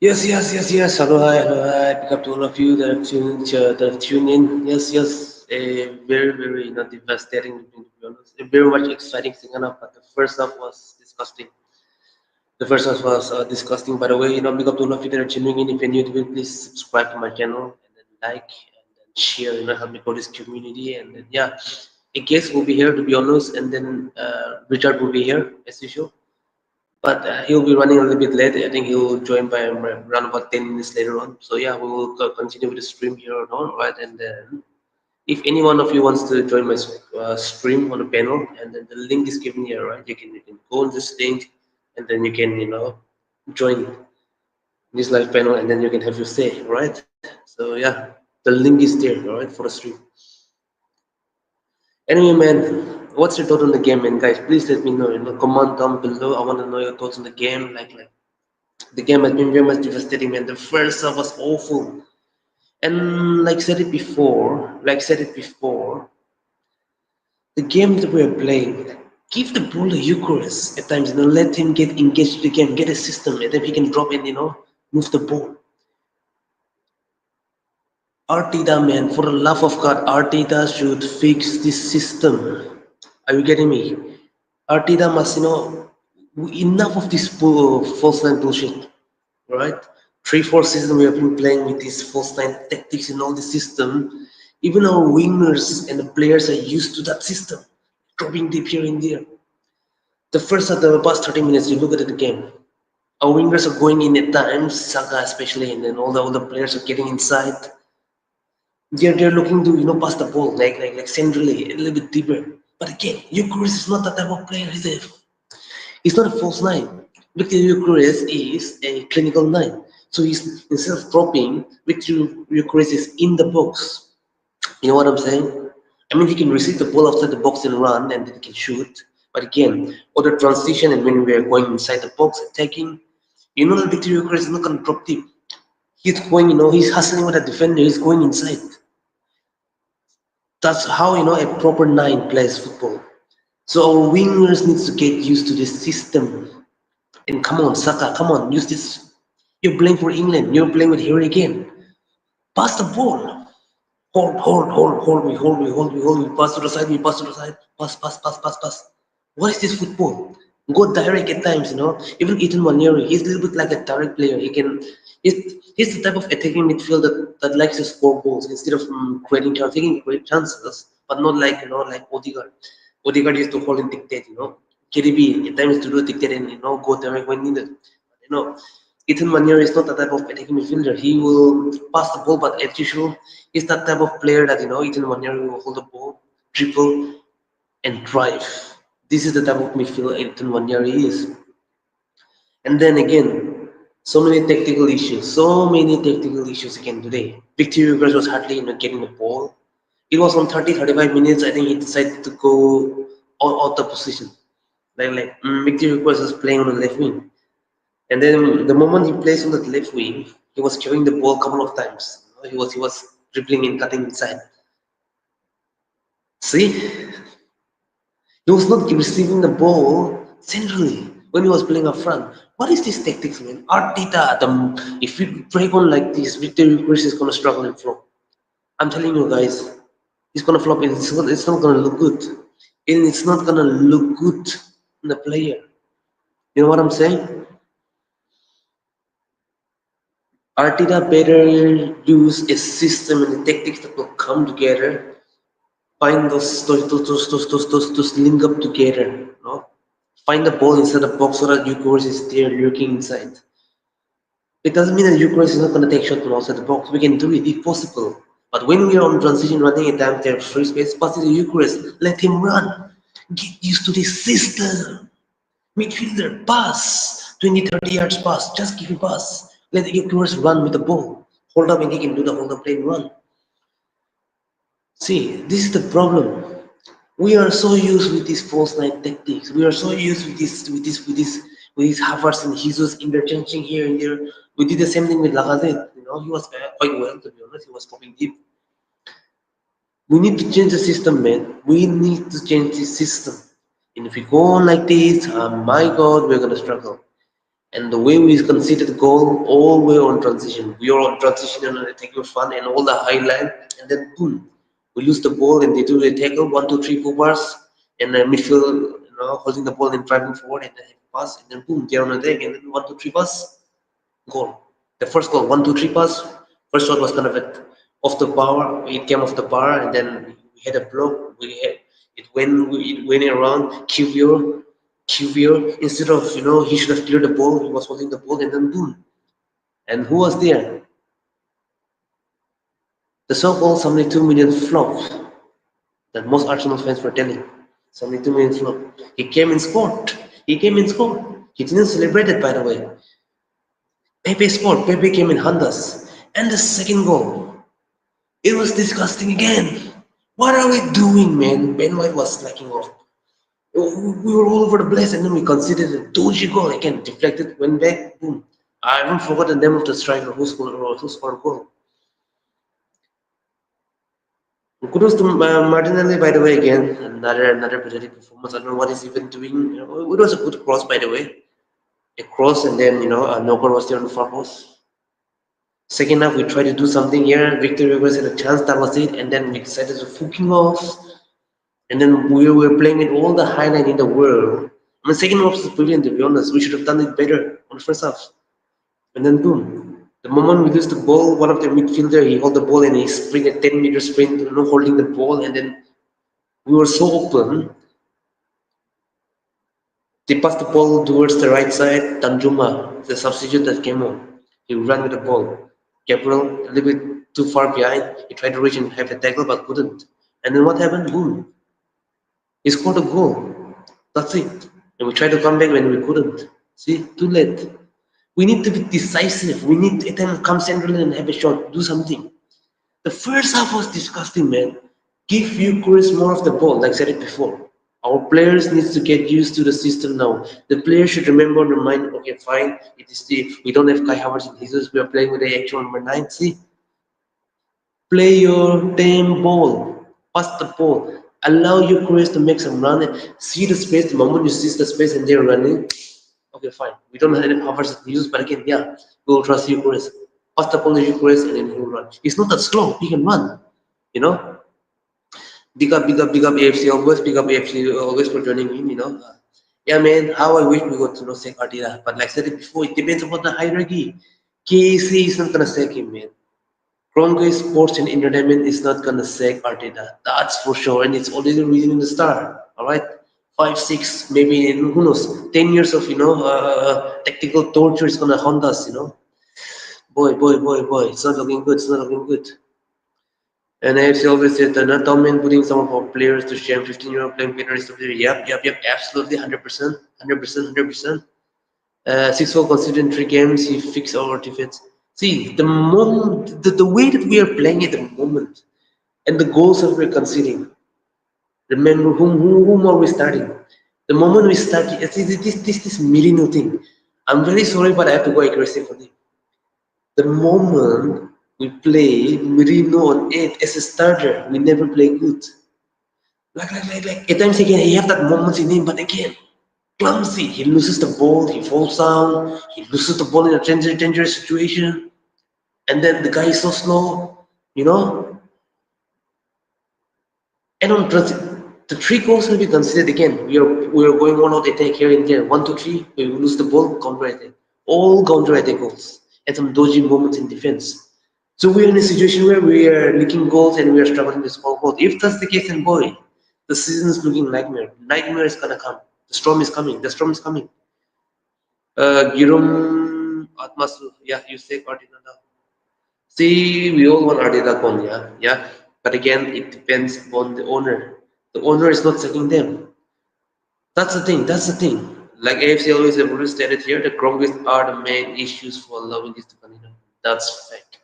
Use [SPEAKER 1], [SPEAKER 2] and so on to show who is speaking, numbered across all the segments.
[SPEAKER 1] Yes. Hello, hi. Pick up to all of you that have tuned in. Yes. A very, devastating, to be honest. A very much exciting second half, but the first half was disgusting. The first half was disgusting. By the way, pick up to all of you that are tuning in. If you're new to it, please subscribe to my channel and then like and then share. Help me grow this community. And then yeah, a guest will be here to be honest, and then Richard will be here as usual. But he'll be running a little bit late. I think he'll join by around about 10 minutes later on. So yeah, we will continue with the stream here on, right? And then if any one of you wants to join my stream on the panel, and then the link is given here, right? You can go on this link, and then you can join this live panel, and then you can have your say, right? So yeah, the link is there, all right, for the stream. Anyway, man, what's your thought on the game, man, guys? Please let me know. Comment down below. I want to know your thoughts on the game, like. The game has been very much devastating, man. The first half was awful. And like said it before, the game that we're playing, give the ball a Eucharist at times, let him get engaged to the game, get a system, and then he can drop and move the ball. Arteta, man, for the love of God, Arteta should fix this system. Are you getting me? Arteta must, enough of this false line bullshit. Right? 3-4 season we have been playing with these false nine tactics and all the system. Even our wingers and the players are used to that system, dropping deep here and there. The first of the past 30 minutes, you look at the game. Our wingers are going in at times, Saka especially, and then all the players are getting inside. They're looking to pass the ball like centrally a little bit deeper. But again, Eucharist is not that type of player. He's not a false nine. Victor Eucharist is a clinical nine. So he's instead of dropping, Victor Eucharist is in the box. You know what I'm saying? I mean, he can receive the ball outside the box and run, and then he can shoot. But again, all the transition and when we are going inside the box attacking, that Victor Eucharist is not going to drop deep. He's going, he's hustling with the defender. He's going inside. That's how a proper nine plays football. So our wingers needs to get used to this system. And come on, Saka, come on, use this. You're playing for England. You're playing with Harry again. Pass the ball. Hold. We pass to the side. We pass to the side. Pass. What is this football? Go direct at times. Even Ethan Waneri, he's a little bit like a direct player. He's the type of attacking midfield that likes to score goals instead of creating chances, taking great chances, but not like Odegaard. Odegaard used to hold and dictate. KDB at times to do dictate and go direct when needed. You know, Ethan Manier is not the type of attacking midfielder. He will pass the ball, but as usual, he's that type of player that Ethan Manier will hold the ball, dribble, and drive. This is the type of midfielder Ethan Manier is. And then again, so many tactical issues again today. Victor Hugo was hardly getting the ball. It was on 30-35 minutes. I think he decided to go out the position. Victor was playing on the left wing, and then the moment he plays on the left wing, he was carrying the ball a couple of times. He was dribbling and cutting inside. See, he was not receiving the ball centrally when he was playing up front. What is this tactics, man? Arteta, if you break on like this, Victor Chris is gonna struggle and flop. I'm telling you guys, he's gonna flop. And it's not gonna look good, and it's not gonna look good in the player. You know what I'm saying? Arteta better use a system and the tactics that will come together, find those link up together, no? Find the ball inside the box so that Eucharist is there lurking inside. It doesn't mean that Eucharist is not going to take shot from outside the box. We can do it if possible. But when we are on transition running a damn there free space, pass it to Eucharist, let him run. Get used to this system. Midfielder, pass. 20, 30 yards pass. Just give him pass. Let the Eucharist run with the ball. Hold up and he can do the hold up play and run. See, this is the problem. We are so used with these false nine tactics. We are so used with these Havertz and Jesus interchanging here and there. We did the same thing with Lacazette. He was quite well to be honest. He was popping deep. We need to change the system, man. We need to change the system. And if we go on like this, my God, we're gonna struggle. And the way we conceded the goal, all we on transition. We are on transition and attacking fun and all the highline, and then boom, we lose the ball and they do the tackle, one, two, three, four bars, and then midfield, holding the ball and driving forward and then pass, and then boom, they're on attack, and then one, two, three pass, goal. The first goal, one, two, three pass. First shot was kind of off the bar. It came off the bar, and then we had a block. It went around QVR. Instead of he should have cleared the ball. He was holding the ball, and then boom. And who was there? The so-called 72 million flop that most Arsenal fans were telling. 72 million flop. He came and scored. He came and scored. He didn't celebrate it, by the way. Pepe scored. Pepe came and hunt us. And the second goal, it was disgusting again. What are we doing, man? Ben White was slacking off. We were all over the place, and then we conceded a dodgy goal again. Deflected, went back, boom. I haven't forgotten the name of the striker who scored a goal. Kudos to Martinelli, by the way, again. Another pathetic performance. I don't know what he's even doing. It was a good cross, by the way. A cross, and then, Nokor was there on the far post. Second half, we tried to do something here. Victor was had a chance, that was it. And then we decided to fucking off. And then we were playing with all the highlight in the world. I mean, second half was brilliant, to be honest. We should have done it better on the first half. And then boom. The moment we lose the ball, one of the midfielder, he hold the ball and he sprint a 10-meter sprint, holding the ball. And then we were so open. They passed the ball towards the right side. Tanjuma, the substitute that came on, he ran with the ball. Gabriel, a little bit too far behind. He tried to reach and have a tackle, but couldn't. And then what happened? Boom. He scored a goal. That's it. And we tried to come back when we couldn't. See, too late. We need to be decisive. We need to come centrally and have a shot. Do something. The first half was disgusting, man. Give Eucharist more of the ball, like I said it before. Our players needs to get used to the system now. The players should remember and remind, okay, fine, we don't have Kai Havertz and Jesus, we are playing with the actual number 9. See, play your damn ball. Pass the ball. Allow Eucharist to make some run. See the space. The moment you see the space and they're running, okay, fine. We don't have any Havertz and Jesus, but again, yeah, we'll trust Eucharist. Pass the ball to Eucharist and then he'll run. He's not that slow. He can run. You know, big up AFC, always big up AFC, always for joining in. Yeah, man, how I wish we got to know Sek Arteta. But like I said it before, it depends upon the hierarchy. KC is not gonna sack him, man. Kroenke Sports and Entertainment is not gonna sack Arteta. That's for sure, and it's already written in the star. All right, 5, 6, maybe who knows, 10 years of tactical torture is gonna haunt us. Boy, it's not looking good. It's not looking good. And AFC always said that not Tom putting some of our players to shame. 15-year-old playing better is Yep, absolutely, 100%, 100%, 100%. 6-4 considered 3 games, he fixed our defense. See, the way that we are playing at the moment, and the goals that we're conceding. Remember, whom are we starting? The moment we start, this Merino thing, I'm very sorry, but I have to go aggressive on it. The moment we play Merino on 8 as a starter, we never play good. At times again, he have that moments in him, but again, clumsy. He loses the ball, he falls down, he loses the ball in a dangerous situation, and then the guy is so slow, you know. And on the three goals will be considered again. We are going one out attack here and there. 1, 2, 3. We lose the ball, counter attack. All counter attack goals. And some dodgy moments in defense. So we are in a situation where we are leaking goals and we are struggling to score goals. If that's the case, then boy, the season is looking nightmare. Nightmare is gonna come. The storm is coming. The storm is coming. Girum Atmasu. Yeah, you say Cardinal. See, we all want Arteta gone, yeah, yeah. But again, it depends on the owner. The owner is not taking them. That's the thing. That's the thing. Like AFC always have always stated here, the Cronkies are the main issues for allowing this to continue. That's fact.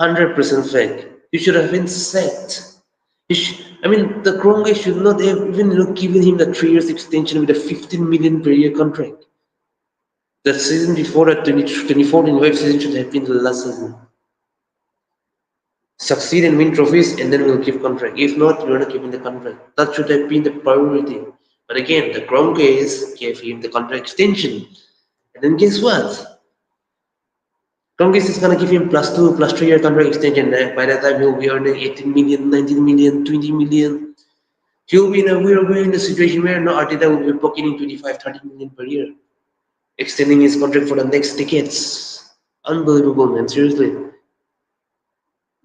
[SPEAKER 1] 100% fact. You should have been sacked. I mean, the Cronkies should not have even given him the 3 years extension with a 15 million per year contract. The season before that 2024-25 season should have been the last season. Succeed and win trophies, and then we'll give contract. If not, we're not giving the contract. That should have been the priority. But again, the Crown case gave him the contract extension. And then guess what? Crown case is gonna give him +2, +3 year contract extension. By that time, he'll be earning 18 million, 19 million, 20 million. We're in a situation where no Arteta will be pocketing 25, 30 million per year, extending his contract for the next decades. Unbelievable, man. Seriously.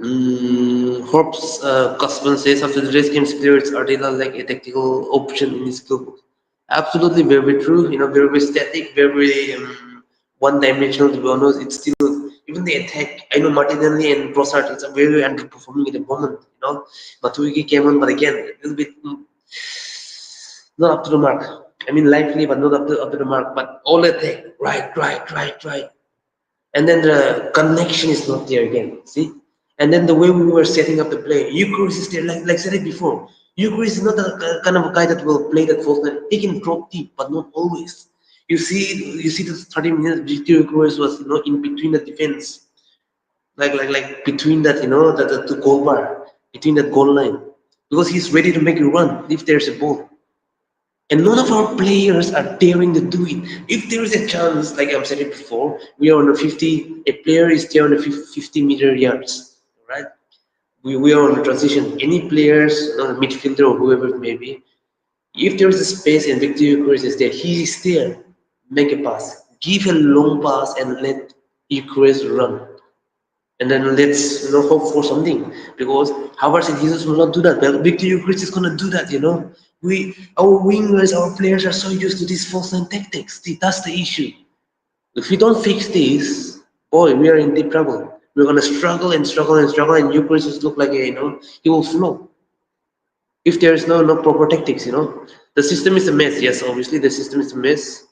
[SPEAKER 1] Hobbs Cusman says after the race game spirits Ardila like a tactical option in his skill book. Absolutely very true. Very, very static, very one-dimensional. To be honest, it's still even the attack. I know Martinelli and Brossard is very underperforming at the moment. Matuidi came on, but again a little bit not up to the mark. I mean, lively, but not up to the mark. But all attack, right. And then the connection is not there again. See, and then the way we were setting up the play, Eucharist is there. Like I said it before, Eucharist is not the kind of a guy that will play that false line. He can drop deep, but not always. You see the 30 minutes Victor Eucharist was in between the defense, like between that the goal bar, between that goal line, because he's ready to make you run if there's a ball. And none of our players are daring to do it. If there is a chance, like I've said it before, we are on the 50, a player is there on the 50-meter yards, right? We are on the transition. Any players, midfielder or whoever it may be, if there is a space and Victor Eucharist is there, he is there. Make a pass. Give a long pass and let Eucharist run. And then let's hope for something, because Havertz and Jesus will not do that. But Victor Eucharist is gonna do that. Our wingers, our players are so used to these false line tactics. That's the issue. If we don't fix this, boy, we are in deep trouble. We're gonna struggle and struggle and struggle, and Eucharist just look like he will flow if there is no proper tactics. The system is a mess. Yes, obviously the system is a mess.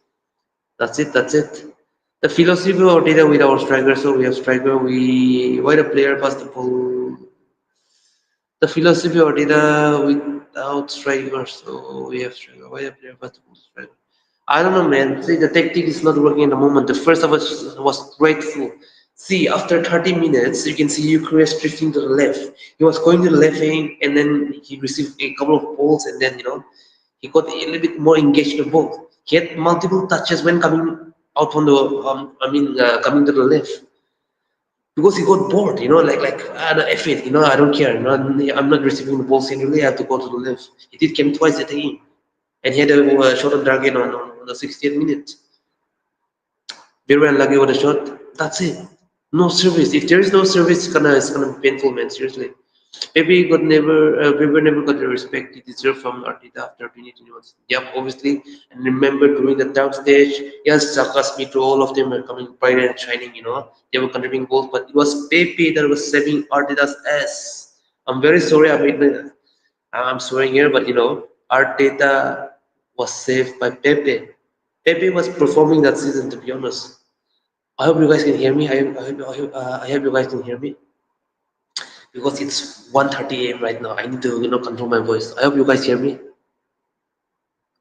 [SPEAKER 1] That's it. That's it. The philosophy of data with our striker. So we have striker. Why the player pass the ball. The philosophy of data without striker. So we have striker. Why the player pass the ball to striker? I don't know, man. See, the tactic is not working at the moment. The first of us was grateful. See, after 30 minutes, you can see Eucharist drifting to the left. He was going to the left wing, and then he received a couple of balls, and then he got a little bit more engaged in the ball. He had multiple touches when coming out from the, coming to the left, because he got bored. Like F it. I don't care. I'm not receiving the ball centrally. I have to go to the left. He did came twice at the end, and he had a shot on target on the 60th minute. Very unlucky with a shot. That's it. No service. If there is no service, it's gonna be painful, man. Seriously. Maybe never got the respect he deserved from Arteta after 2021. Yep, obviously. And remember during the dark stage, yes, Saka, Smith, all of them were coming bright and shining. They were contributing goals, but it was Pepe that was saving Arteta's ass. I'm very sorry. I'm swearing here, but Arteta was saved by Pepe. Pepe was performing that season, to be honest. I hope you guys can hear me. I hope you guys can hear me, because it's 1:30 a.m. right now. I need to control my voice. I hope you guys hear me.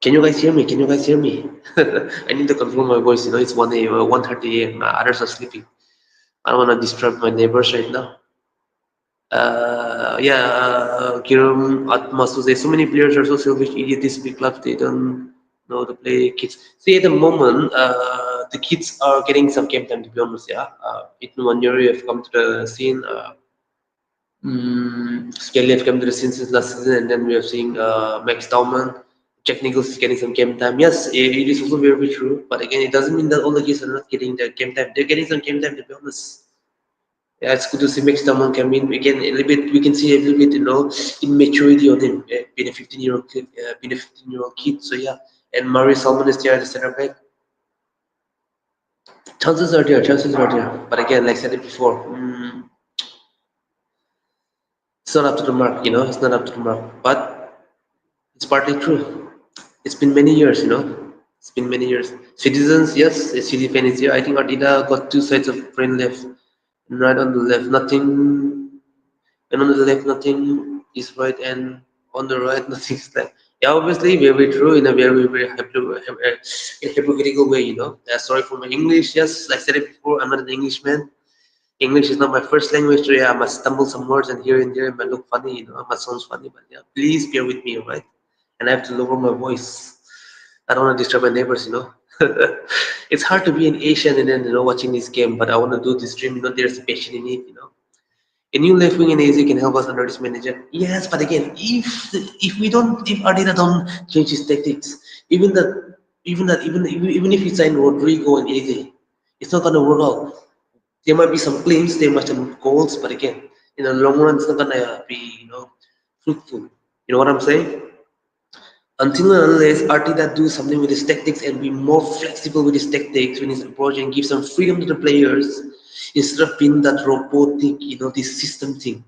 [SPEAKER 1] Can you guys hear me? Can you guys hear me? I need to control my voice. You know, it's 1 a.m., 1:30 a.m. Others are sleeping. I don't want to disturb my neighbors right now. Yeah, Kiram, Atmasu, there's so many players are so selfish, idiot, these big clubs, they don't know to play kids. See, at the moment, the kids are getting some game time, to be honest, yeah. In 1 year, you have come to the scene. Skelly have come to the scene since last season, and then we are seeing Max Tauman, Jack Nichols is getting some game time. Yes, it is also very, very true, but again, it doesn't mean that all the kids are not getting the game time. They're getting some game time, to be honest. Yeah, it's good to see Max Tamon come in. We can a little bit, we can see a little bit, immaturity on him, being a 15-year-old kid, being a 15-year-old kid. So yeah, and Murray Salmon is there at the center back. Chances are there. But again, like I said it before, it's not up to the mark. It's not up to the mark. But it's partly true. It's been many years. It's been many years. Citizens, yes, a City fan is here. I think Ardita got two sides of brain left, and right on the left, nothing. And on the left nothing is right, and on the right nothing is left. Yeah, obviously very true in a very very hypocritical way. Sorry for my English. Yes, like I said it before, I'm not an Englishman. English is not my first language, so yeah, I must stumble some words and here and there it might look funny. It might sound funny, but yeah, please bear with me, alright? And I have to lower my voice. I don't want to disturb my neighbors. It's hard to be an Asian and then watching this game, but I want to do this stream. There's a passion in it. A new left wing in AZ can help us under this manager. Yes, but again, if Ardita don't change his tactics, even that, even if he sign Rodrigo in AZ, it's not gonna work out. There might be some claims, there might be some goals, but again, in the long run, it's not gonna be fruitful. You know what I'm saying? Until and unless Arteta do something with his tactics and be more flexible with his tactics when he's approaching, and give some freedom to the players instead of being that robotic, this system thing.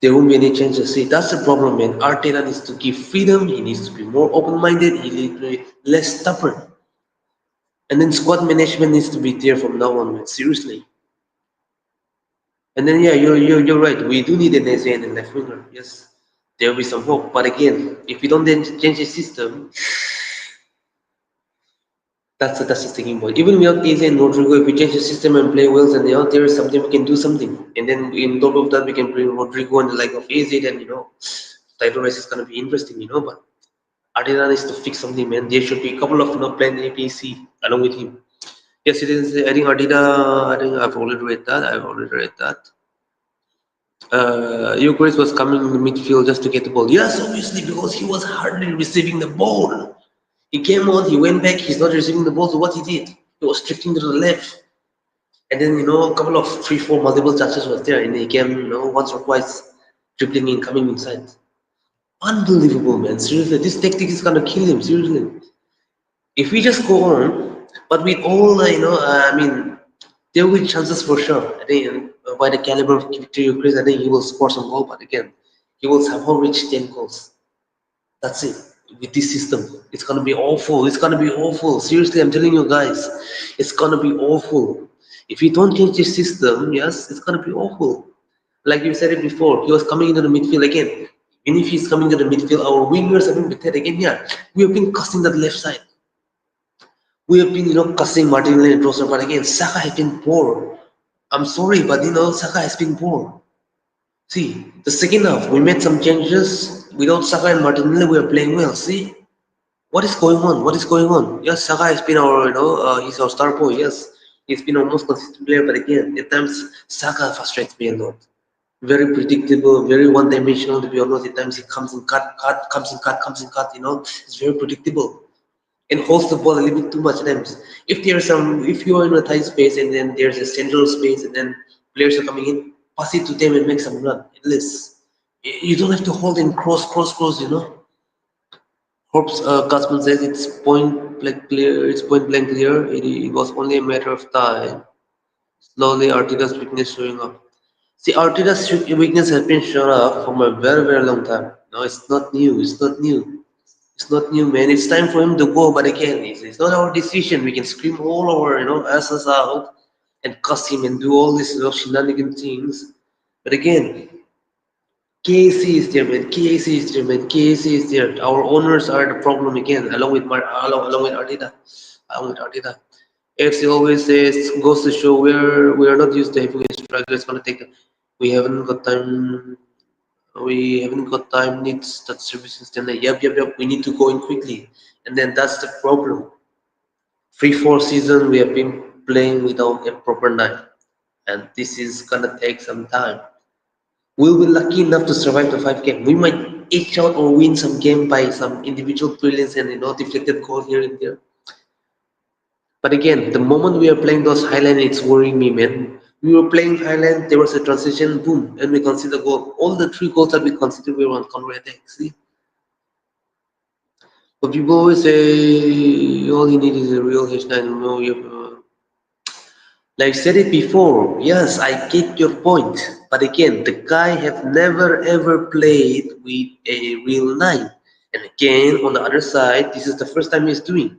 [SPEAKER 1] There won't be any changes. See, that's the problem, man. Arteta needs to give freedom. He needs to be more open-minded. He needs to be less stubborn. And then squad management needs to be there from now on, man. Seriously. And then yeah, you're right. We do need an ASEAN and left winger. Yes, there will be some hope. But again, if we don't then change the system, that's the sticking point. Even without AZ and Rodrigo, if we change the system and play well, then there is something we can do something. And then in top of that, we can bring Rodrigo and the like of AZ, and title race is gonna be interesting. But Arteta needs to fix something, man. There should be a couple of plan A, B, C along with him. Yes, it is. I think Arteta. I think I've already read that. I've already read that. Eucharist was coming in the midfield just to get the ball. Yes, obviously, because he was hardly receiving the ball. He came on, he went back, he's not receiving the ball, so what he did? He was drifting to the left. And then, a couple of three, four multiple chances was there, and he came, once or twice, dribbling in, coming inside. Unbelievable, man. Seriously, this tactic is gonna kill him, seriously. If we just go on, but with all the, I mean, there will be chances for sure. I think by the caliber of Victor Chris, I think he will score some goal, but again, he will somehow reach 10 goals. That's it. With this system, it's gonna be awful. It's gonna be awful. Seriously, I'm telling you guys, it's gonna be awful. If you don't change this system, yes, it's gonna be awful. Like you said it before, he was coming into the midfield again. Even if he's coming to the midfield, our wingers have been better again. Yeah, we have been cussing that left side. We have been, cussing Martinelli and Trossard, but again, Saka has been poor. I'm sorry, but Saka has been poor. See, the second half, we made some changes. Without Saka and Martinelli, we are playing well. See, what is going on? What is going on? Yes, Saka has been our, he's our star boy. Yes, he's been our most consistent player. But again, at times, Saka frustrates me a lot. Very predictable, very one-dimensional. To be honest, at times he comes and cut, comes and cut, comes and cut. It's very predictable and holds the ball a little bit too much times. If you are in a tight space and then there's a central space and then players are coming in, pass it to them and make some run. At least you don't have to hold in cross. Hobbs Cusman says it's point blank clear. It's point blank clear. It was only a matter of time. Slowly, Arteta's weakness showing up. See, Arteta's weakness has been showing up for a very, very long time. No, it's not new. It's not new. It's not new, man. It's time for him to go. But again, it's not our decision. We can scream all our, asses out and cuss him and do all these, shenanigan things. But again, KC is there, man. KC is there, man. KC is there. Our owners are the problem again, along with Arteta. Along with Arteta. AFC always says goes to show we are not used to having a striker that's gonna take. We haven't got time. We haven't got time. Needs that services. Then yep. We need to go in quickly, and then that's the problem. 3-4 seasons we have been playing without a proper nine, and this is gonna take some time. We'll be lucky enough to survive the 5 game. We might edge out or win some game by some individual brilliance and deflected goal here and there. But again, the moment we are playing those Highland, it's worrying me, man. We were playing Highland, there was a transition, boom, and we conceded a goal. All the 3 goals that we conceded were on counter attack. See, but people always say all you need is a real H9. No, like I said it before, yes, I get your point. But again, the guy have never ever played with a real nine. And again, on the other side, this is the first time he's doing.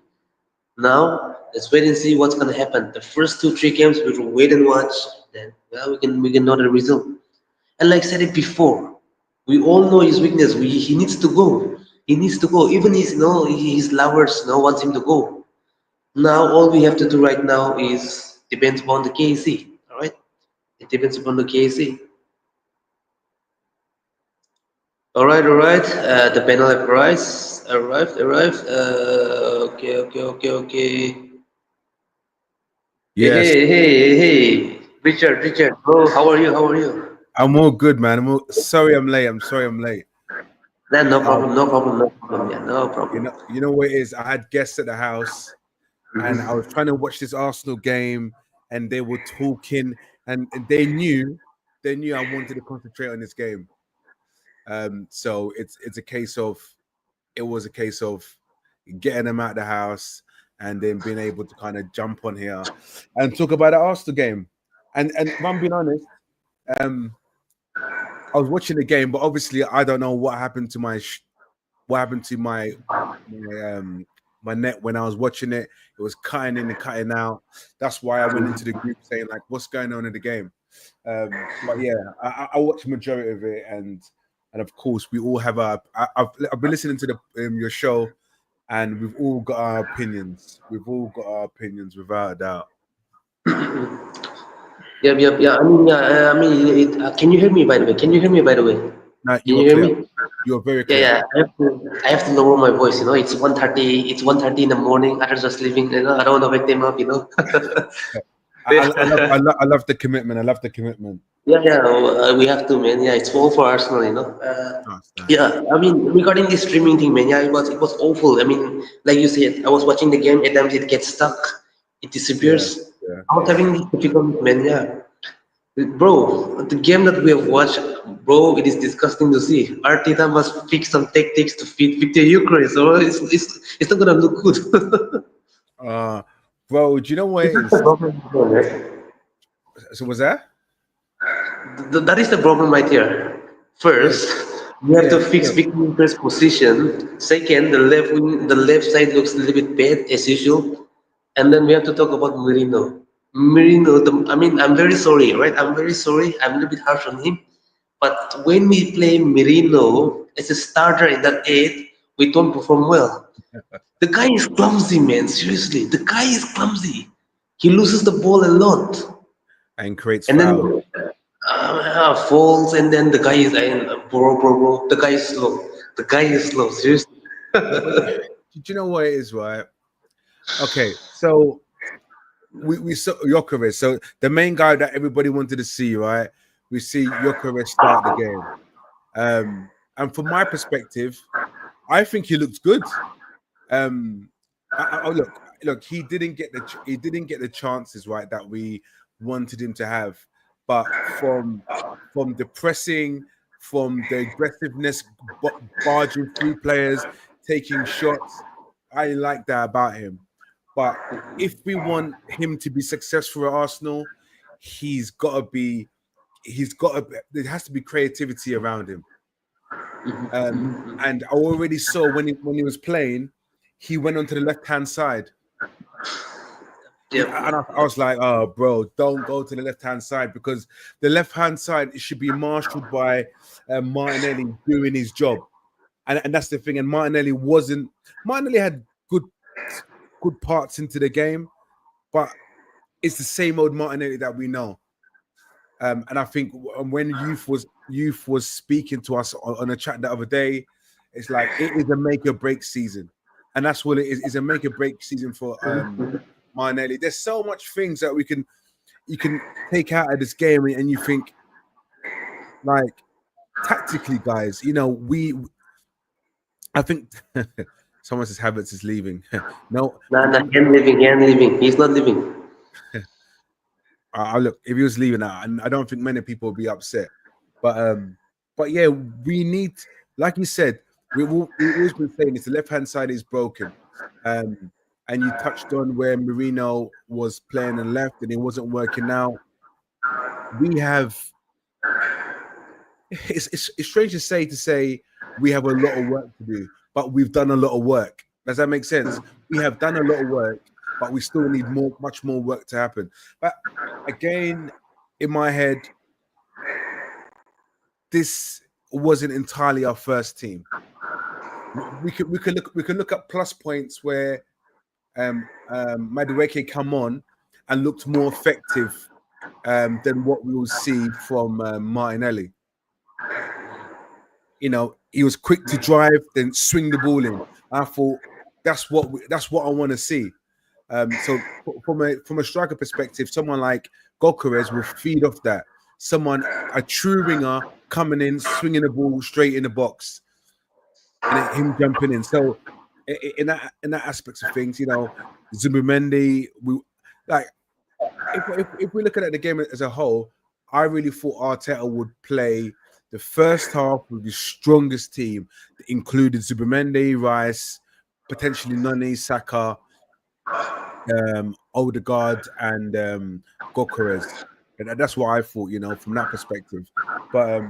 [SPEAKER 1] Now, let's wait and see what's gonna happen. The first 2-3 games, we will wait and watch. Then, well, we can know the result. And like I said it before, we all know his weakness. He needs to go. He needs to go. Even his lovers wants him to go. Now all we have to do right now is depends upon the KC. All right, it depends upon the KC. All right. The panel have arrived. Okay.
[SPEAKER 2] Yes,
[SPEAKER 1] Hey, Richard. Oh, how are you? How are you?
[SPEAKER 2] I'm all good, man. Sorry I'm late. I'm sorry I'm late.
[SPEAKER 1] Nah, no
[SPEAKER 2] Uh,
[SPEAKER 1] problem, no problem, no problem. Yeah, no
[SPEAKER 2] you
[SPEAKER 1] problem.
[SPEAKER 2] know, you know what it is. I had guests at the house, and I was trying to watch this Arsenal game, and they were talking, and they knew I wanted to concentrate on this game. So it's a case of it was a case of getting them out of the house and then being able to kind of jump on here and talk about the Arsenal game. And if I'm being honest, um, I was watching the game, but obviously I don't know what happened to what happened to my net when I was watching it. It was cutting in and cutting out. That's why I went into the group saying like, "What's going on in the game?" But yeah, I watched the majority of it, and of course we all have our. I've been listening to your show, and we've all got our opinions. We've all got our opinions without a doubt.
[SPEAKER 1] Yeah. Can you hear me by the way? Can you hear me by the way?
[SPEAKER 2] Now
[SPEAKER 1] Can
[SPEAKER 2] you
[SPEAKER 1] you
[SPEAKER 2] are
[SPEAKER 1] hear
[SPEAKER 2] clear.
[SPEAKER 1] me?
[SPEAKER 2] You are very clear.
[SPEAKER 1] Yeah. I have to lower my voice. It's 1:30. It's 1:30 in the morning. Others are sleeping. I don't want to wake them up. Yeah.
[SPEAKER 2] I love the commitment. I love the commitment.
[SPEAKER 1] Yeah. We have to, man. Yeah, it's all for Arsenal.
[SPEAKER 2] Nice, nice.
[SPEAKER 1] Yeah, I mean, regarding this streaming thing, man, yeah, it was awful. I mean, like you said, I was watching the game. At times, it gets stuck, it
[SPEAKER 2] Yeah,
[SPEAKER 1] disappears.
[SPEAKER 2] yeah,
[SPEAKER 1] I was
[SPEAKER 2] yeah.
[SPEAKER 1] having this difficulty, man. Yeah, bro, the game that we have watched, bro, it is disgusting to see. Arteta must fix some tactics to fit Victor Eucharist, or it's not gonna look good.
[SPEAKER 2] Uh, bro, do you know what it
[SPEAKER 1] That's the
[SPEAKER 2] is?
[SPEAKER 1] problem, right?
[SPEAKER 2] So was that?
[SPEAKER 1] That is the problem right here.
[SPEAKER 2] Yeah,
[SPEAKER 1] First, we have
[SPEAKER 2] yeah.
[SPEAKER 1] to fix
[SPEAKER 2] Look,
[SPEAKER 1] Victor's position. Second, the left side looks a little bit bad as usual. And then we have to talk about Merino. I mean, I'm very sorry, right? I'm very sorry. I'm a little bit harsh on him. But when we play Merino as a starter in that eight, we don't perform well. The guy is clumsy, man. Seriously, the guy is clumsy. He loses the ball a lot.
[SPEAKER 2] and creates
[SPEAKER 1] And
[SPEAKER 2] foul.
[SPEAKER 1] then falls, and then the guy is bro. The guy is slow. The guy is slow. Seriously.
[SPEAKER 2] But do you know what it is, right? Okay, so we saw Jokovic. So the main guy that everybody wanted to see, right? We see Jokovic start the game. And from my perspective, I think he looks good. Um, look, he didn't get the chances right that we wanted him to have, but from the pressing, from the aggressiveness, barging through players, taking shots, I like that about him. But if we want him to be successful at Arsenal, he's got to be. He's got to. There has to be creativity around him. And I already saw when he was playing, he went onto the left hand side.
[SPEAKER 1] Yep.
[SPEAKER 2] And I was like, oh, bro, don't go to the left-hand side, because the left-hand side should be marshaled by Martinelli doing his job. And that's the thing. And Martinelli had good parts into the game, but it's the same old Martinelli that we know. And I think when youth was speaking to us on a chat the other day, it's like it is a make or break season, and that's what it is. It's a make or break season for Martinelli. There's so much things that you can take out of this game, and you think, like, tactically, guys. I think someone says Havertz is leaving. No,
[SPEAKER 1] Nah, nah, he ain't leaving. He ain't leaving. He's not leaving.
[SPEAKER 2] I look, if he was leaving out, and I don't think many people would be upset. But yeah, we need, like you said, we've always been saying this. The left hand side is broken, and you touched on where Merino was playing on left and it wasn't working out. We have. It's strange to say we have a lot of work to do, but we've done a lot of work. Does that make sense? We have done a lot of work, but we still need much more work to happen. But again, in my head, this wasn't entirely our first team. We could look at plus points where Madueke come on and looked more effective than what we will see from Martinelli. He was quick to drive, then swing the ball in. I thought that's what I want to see. So from a striker perspective, someone like Gokares will feed off that. A true winger coming in, swinging the ball straight in the box, and him jumping in. So in that aspects of things, Zubimendi, if we look at the game as a whole, I really thought Arteta would play the first half with the strongest team, that included Zubimendi, Rice, potentially Nani, Saka, Odegaard, and Gokares. And that's what I thought, from that perspective. But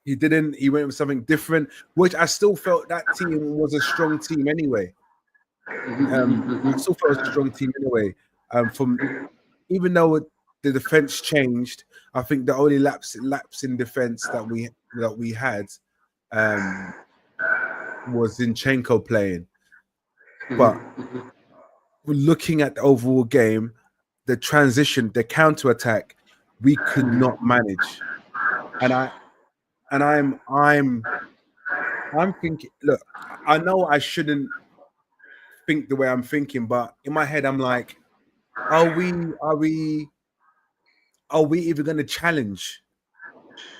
[SPEAKER 2] he didn't. He went with something different, which I still felt that team was a strong team anyway. I still felt it was a strong team anyway. Even though the defense changed, I think the only lapse in defense that we had was Zinchenko playing. But looking at the overall game, the transition, the counter attack, we could not manage. And I'm thinking, look, I know I shouldn't think the way I'm thinking, but in my head I'm like, are we even going to challenge?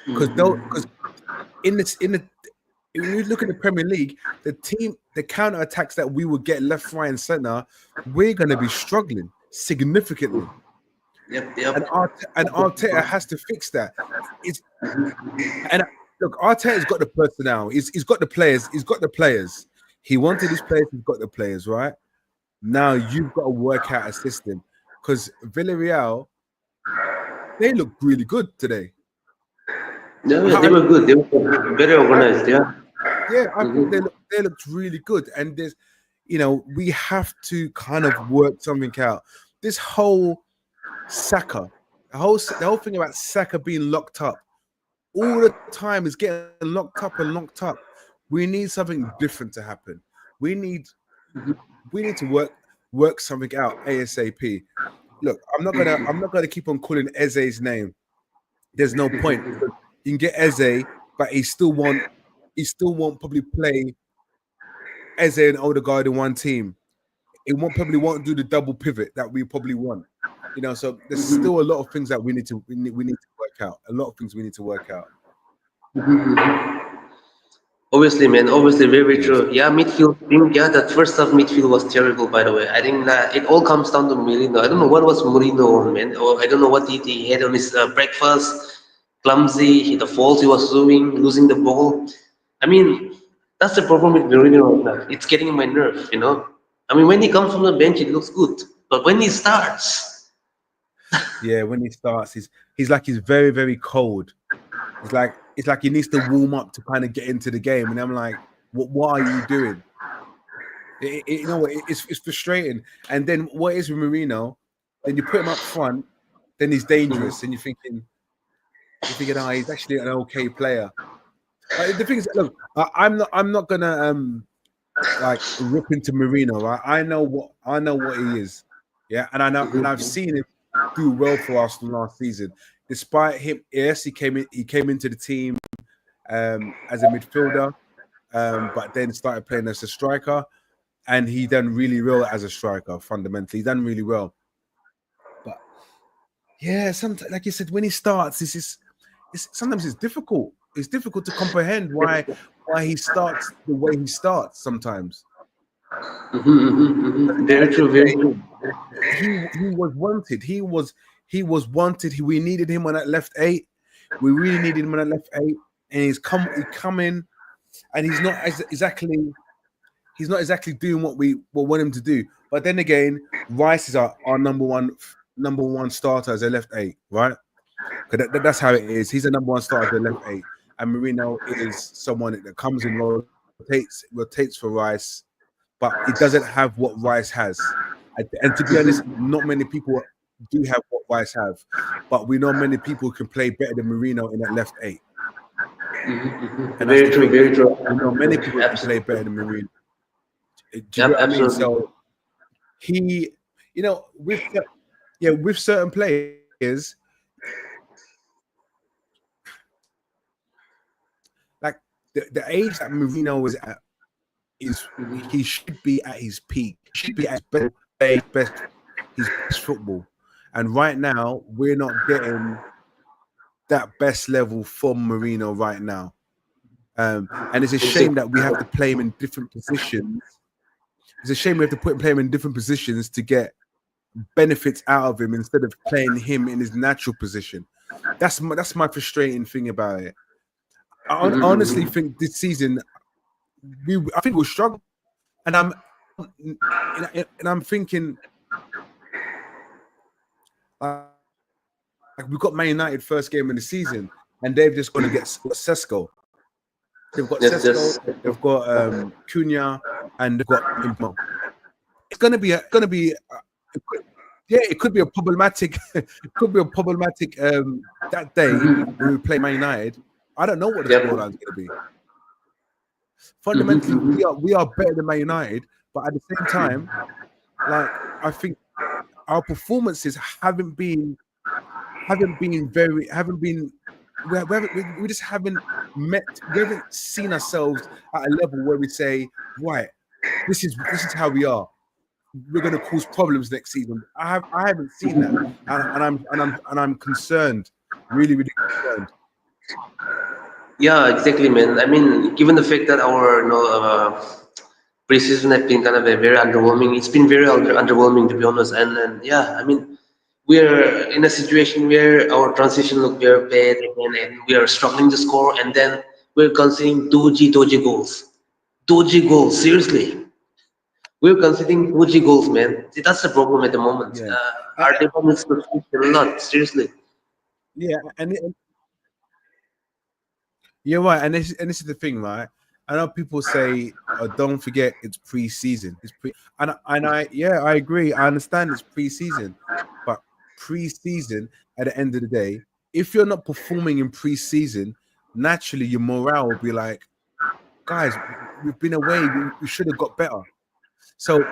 [SPEAKER 2] Because when you look at the Premier League, the counter attacks that we would get left, right, and center, we're going to be struggling significantly.
[SPEAKER 1] Yep.
[SPEAKER 2] And Arteta has to fix that. Look, Arteta's got the personnel. He's got the players. He's got the players. He wanted his players. He's got the players, right? Now you've got to work out a system, because Villarreal, they look really good today.
[SPEAKER 1] Yeah, they were good. They were very organized.
[SPEAKER 2] Yeah, I thought they looked really good. And there's, we have to kind of work something out. This whole Saka, the whole thing about Saka being locked up all the time is getting locked up and locked up. We need something different to happen. We need to work something out ASAP. Look, I'm not gonna keep on calling Eze's name. There's no point. You can get Eze, but he still won't probably play Eze and Odegaard in one team. It probably won't do the double pivot that we probably want. So there's still a lot of things that we need to work out. A lot of things we need to work out.
[SPEAKER 1] Obviously, man. Obviously, very true. Yeah, midfield team. Yeah, that first half midfield was terrible. By the way, I think that it all comes down to Merino. I don't know what was Merino on, man, or I don't know what he had on his breakfast. Clumsy, the faults he was doing, losing the ball. I mean, that's the problem with Merino right now. It's getting on my nerve. I mean, when he comes from the bench, it looks good, but when he starts,
[SPEAKER 2] yeah, when he starts, he's like he's very, very cold. It's like he needs to warm up to kind of get into the game, and I'm like, what are you doing? You know what? It's frustrating. And then what is with Merino? Then you put him up front, then he's dangerous, and you're thinking, oh, he's actually an okay player. The thing is, look, I'm not gonna like rip into Merino. Right? I know what he is. Yeah, and I know, and I've seen him do well for Arsenal last season. Despite him, yes, he came into the team as a midfielder, but then started playing as a striker, and he done really well as a striker. Fundamentally, he done really well. But yeah, sometimes, like you said, when he starts, sometimes it's difficult. It's difficult to comprehend why he starts the way he starts. Sometimes, at the
[SPEAKER 1] Very
[SPEAKER 2] end of
[SPEAKER 1] true,
[SPEAKER 2] the
[SPEAKER 1] very
[SPEAKER 2] day,
[SPEAKER 1] true.
[SPEAKER 2] he was wanted. He was wanted. We needed him on that left eight. We really needed him on that left eight, and he come in, and he's not exactly doing what we want him to do. But then again, Rice is our number one starter as a left eight, right? Because that's how it is. He's a number one starter as a left eight, and Merino is someone that comes in, rotates for Rice, but he doesn't have what Rice has. And to be honest, not many people do have what Rice have, but we know many people can play better than Merino in that left eight, and that's
[SPEAKER 1] Very
[SPEAKER 2] the
[SPEAKER 1] true,
[SPEAKER 2] thing.
[SPEAKER 1] very true.
[SPEAKER 2] We know many people can play better
[SPEAKER 1] Absolutely.
[SPEAKER 2] than Merino. Do you
[SPEAKER 1] Yep,
[SPEAKER 2] get what I mean?
[SPEAKER 1] absolutely.
[SPEAKER 2] So he, with certain players, like the age that Marino is at is he should be at his peak. He should be at his best football. And right now, we're not getting that best level from Marino right now. And it's a
[SPEAKER 1] It's a,
[SPEAKER 2] shame that we have to play him in different positions. It's a shame we have to play him in different positions to get benefits out of him instead of playing him in his natural position. That's my frustrating thing about it. I honestly think this season I think we'll struggle, and I'm thinking like we've got Man United first game of the season, and they've just going to get Sesko. They've got
[SPEAKER 1] yes,
[SPEAKER 2] Sesko,
[SPEAKER 1] yes.
[SPEAKER 2] they've got Cunha, and they've got Immo. It's going to be yeah, it could be a problematic it could be a problematic that day when we play Man United. I don't know what the
[SPEAKER 1] Yep.
[SPEAKER 2] scoreline is going to be. Fundamentally, we are better than Man United, but at the same time, like I think our performances haven't been we just haven't we haven't seen ourselves at a level where we say, right, this is how we are. We're going to cause problems next season. I haven't seen that, and I'm concerned, really, really concerned.
[SPEAKER 1] Yeah, exactly, man. I mean, given the fact that our preseason has been kind of a very underwhelming. It's been very underwhelming, to be honest. And yeah, I mean, we're in a situation where our transition look very bad again, and we are struggling to score, and then we're conceding doji goals. Doji goals, seriously. We're conceding doji goals, man. See, that's the problem at the moment.
[SPEAKER 2] Yeah,
[SPEAKER 1] Our
[SPEAKER 2] and,
[SPEAKER 1] defense needs to fix a lot, seriously.
[SPEAKER 2] yeah, and you're right, and this is the thing, right? I know people say, "Don't forget it's pre-season." And I agree. I understand it's pre-season, but pre-season at the end of the day, if you're not performing in pre-season, naturally your morale will be like, "Guys, we've been away. We should have got better." So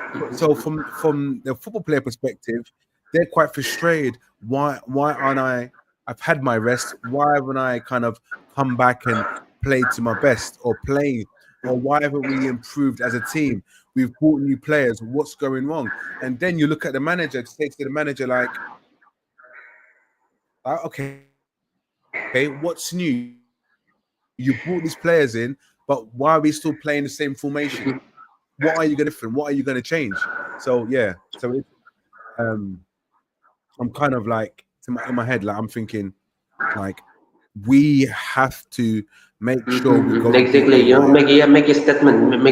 [SPEAKER 2] from the football player perspective, they're quite frustrated. Why aren't I? I've had my rest. Why haven't I kind of come back and played to my best or played? Or why haven't we improved as a team? We've bought new players. What's going wrong? And then you look at the manager, say to the manager, like, okay, what's new? You brought these players in, but why are we still playing the same formation? What are you going to different? What are you going to change? So yeah, um, I'm kind of like in my head, like I'm thinking, like we have to make sure we go and beat
[SPEAKER 1] Exactly.
[SPEAKER 2] Man
[SPEAKER 1] You know,
[SPEAKER 2] United.
[SPEAKER 1] make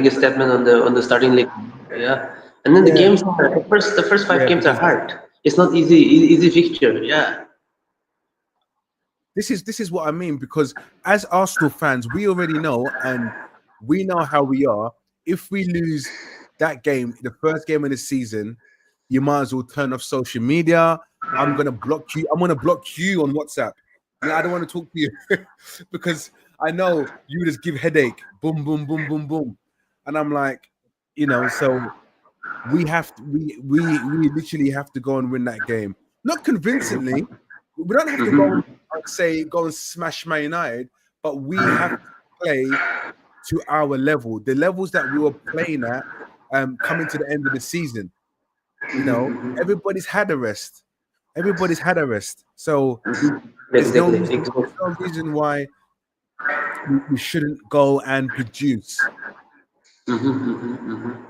[SPEAKER 1] a statement on the starting league. Yeah, and then the
[SPEAKER 2] Yeah,
[SPEAKER 1] games are the first five
[SPEAKER 2] yeah,
[SPEAKER 1] games are
[SPEAKER 2] because
[SPEAKER 1] hard. It's not easy fixture. Yeah.
[SPEAKER 2] this is what I mean. Because as Arsenal fans, we already know, and we know how we are. If we lose that game, the first game of the season, you might as well turn off social media. I'm gonna block you. I'm gonna block you on WhatsApp. I don't want to talk to you because I know you just give headache. Boom, boom, boom, boom, boom. And I'm like, so we have to, we literally have to go and win that game. Not convincingly. We don't have to go and go and smash Man United, but we have to play to our level, the levels that we were playing at, coming to the end of the season. Everybody's had a rest. Everybody's had a rest. So there's no
[SPEAKER 1] Exactly,
[SPEAKER 2] reason,
[SPEAKER 1] exactly.
[SPEAKER 2] there's no reason why we shouldn't go and produce.
[SPEAKER 1] And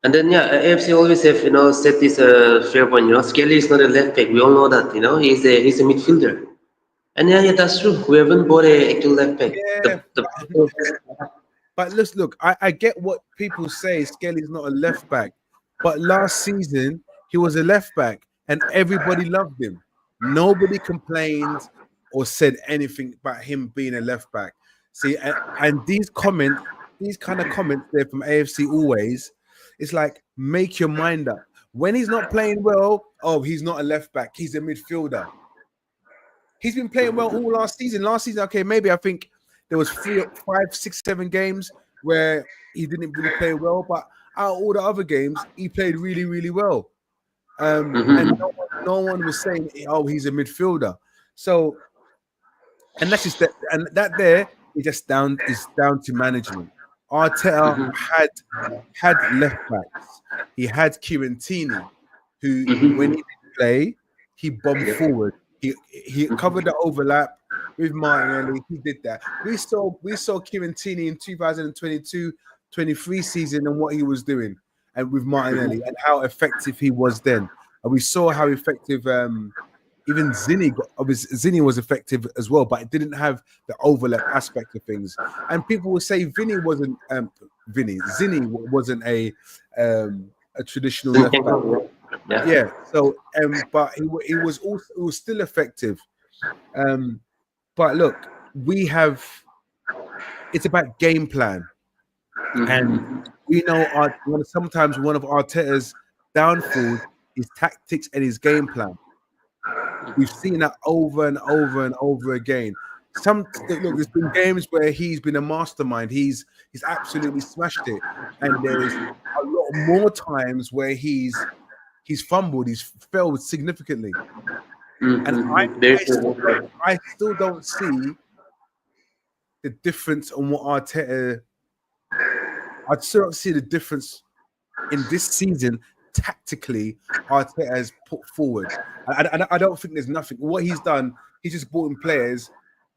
[SPEAKER 1] then yeah, AFC always have set this fair point. Skelly is not a left back. We all know that. He's a midfielder. And yeah, that's true. We haven't bought a actual left back.
[SPEAKER 2] Yeah, but look, I get what people say. Skelly's not a left back, but last season he was a left back, and everybody loved him. Nobody complained or said anything about him being a left back. See, and these kind of comments there from AFC always, it's like make your mind up. When he's not playing well, oh, he's not a left back. He's a midfielder. He's been playing well all last season. Last season, okay, maybe I think there was 3, 5, 6, 7 games where he didn't really play well, but out of all the other games, he played really, really well. And no one was saying, "Oh, he's a midfielder." So, and that's just that, and that there is just down to management. Arteta had left backs. He had Kirantini, who when he didn't play, he bombed forward. He covered the overlap with Martinelli. He did that. We saw Kirantini in 2022-23 season and what he was doing, and with Martinelli and how effective he was then. And we saw how effective even Zinni was effective as well, but it didn't have the overlap aspect of things. And people will say Zinni wasn't a traditional left back. Yeah. So, but it was still effective. But look, it's about game plan, and we know sometimes one of Arteta's downfalls is tactics and his game plan. We've seen that over and over and over again. Look, there's been games where he's been a mastermind. He's absolutely smashed it, and there's a lot more times where he's fumbled, he's failed significantly. And I still don't see the difference on what Arteta. I still don't see the difference in this season tactically Arteta has put forward. I don't think there's nothing. What he's done, he's just brought in players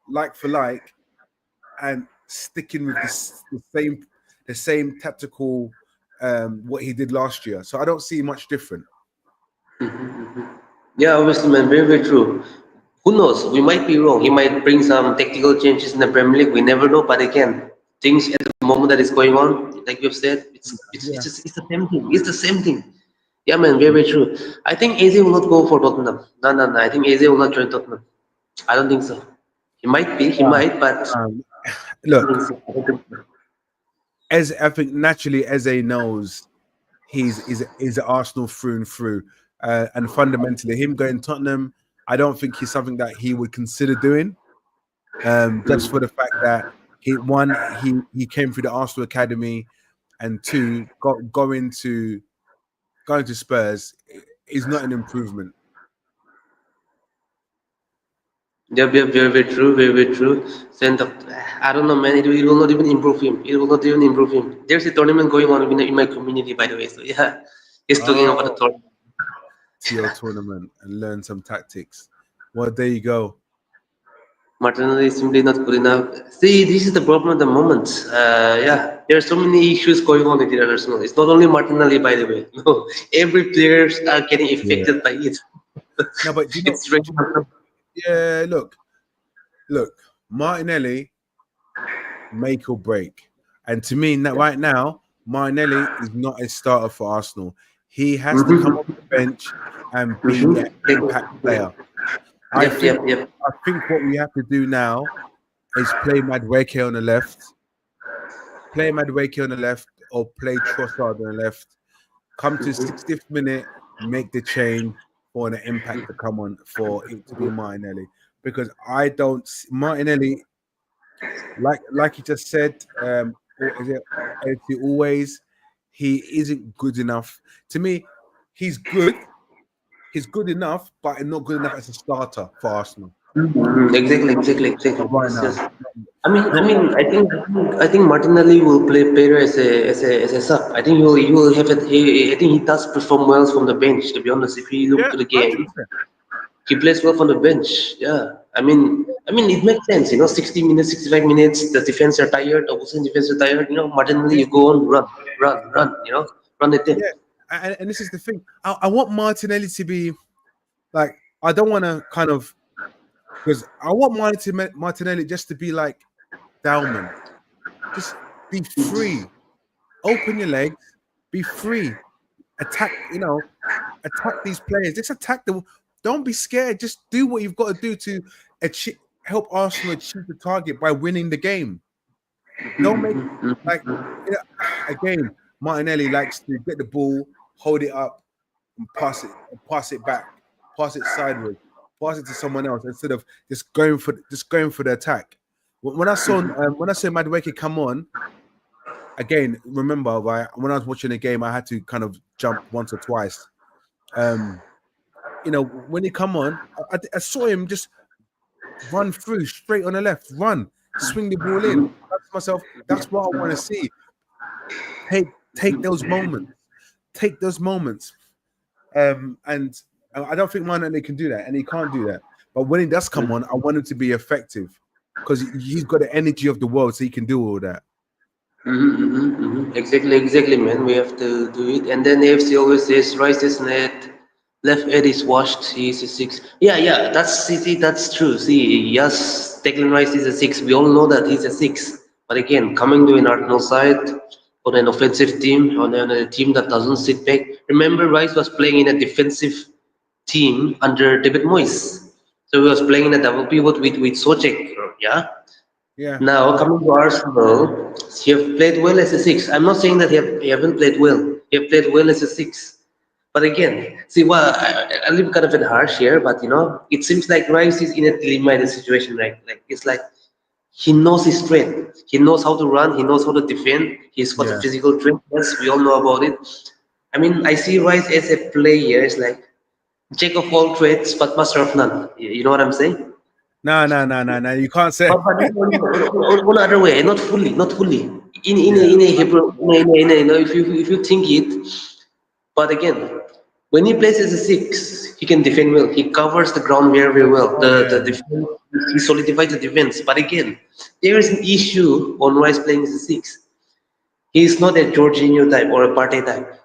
[SPEAKER 2] like for like and sticking with the same tactical what he did last year. So I don't see much different.
[SPEAKER 1] Yeah, obviously, man, very, very true. Who knows? We might be wrong. He might bring some tactical changes in the Premier League. We never know. But again, things at the moment that is going on, like you've said, it's the same thing. It's the same thing. Yeah, man, very, very true. I think AZ will not go for Tottenham. No. I think AZ will not join Tottenham. I don't think so. He might be. He might, but
[SPEAKER 2] look, as I think naturally, Eze knows he's an Arsenal through and through, and fundamentally, him going Tottenham, I don't think he's something that he would consider doing. Just for the fact that he came through the Arsenal academy, and two, going to Spurs is not an improvement.
[SPEAKER 1] yeah, very, very true, very, very true. I don't know, man. It will not even improve him. It will not even improve him. There's a tournament going on in my community, by the way. So yeah, he's talking about the tournament.
[SPEAKER 2] TO tournament and learn some tactics. Well, there you go.
[SPEAKER 1] Martinelli is simply not good enough. See, this is the problem at the moment. Yeah, there are so many issues going on with the Arsenal. It's not only Martinelli, by the way. No, every players are getting affected by it.
[SPEAKER 2] No, but
[SPEAKER 1] it's regular.
[SPEAKER 2] Yeah, look, Martinelli, make or break. And to me, right now, Martinelli is not a starter for Arsenal. He has to come off the bench and be an impact player. I think what we have to do now is play Madueke on the left. or play Trossard on the left. Come to 60th minute, make the change for an impact to come on for it to be Martinelli. Because I don't Martinelli, like you just said, or is it always he isn't good enough. To me, he's good. He's good enough, but not good enough as a starter for Arsenal.
[SPEAKER 1] Exactly.
[SPEAKER 2] Right
[SPEAKER 1] Yes,
[SPEAKER 2] now,
[SPEAKER 1] yes. I
[SPEAKER 2] not
[SPEAKER 1] mean, I think Martinelli will play better as a sub. I think he will have it. I think he does perform well from the bench. To be honest, if you look
[SPEAKER 2] yeah,
[SPEAKER 1] to the game,
[SPEAKER 2] 100%.
[SPEAKER 1] he plays well from the bench. Yeah, I mean, it makes sense. You know, 60 minutes, 65 minutes. The defense are tired. Opposition defense are tired. You know, Martinelli,
[SPEAKER 2] Yeah,
[SPEAKER 1] you go on, run. You know, run the team.
[SPEAKER 2] yeah. And this is the thing. I want Martinelli to be like. I don't want to kind of because I want Martinelli just to be like Dalman. Just be free. Open your legs. Be free. Attack. Attack these players. Just attack them. Don't be scared. Just do what you've got to do to achieve, help Arsenal achieve the target by winning the game. Don't make like you know, again. Martinelli likes to get the ball, hold it up, and pass it back, pass it sideways, pass it to someone else instead of just going for the attack. When I saw Madueke come on again, remember right when I was watching the game, I had to kind of jump once or twice. Um, when he come on, I saw him just run through straight on the left, run, swing the ball in. I thought to myself, that's what I want to see. Take those moments. Take those moments. And I don't think Mane can do that, and he can't do that. But when he does come on, I want him to be effective because he's got the energy of the world, so he can do all that.
[SPEAKER 1] Exactly, man. We have to do it. And then AFC always says Rice is net, left Ed is washed. He's a six. Yeah. That's see, that's true. See, yes, Declan Rice is a six. We all know that he's a six. But again, coming to an Arsenal side on an offensive team, on a team that doesn't sit back. Remember, Rice was playing in a defensive team under David Moyes. So he was playing in a double pivot with Socek. Yeah.
[SPEAKER 2] Yeah,
[SPEAKER 1] Now,
[SPEAKER 2] yeah,
[SPEAKER 1] coming to Arsenal, he have played well as a six. I'm not saying that he haven't played well. He have played well as a six. But again, see, well, I live kind of in harsh here, but it seems like Rice is in a dilemma in the situation, right? Like it's like he knows his strength. He knows how to run. He knows how to defend. He's got a
[SPEAKER 2] yeah.
[SPEAKER 1] physical strength. Yes, we all know about it. I mean, I see Rice as a player. It's like jack of all trades, but master of none. You know what I'm saying?
[SPEAKER 2] No. You can't say.
[SPEAKER 1] But on other way, not fully.
[SPEAKER 2] Yeah,
[SPEAKER 1] In a Hebrew, if you think it, but again, when he plays as a six, he can defend well. He covers the ground very well.
[SPEAKER 2] oh
[SPEAKER 1] The
[SPEAKER 2] yeah,
[SPEAKER 1] defense, he solidifies the defense. But again, there is an issue on Rice playing as a six. He is not a Jorginho type or a Partey type.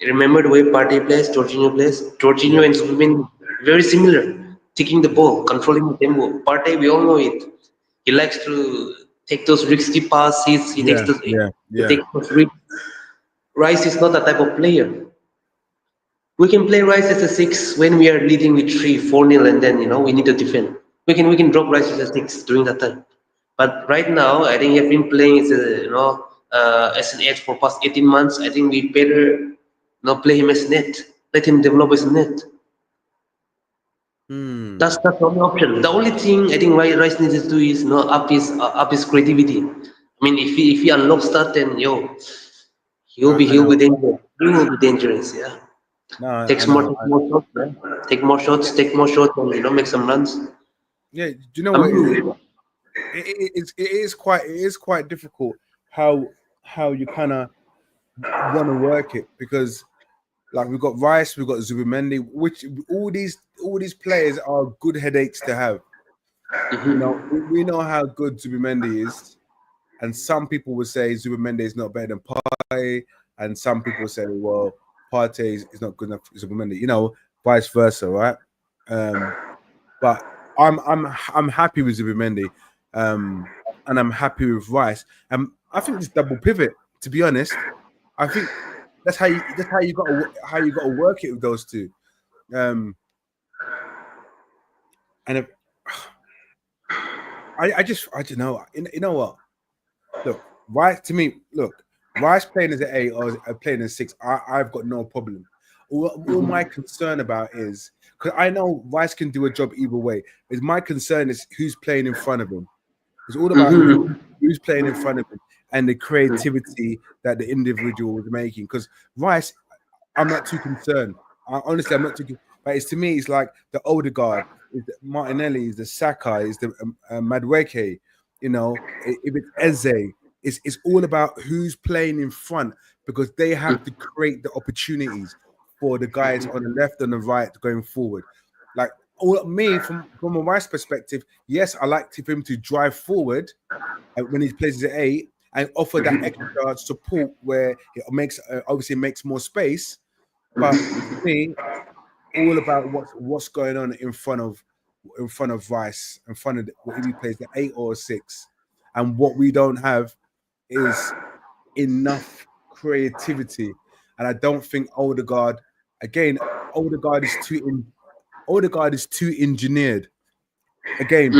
[SPEAKER 1] Remember the way Partey plays, Jorginho plays?
[SPEAKER 2] yeah,
[SPEAKER 1] Jorginho and Zubimendi, very similar. Taking the ball, controlling the tempo. Partey, we all know it. He likes to take those risky passes.
[SPEAKER 2] yeah, yeah,
[SPEAKER 1] He
[SPEAKER 2] yeah.
[SPEAKER 1] takes those risks. Rice is not that type of player. We can play Rice as a six when we are leading with 3-4 nil, and then we need to defend. We can drop Rice as a six during that time. But right now, I think he's been playing as a as an eight for past 18 months. I think we better play him as net. Let him develop as net.
[SPEAKER 2] Hmm.
[SPEAKER 1] That's the only option. The only thing I think Rice needs to do is up his creativity. I mean, if he unlocks that, then
[SPEAKER 2] I
[SPEAKER 1] he'll
[SPEAKER 2] know.
[SPEAKER 1] be dangerous. He will be dangerous. Yeah.
[SPEAKER 2] No, I know.
[SPEAKER 1] Take more shots, man. Take more shots, and make some runs.
[SPEAKER 2] Yeah, do you know
[SPEAKER 1] I
[SPEAKER 2] what?
[SPEAKER 1] mean,
[SPEAKER 2] It is quite difficult how you kind of want to work it because like we've got Rice, we've got Zubimendi, which all these players are good headaches to have. We know how good Zubimendi is, and some people would say Zubimendi is not better than Partey, and some people say, well, Partey is not good enough for Zubimendi. Vice versa, right? But I'm happy with Zubimendi, and I'm happy with Rice. I think this double pivot, to be honest, I think that's how you got to work it with those two. Um, and if, I don't know. You know what? Look, Rice to me. Look, Rice playing as an 8 or playing as 6, I've got no problem. All my concern about is because I know Rice can do a job either way. Is my concern is who's playing in front of him. It's all about who's playing in front of him and the creativity that the individual is making. Because Rice, I'm not too concerned. Honestly, I'm not too. But it's to me, it's like the Odegaard, is the Martinelli, is the Saka, is the Madueke. You know, if it's Eze, it's all about who's playing in front because they have to create the opportunities for the guys on the left and the right going forward. Like all me from a Rice perspective, yes, I like for him to drive forward when he plays as an 8 and offer that extra support where it makes obviously makes more space. But to me, all about what's going on in front of Rice, in front of if he plays the 8 or 6, and what we don't have is enough creativity, and I don't think Odegaard again. Odegaard is too engineered. Again,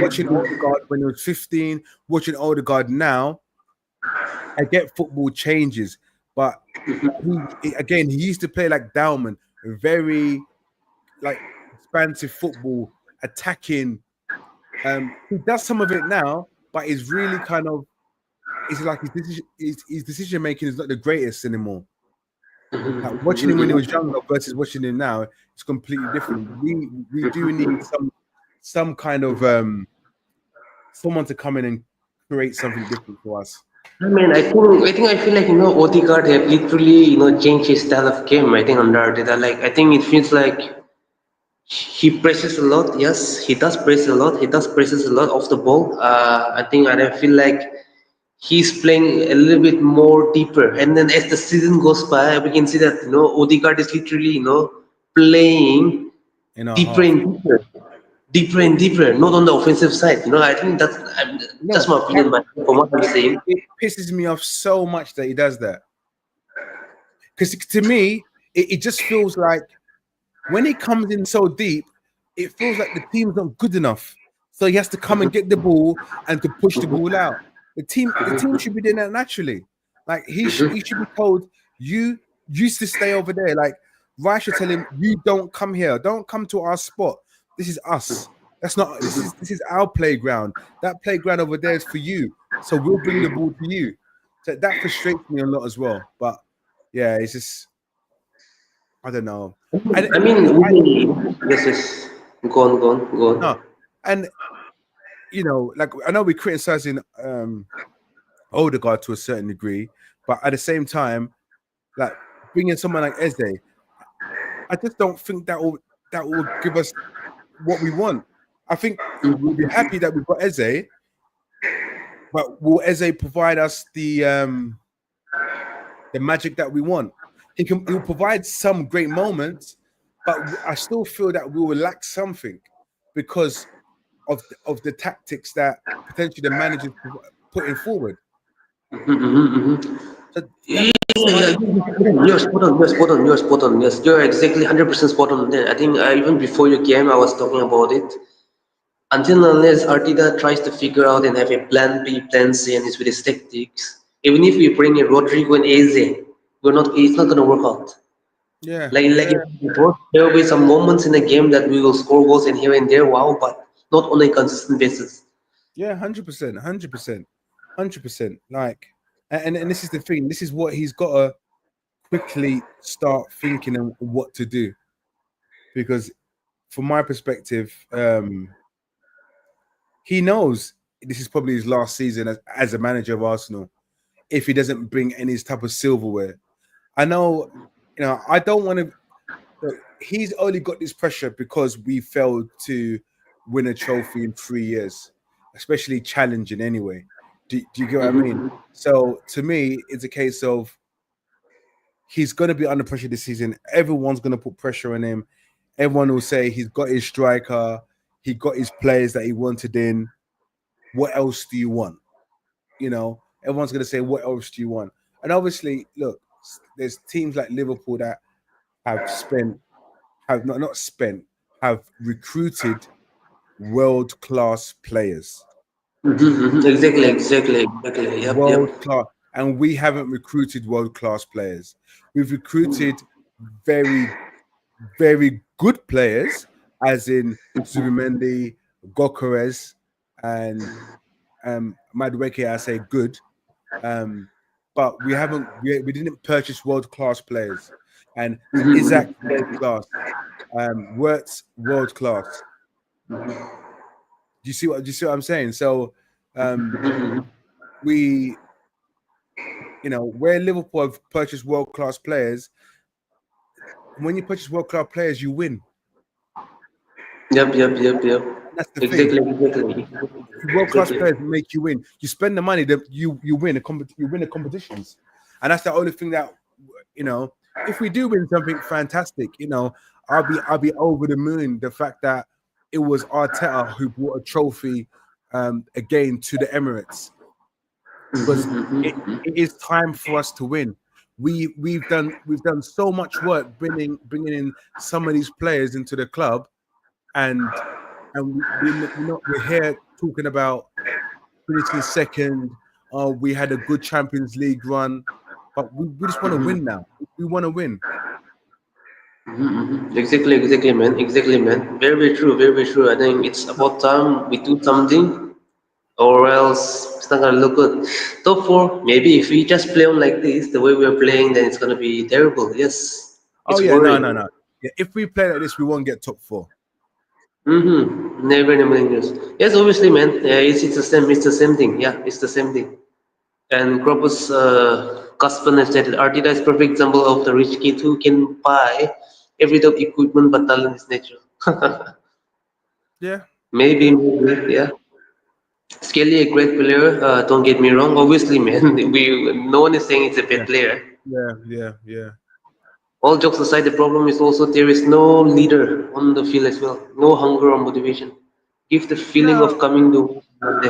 [SPEAKER 2] watching Odegaard when he was 15, watching Odegaard now, I get football changes, but he used to play like Dalman, very like expansive football, attacking. He does some of it now, but it's really kind of it's like his decision making is not the greatest anymore. Like watching him when he was younger versus watching him now, it's completely different. We do need some kind of someone to come in and create something different for us.
[SPEAKER 1] I mean, I feel like Odegaard have literally changed his style of game. I think under Arteta, like I think it feels like he presses a lot. Yes, he does press a lot. He does presses a lot off the ball. I think, and I feel like he's playing a little bit more deeper. And then as the season goes by, we can see that Odegaard is literally playing
[SPEAKER 2] In our
[SPEAKER 1] deeper
[SPEAKER 2] half.
[SPEAKER 1] and deeper, deeper and deeper. Not on the offensive side. I think that's
[SPEAKER 2] No,
[SPEAKER 1] my opinion, man, from what I'm saying.
[SPEAKER 2] it pisses me off so much that he does that. Because to me, it just feels like when he comes in so deep, it feels like the team's not good enough. So he has to come and get the ball and to push the ball out. The team should be doing that naturally. Like he should be told, you used to stay over there. Like Rice should tell him, you don't come here, don't come to our spot. This is us. That's not this is our playground. That playground over there is for you. So we'll bring the ball to you. So that frustrates me a lot as well. But yeah, it's just I don't know. And
[SPEAKER 1] I mean, yes, yes. Go on, go on, go
[SPEAKER 2] no,
[SPEAKER 1] on.
[SPEAKER 2] and like I know we're criticizing Odegaard to a certain degree, but at the same time, like bringing someone like Eze, I just don't think that will give us what we want. I think we'll be happy that we've got Eze, but will Eze provide us the magic that we want? He'll provide some great moments, but I still feel that we will lack something because of the tactics that potentially the manager's putting forward. So
[SPEAKER 1] Yeah,
[SPEAKER 2] that's my
[SPEAKER 1] you're spot on. You're spot on. You're spot on. Yes, you're exactly 100% spot on there. I think even before you came, I was talking about it. Until and unless Arteta tries to figure out and have a plan B, plan C, and is with his tactics, even if we bring in Rodrigo and Eze, it's not gonna work out.
[SPEAKER 2] yeah,
[SPEAKER 1] Like
[SPEAKER 2] yeah,
[SPEAKER 1] I said before, there will be some moments in the game that we will score goals and here and there, wow, but not on a consistent basis.
[SPEAKER 2] yeah, 100%, 100%, 100%. Like, and this is the thing. This is what he's got to quickly start thinking of what to do because, from my perspective, he knows this is probably his last season as a manager of Arsenal. If he doesn't bring any type of silverware, I know, I don't want to. He's only got this pressure because we failed to win a trophy in 3 years, especially challenging anyway. Do you get what I mean? So to me, it's a case of he's going to be under pressure this season. Everyone's going to put pressure on him. Everyone will say he's got his striker, he got his players that he wanted in. What else do you want? Everyone's going to say, what else do you want? And obviously, look, there's teams like Liverpool that have not spent, have recruited world-class players.
[SPEAKER 1] Exactly, exactly, exactly. Yep,
[SPEAKER 2] World
[SPEAKER 1] yep.
[SPEAKER 2] class. and we haven't recruited world-class players. We've recruited very, very good players, as in Zubimendi, Gokares, and Madueke. I say good, but we didn't purchase world-class players. And Isaac world class, Wirtz world class. Do you see what I'm saying? So we, where Liverpool have purchased world class players, when you purchase world class players, you win.
[SPEAKER 1] Yep, yep, yep, yep.
[SPEAKER 2] And that's the thing.
[SPEAKER 1] Exactly, exactly,
[SPEAKER 2] World class
[SPEAKER 1] exactly.
[SPEAKER 2] players make you win. You spend the money, that you win you win the competitions, and that's the only thing that If we do win something fantastic, I'll be over the moon. The fact that it was Arteta who brought a trophy again to the Emirates, because it is time for us to win. We've done so much work bringing in some of these players into the club, and we're here talking about finishing second. We had a good Champions League run, but we just want to win now. We want to win.
[SPEAKER 1] Exactly, exactly, man. Very, very true, very, very true. I think it's about time we do something, or else it's not gonna look good. Top four, maybe if we just play on like this, the way we're playing, then it's gonna be terrible. Yes,
[SPEAKER 2] Oh
[SPEAKER 1] it's
[SPEAKER 2] yeah, no,
[SPEAKER 1] worrying.
[SPEAKER 2] no, no. Yeah, if we play like this, we won't get top four.
[SPEAKER 1] Never in a million years. Yes, obviously, man. It's the same. It's the same thing. Yeah, it's the same thing. And Kropos Kaspan has stated Arteta is perfect example of the rich kid who can buy every type of equipment but talent is natural.
[SPEAKER 2] Yeah,
[SPEAKER 1] Maybe,
[SPEAKER 2] yeah,
[SPEAKER 1] maybe, yeah. Skelly a great player. Don't get me wrong. Obviously, man, no one is saying it's a
[SPEAKER 2] yeah,
[SPEAKER 1] bad player.
[SPEAKER 2] yeah, yeah, yeah.
[SPEAKER 1] All jokes aside, the problem is also there is no leader on the field as well. No hunger or motivation. Give the feeling
[SPEAKER 2] No,
[SPEAKER 1] of coming to Monday.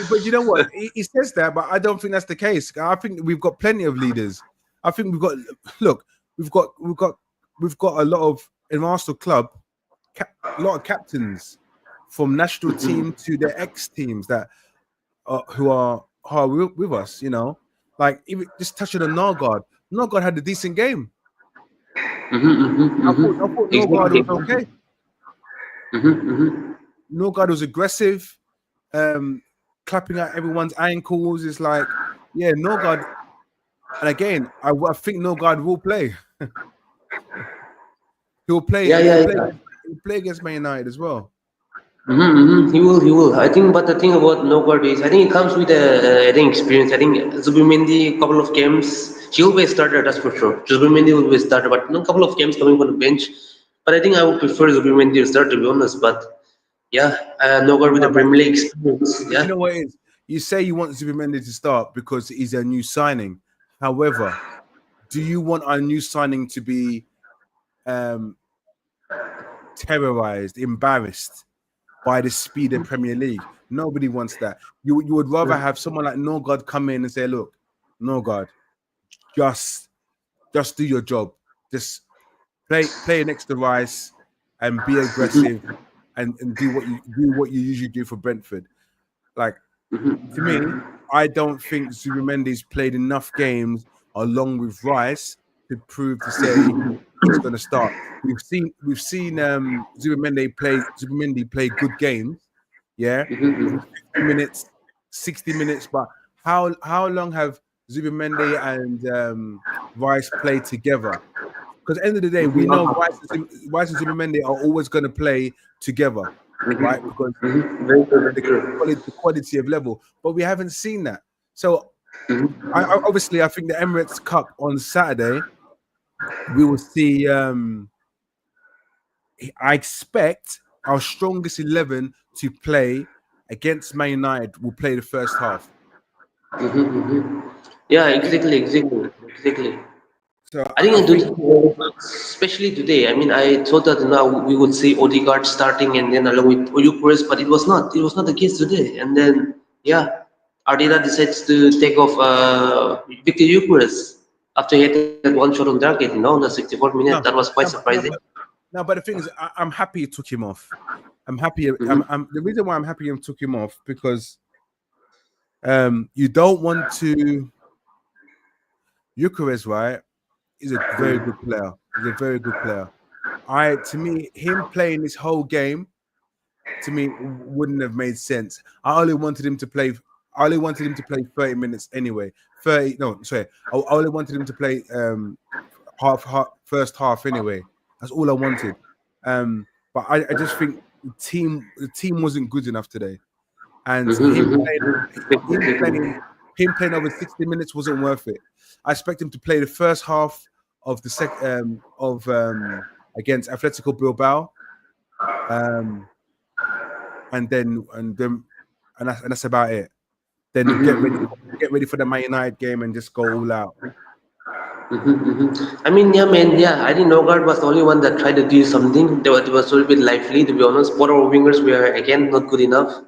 [SPEAKER 2] but you know what? He says that, but I don't think that's the case. I think we've got plenty of leaders. I think we've got look, we've got a lot of in Arsenal club, a lot of captains from national team to their ex teams that who are with us. Like even just touching on Norgard. Norgard had a decent game. I thought Norgard
[SPEAKER 1] Exactly.
[SPEAKER 2] was okay.
[SPEAKER 1] Mm-hmm.
[SPEAKER 2] Norgard was aggressive, clapping at everyone's ankles. Is like, yeah, Norgard. And again, I think Norgard will play. He'll play.
[SPEAKER 1] Yeah, yeah, yeah.
[SPEAKER 2] He'll play against Man United as well.
[SPEAKER 1] He will, he will. I think, but the thing about Nogard is, I think it comes with I think experience. I think Zubimendi, couple of games, he will be a starter, that's for sure. Zubimendi will be a starter, but couple of games coming from the bench. But I think I would prefer Zubimendi to start, to be honest. But yeah, Nogard with the
[SPEAKER 2] No, but
[SPEAKER 1] Premier League experience.
[SPEAKER 2] but you
[SPEAKER 1] Yeah.
[SPEAKER 2] know what it is? You say you want Zubimendi to start because he's a new signing. However, do you want our new signing to be um, terrorized, embarrassed by the speed of Premier League? Nobody wants that. You would rather have someone like Norgard come in and say, "Look, Norgard, just do your job. Just play next to Rice and be aggressive and do what you usually do for Brentford." Like, to me, I don't think Zubimendi's played enough games along with Rice to prove to say he's going to start. We've seen Zubimendi play good games, yeah, maybe 50 minutes, 60 minutes. But how long have Zubimendi and Rice played together? Because at the end of the day, we know Rice and Zubimendi are always going to play together, right? Because
[SPEAKER 1] Very true, very
[SPEAKER 2] the
[SPEAKER 1] true.
[SPEAKER 2] the quality of level, but we haven't seen that. So obviously, I think the Emirates Cup on Saturday, we will see. I expect our strongest 11 to play against Man United will play the first half.
[SPEAKER 1] Yeah,
[SPEAKER 2] It,
[SPEAKER 1] exactly, exactly, exactly.
[SPEAKER 2] so
[SPEAKER 1] I
[SPEAKER 2] I
[SPEAKER 1] think,
[SPEAKER 2] think
[SPEAKER 1] especially today. I mean, I thought that now we would see Odegaard starting and then along with Oyukures, but it was not. It was not the case today. And then, yeah, Ardita decides to take off Victor Eucharist after he had that one shot on target. The 64th minute. That
[SPEAKER 2] no,
[SPEAKER 1] was quite
[SPEAKER 2] no,
[SPEAKER 1] surprising.
[SPEAKER 2] no, but no, but the thing is, I'm happy he took him off. I'm happy.
[SPEAKER 1] Hmm
[SPEAKER 2] The reason why I'm happy he took him off because You don't want to. Eucharist, right? Is a very good player. He's a very good player. To me, him playing this whole game to me wouldn't have made sense. I only wanted him to play. I only wanted him to play 30 minutes anyway. 30. No, sorry. I only wanted him to play half first half anyway. That's all I wanted. But I just think the team wasn't good enough today, and him playing him playing over 60 minutes wasn't worth it. I expect him to play the first half of the of against Atletico Bilbao, um, and that's about it. Then get ready for the Man United game and just go all out.
[SPEAKER 1] I mean, yeah, man, yeah. I think Nogard was the only one that tried to do something. They was a little bit lively, to be honest. Both our wingers were again not good enough.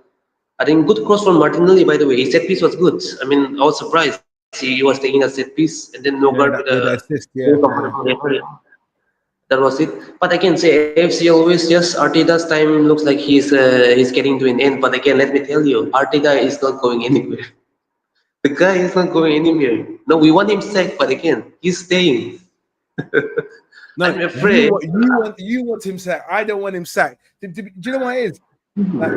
[SPEAKER 1] I think good cross from Martinelli, by the way. His set piece was good. I mean, I was surprised. He was taking a set piece, and then Nogard with
[SPEAKER 2] Yeah,
[SPEAKER 1] a
[SPEAKER 2] the assist.
[SPEAKER 1] very
[SPEAKER 2] Yeah, yeah.
[SPEAKER 1] comfortable effort. That was it. But I can say AFC always, yes, Arteta's time looks like he's getting to an end. But again, let me tell you, Arteta is not going anywhere. The guy is not going anywhere. No, we want him sacked, but again, he's staying.
[SPEAKER 2] No,
[SPEAKER 1] I'm
[SPEAKER 2] you
[SPEAKER 1] afraid.
[SPEAKER 2] want you want him sacked. I don't want him sacked. Do you know what it is? Like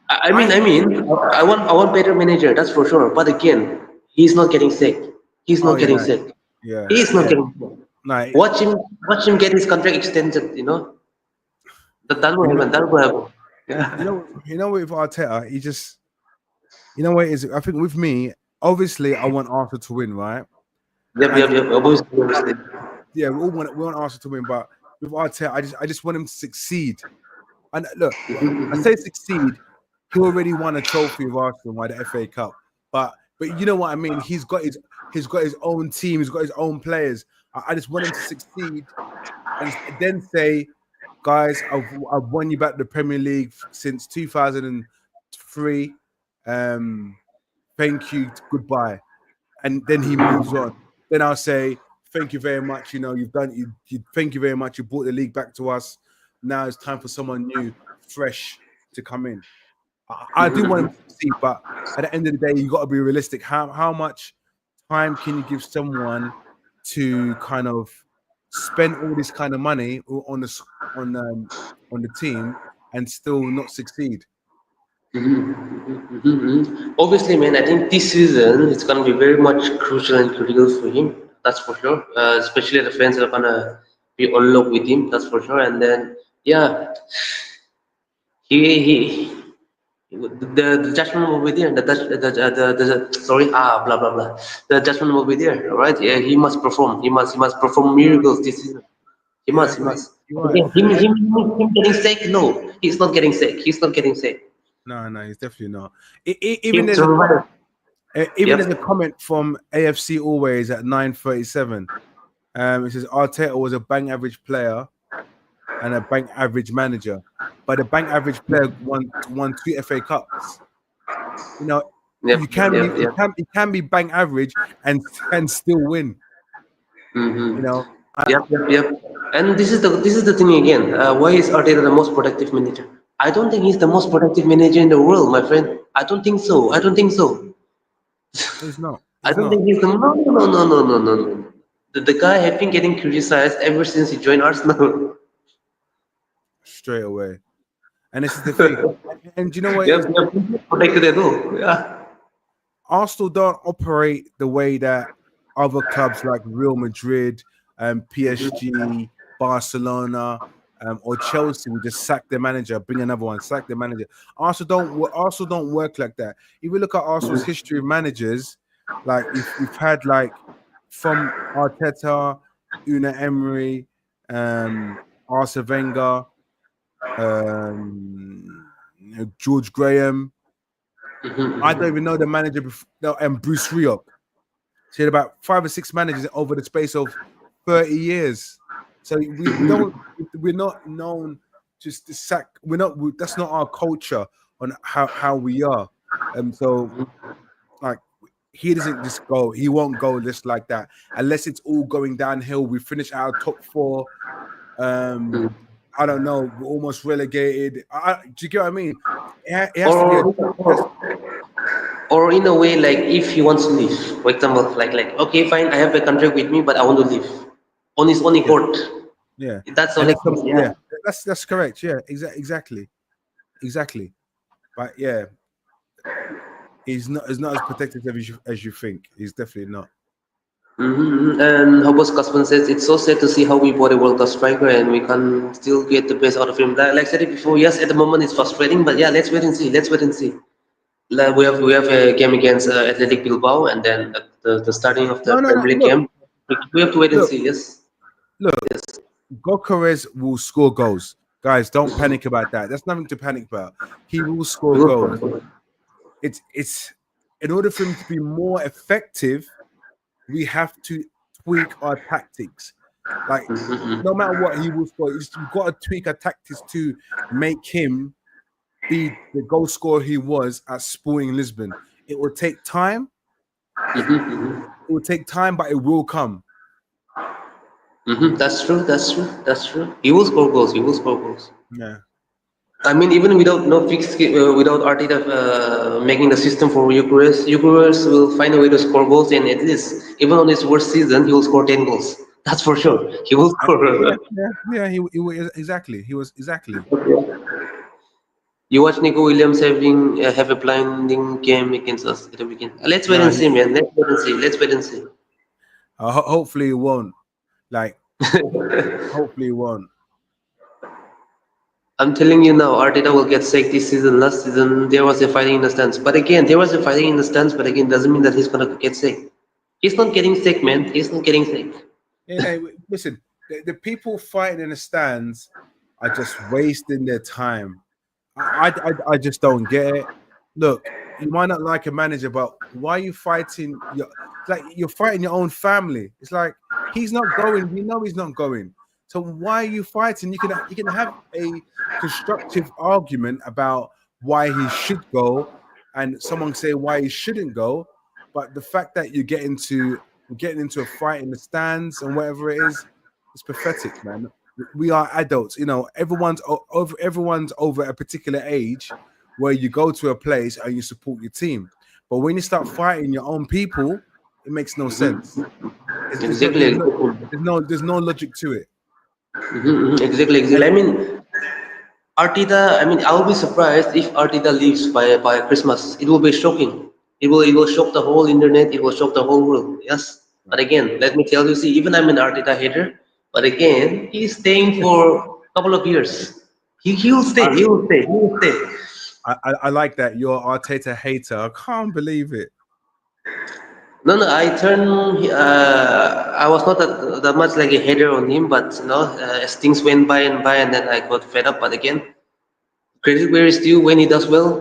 [SPEAKER 1] I mean,
[SPEAKER 2] I
[SPEAKER 1] I mean, I want better manager. That's for sure. But again, he's not getting sacked. He's
[SPEAKER 2] oh
[SPEAKER 1] not getting
[SPEAKER 2] yeah,
[SPEAKER 1] sacked.
[SPEAKER 2] yeah,
[SPEAKER 1] He's not
[SPEAKER 2] yeah.
[SPEAKER 1] getting sacked.
[SPEAKER 2] No,
[SPEAKER 1] Watch him get his contract extended. That will
[SPEAKER 2] you know,
[SPEAKER 1] happen. That will happen. Yeah.
[SPEAKER 2] with Arteta, he just what it is. I think with me, obviously, I want Arsenal to win, right?
[SPEAKER 1] Yep,
[SPEAKER 2] And
[SPEAKER 1] yep, yep. Obviously, obviously.
[SPEAKER 2] yeah, we want Arsenal to win, but with Arteta, I just want him to succeed. And look, I say succeed. He already won a trophy with Arsenal by the FA Cup, but you know what I mean. He's got his own team. He's got his own players. I just want him to succeed, and then say, guys, I've won you back the Premier League since 2003. Thank you, goodbye, and then he moves on. Then I'll say, thank you very much. You've done. Thank you very much. You brought the league back to us. Now it's time for someone new, fresh, to come in. I do want him to succeed, but at the end of the day, you got to be realistic. How much time can you give someone to kind of spend all this kind of money on the team and still not succeed?
[SPEAKER 1] Obviously, man, I think this season it's gonna be very much crucial and critical for him. That's for sure. Especially the fans are gonna be on love with him. That's for sure. And then, yeah, he the judgment will be there. The sorry, blah blah blah. The judgment will be there. All right. Yeah, he must perform. He must perform miracles this season. He
[SPEAKER 2] Yeah,
[SPEAKER 1] must. He must.
[SPEAKER 2] you're right.
[SPEAKER 1] Again, him getting sick? No, he's not getting sick. He's not getting sick.
[SPEAKER 2] No, he's definitely not.
[SPEAKER 1] He's survived.
[SPEAKER 2] Even
[SPEAKER 1] Yep.
[SPEAKER 2] there's a comment from AFC Always at 9:37. It says Arteta was a bang average player and a bank average manager, but a bank average player won 2 FA Cups.
[SPEAKER 1] Yep.
[SPEAKER 2] You can be
[SPEAKER 1] Yep. Yep.
[SPEAKER 2] you can be bank average and still win. You
[SPEAKER 1] Mm-hmm.
[SPEAKER 2] know, I,
[SPEAKER 1] Yep. Yep. Yep. And this is the thing again. Why is Arteta the most productive manager? I don't think he's the most productive manager in the world, my friend. I don't think so. I don't think so.
[SPEAKER 2] he's not.
[SPEAKER 1] I
[SPEAKER 2] He's
[SPEAKER 1] don't
[SPEAKER 2] not
[SPEAKER 1] think he's the no no no no no no no no. The guy has been getting criticized ever since he joined Arsenal.
[SPEAKER 2] straight away. And this is the thing. And do you know what it
[SPEAKER 1] Yep.
[SPEAKER 2] is?
[SPEAKER 1] Yep. Protected at all. Yeah.
[SPEAKER 2] Arsenal don't operate the way that other clubs like Real Madrid, PSG, Barcelona, or Chelsea would just sack their manager, bring another one, sack their manager. Arsenal don't work like that. If we look at Arsenal's history of managers, like you've had like from Arteta, Una Emery, Arsene Wenger, George Graham. I don't even know the manager before, no, and Bruce Rioch. She had about 5 or 6 managers over the space of 30 years. So we're not known just to sack. That's not our culture on how we are. So like he doesn't just go. He won't go just like that unless it's all going downhill. We finish our top 4. I don't know. We're almost relegated. Do you get what I mean? It has to be
[SPEAKER 1] Or,
[SPEAKER 2] a.
[SPEAKER 1] Or in a way, like if he wants to leave, for example, like okay, fine, I have a contract with me, but I want to leave on his own
[SPEAKER 2] Yeah,
[SPEAKER 1] accord.
[SPEAKER 2] yeah.
[SPEAKER 1] That's the
[SPEAKER 2] And
[SPEAKER 1] only
[SPEAKER 2] then some,
[SPEAKER 1] case, yeah.
[SPEAKER 2] yeah, that's correct. Yeah, exactly, exactly. But yeah, he's not as protected as you think. He's definitely not.
[SPEAKER 1] And Hobos Cosman says it's so sad to see how we bought a World Cup striker and we can still get the best out of him. Like I said it before, yes, at the moment it's frustrating, but yeah, let's wait and see. Let's wait and see. Like we have a game against Athletic Bilbao, and then the starting of the
[SPEAKER 2] No, no, no.
[SPEAKER 1] Premier League
[SPEAKER 2] Look,
[SPEAKER 1] game. We have to wait and
[SPEAKER 2] look,
[SPEAKER 1] see. Yes,
[SPEAKER 2] look.
[SPEAKER 1] yes.
[SPEAKER 2] Gokares will score goals. Guys, don't panic about that. There's nothing to panic about. He will score goals. It's in order for him to be more effective, we have to tweak our tactics. Like no matter what, he will score. You've got to tweak our tactics to make him be the goal scorer he was at Sporting Lisbon. It will take time. It, it will take time, but it will come.
[SPEAKER 1] That's true. That's true. That's true. He will score goals. He will score goals.
[SPEAKER 2] Yeah.
[SPEAKER 1] I mean, even without no fixed, without Arteta making the system for Eucharist will find a way to score goals, and at least even on his worst season, he will score 10 goals. That's for sure. He will score.
[SPEAKER 2] Yeah, yeah, yeah. He was exactly. He was exactly.
[SPEAKER 1] You watch Nico Williams having have a blinding game against us at the weekend. Let's wait
[SPEAKER 2] Nah,
[SPEAKER 1] and see, man. Let's wait and see. Let's wait and see.
[SPEAKER 2] hopefully it won't. Like, hopefully it won't.
[SPEAKER 1] I'm telling you now, Arteta will get sacked this season. Last season, there was a fighting in the stands. But again, there was a fighting in the stands. But again, doesn't mean that he's gonna get sacked. He's not getting sick, man. He's not getting sick.
[SPEAKER 2] Hey, listen, the people fighting in the stands are just wasting their time. I just don't get it. Look, you might not like a manager, but why are you fighting? It's like you're fighting your own family. It's like he's not going. You know he's not going. So why are you fighting? You can have a constructive argument about why he should go, and someone say why he shouldn't go. But the fact that you're getting into a fight in the stands and whatever it is, it's pathetic, man. We are adults, everyone's over a particular age where you go to a place and you support your team. But when you start fighting your own people, it makes no sense. It's not,
[SPEAKER 1] Exactly,
[SPEAKER 2] there's no
[SPEAKER 1] exactly.
[SPEAKER 2] there's no logic to it.
[SPEAKER 1] Exactly, exactly.
[SPEAKER 2] And
[SPEAKER 1] I mean, Arteta. I mean, I will be surprised if Arteta leaves by Christmas. It will be shocking. It will shock the whole internet. It will shock the whole world. Yes. But again, let me tell you. See, even I'm an Arteta hater. But again, he's staying for a couple of years. He will stay.
[SPEAKER 2] I,
[SPEAKER 1] He will stay. He will stay.
[SPEAKER 2] I like that. You're Arteta hater. I can't believe it.
[SPEAKER 1] No, no, I turned. I was not that much like a hater on him, but as things went by, and then I got fed up. But again, credit where is due when he does well.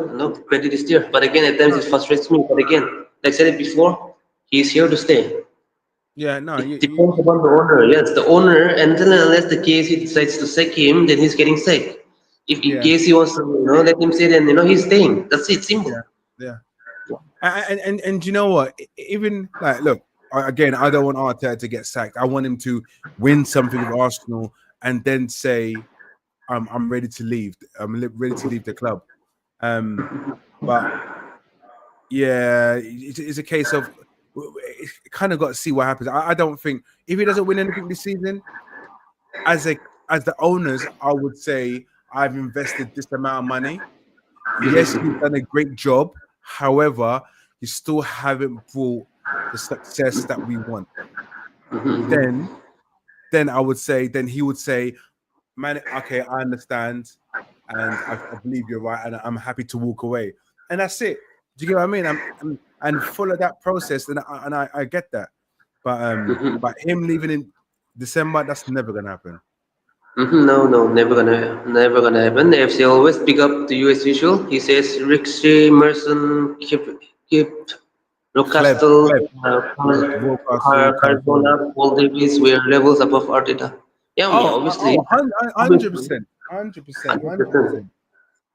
[SPEAKER 1] Credit is there. But again, at times
[SPEAKER 2] No,
[SPEAKER 1] it frustrates me. But again, like I said it before, he's here to stay.
[SPEAKER 2] yeah, no,
[SPEAKER 1] It depends upon the owner. Yes, the owner, until and unless the KC decides to sack him, then he's getting sacked. If
[SPEAKER 2] yeah,
[SPEAKER 1] KC wants to, let him stay, then he's staying. That's it.
[SPEAKER 2] yeah,
[SPEAKER 1] Simple.
[SPEAKER 2] yeah. And you know what? Even like, look, again, I don't want Arteta to get sacked. I want him to win something with Arsenal and then say, I'm ready to leave. Ready to leave the club. Um, but yeah, it's a case of kind of got to see what happens. I don't think if he doesn't win anything this season, as the owners, I would say I've invested this amount of money. Yes, you've done a great job. However, you still haven't brought the success that we want. Then, then I would say, then he would say, man, okay, I understand, and I believe you're right, and I'm happy to walk away, and that's it. Do you get what I mean? And follow that process, and I get that, but him leaving in December, that's never gonna happen.
[SPEAKER 1] No, no, never gonna happen. The FC always pick up the US usual. He says Rixie, Merson, Kip,
[SPEAKER 2] Kleb,
[SPEAKER 1] Newcastle,
[SPEAKER 2] Kleb, yeah, Newcastle, Cardona.
[SPEAKER 1] Cardona, Paul Davis were levels above Arteta. Yeah, yeah, obviously,
[SPEAKER 2] 100%, 100%,
[SPEAKER 1] hundred
[SPEAKER 2] hundred
[SPEAKER 1] percent,
[SPEAKER 2] percent.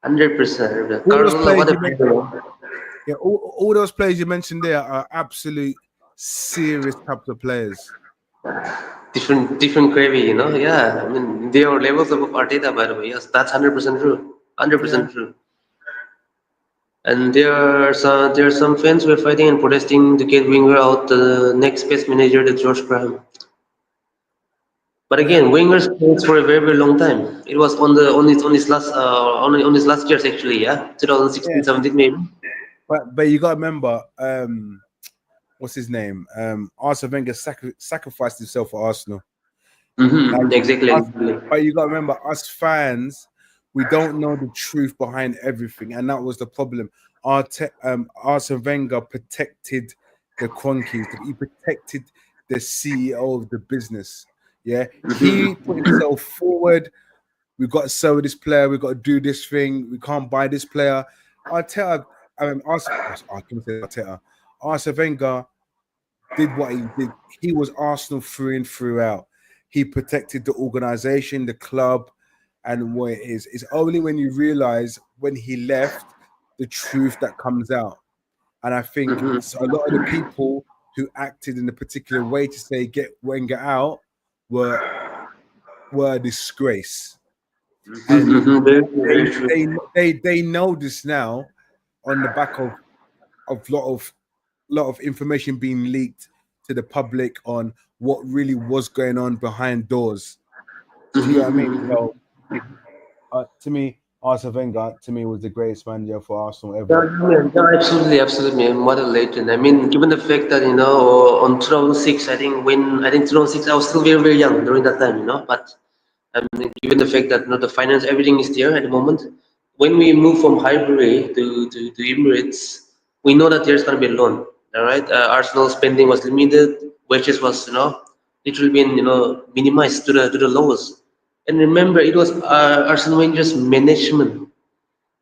[SPEAKER 1] 100%.
[SPEAKER 2] All those
[SPEAKER 1] Cardona,
[SPEAKER 2] players
[SPEAKER 1] what a
[SPEAKER 2] you
[SPEAKER 1] player!
[SPEAKER 2] mentioned, yeah, all those players you mentioned there are absolute serious types of players.
[SPEAKER 1] Different gravy, Yeah, I mean they are levels above Arteta, by the way. Yes, that's 100% true. Hundred
[SPEAKER 2] Yeah,
[SPEAKER 1] percent true. And there are some fans who are fighting and protesting to get Wenger out, the next best manager, the George Graham. But
[SPEAKER 2] Yeah,
[SPEAKER 1] again, Wenger stayed for a very very long time. It was on his last on his last years actually, yeah,
[SPEAKER 2] yeah.
[SPEAKER 1] 2016, 17 maybe.
[SPEAKER 2] But you got to remember, what's his name? Arsene Wenger sacrificed himself for Arsenal. Like
[SPEAKER 1] Exactly,
[SPEAKER 2] us,
[SPEAKER 1] exactly.
[SPEAKER 2] but you got to remember, us fans, we don't know the truth behind everything, and that was the problem. Arsene Wenger protected the Cronkies. He protected the CEO of the business. Yeah, he put himself forward. We've got to sell this player. We've got to do this thing. We can't buy this player. Arteta, I can say Arteta. Arsene Wenger did what he did. He was Arsenal through and throughout. He protected the organization, the club, and what it is. It's only when you realize when he left the truth that comes out. And I think a lot of the people who acted in a particular way to say get Wenger out were a disgrace. And
[SPEAKER 1] Very true, very true.
[SPEAKER 2] they know this now on the back of lot of information being leaked to the public on what really was going on behind doors. Do you know what I mean? So to me, Arsene Wenger to me was the greatest manager for Arsenal
[SPEAKER 1] Yeah,
[SPEAKER 2] ever.
[SPEAKER 1] yeah, yeah, absolutely, absolutely, man. What a legend. I mean, given the fact that, on 2006, I think 2006, I was still very, very young during that time, but given the fact that, the finance, everything is there at the moment. When we move from Highbury to Emirates, we know that there's going to be a loan, all right? Arsenal spending was limited, wages was, literally being, minimized to the lowest. And remember, it was Arsene Wenger's management.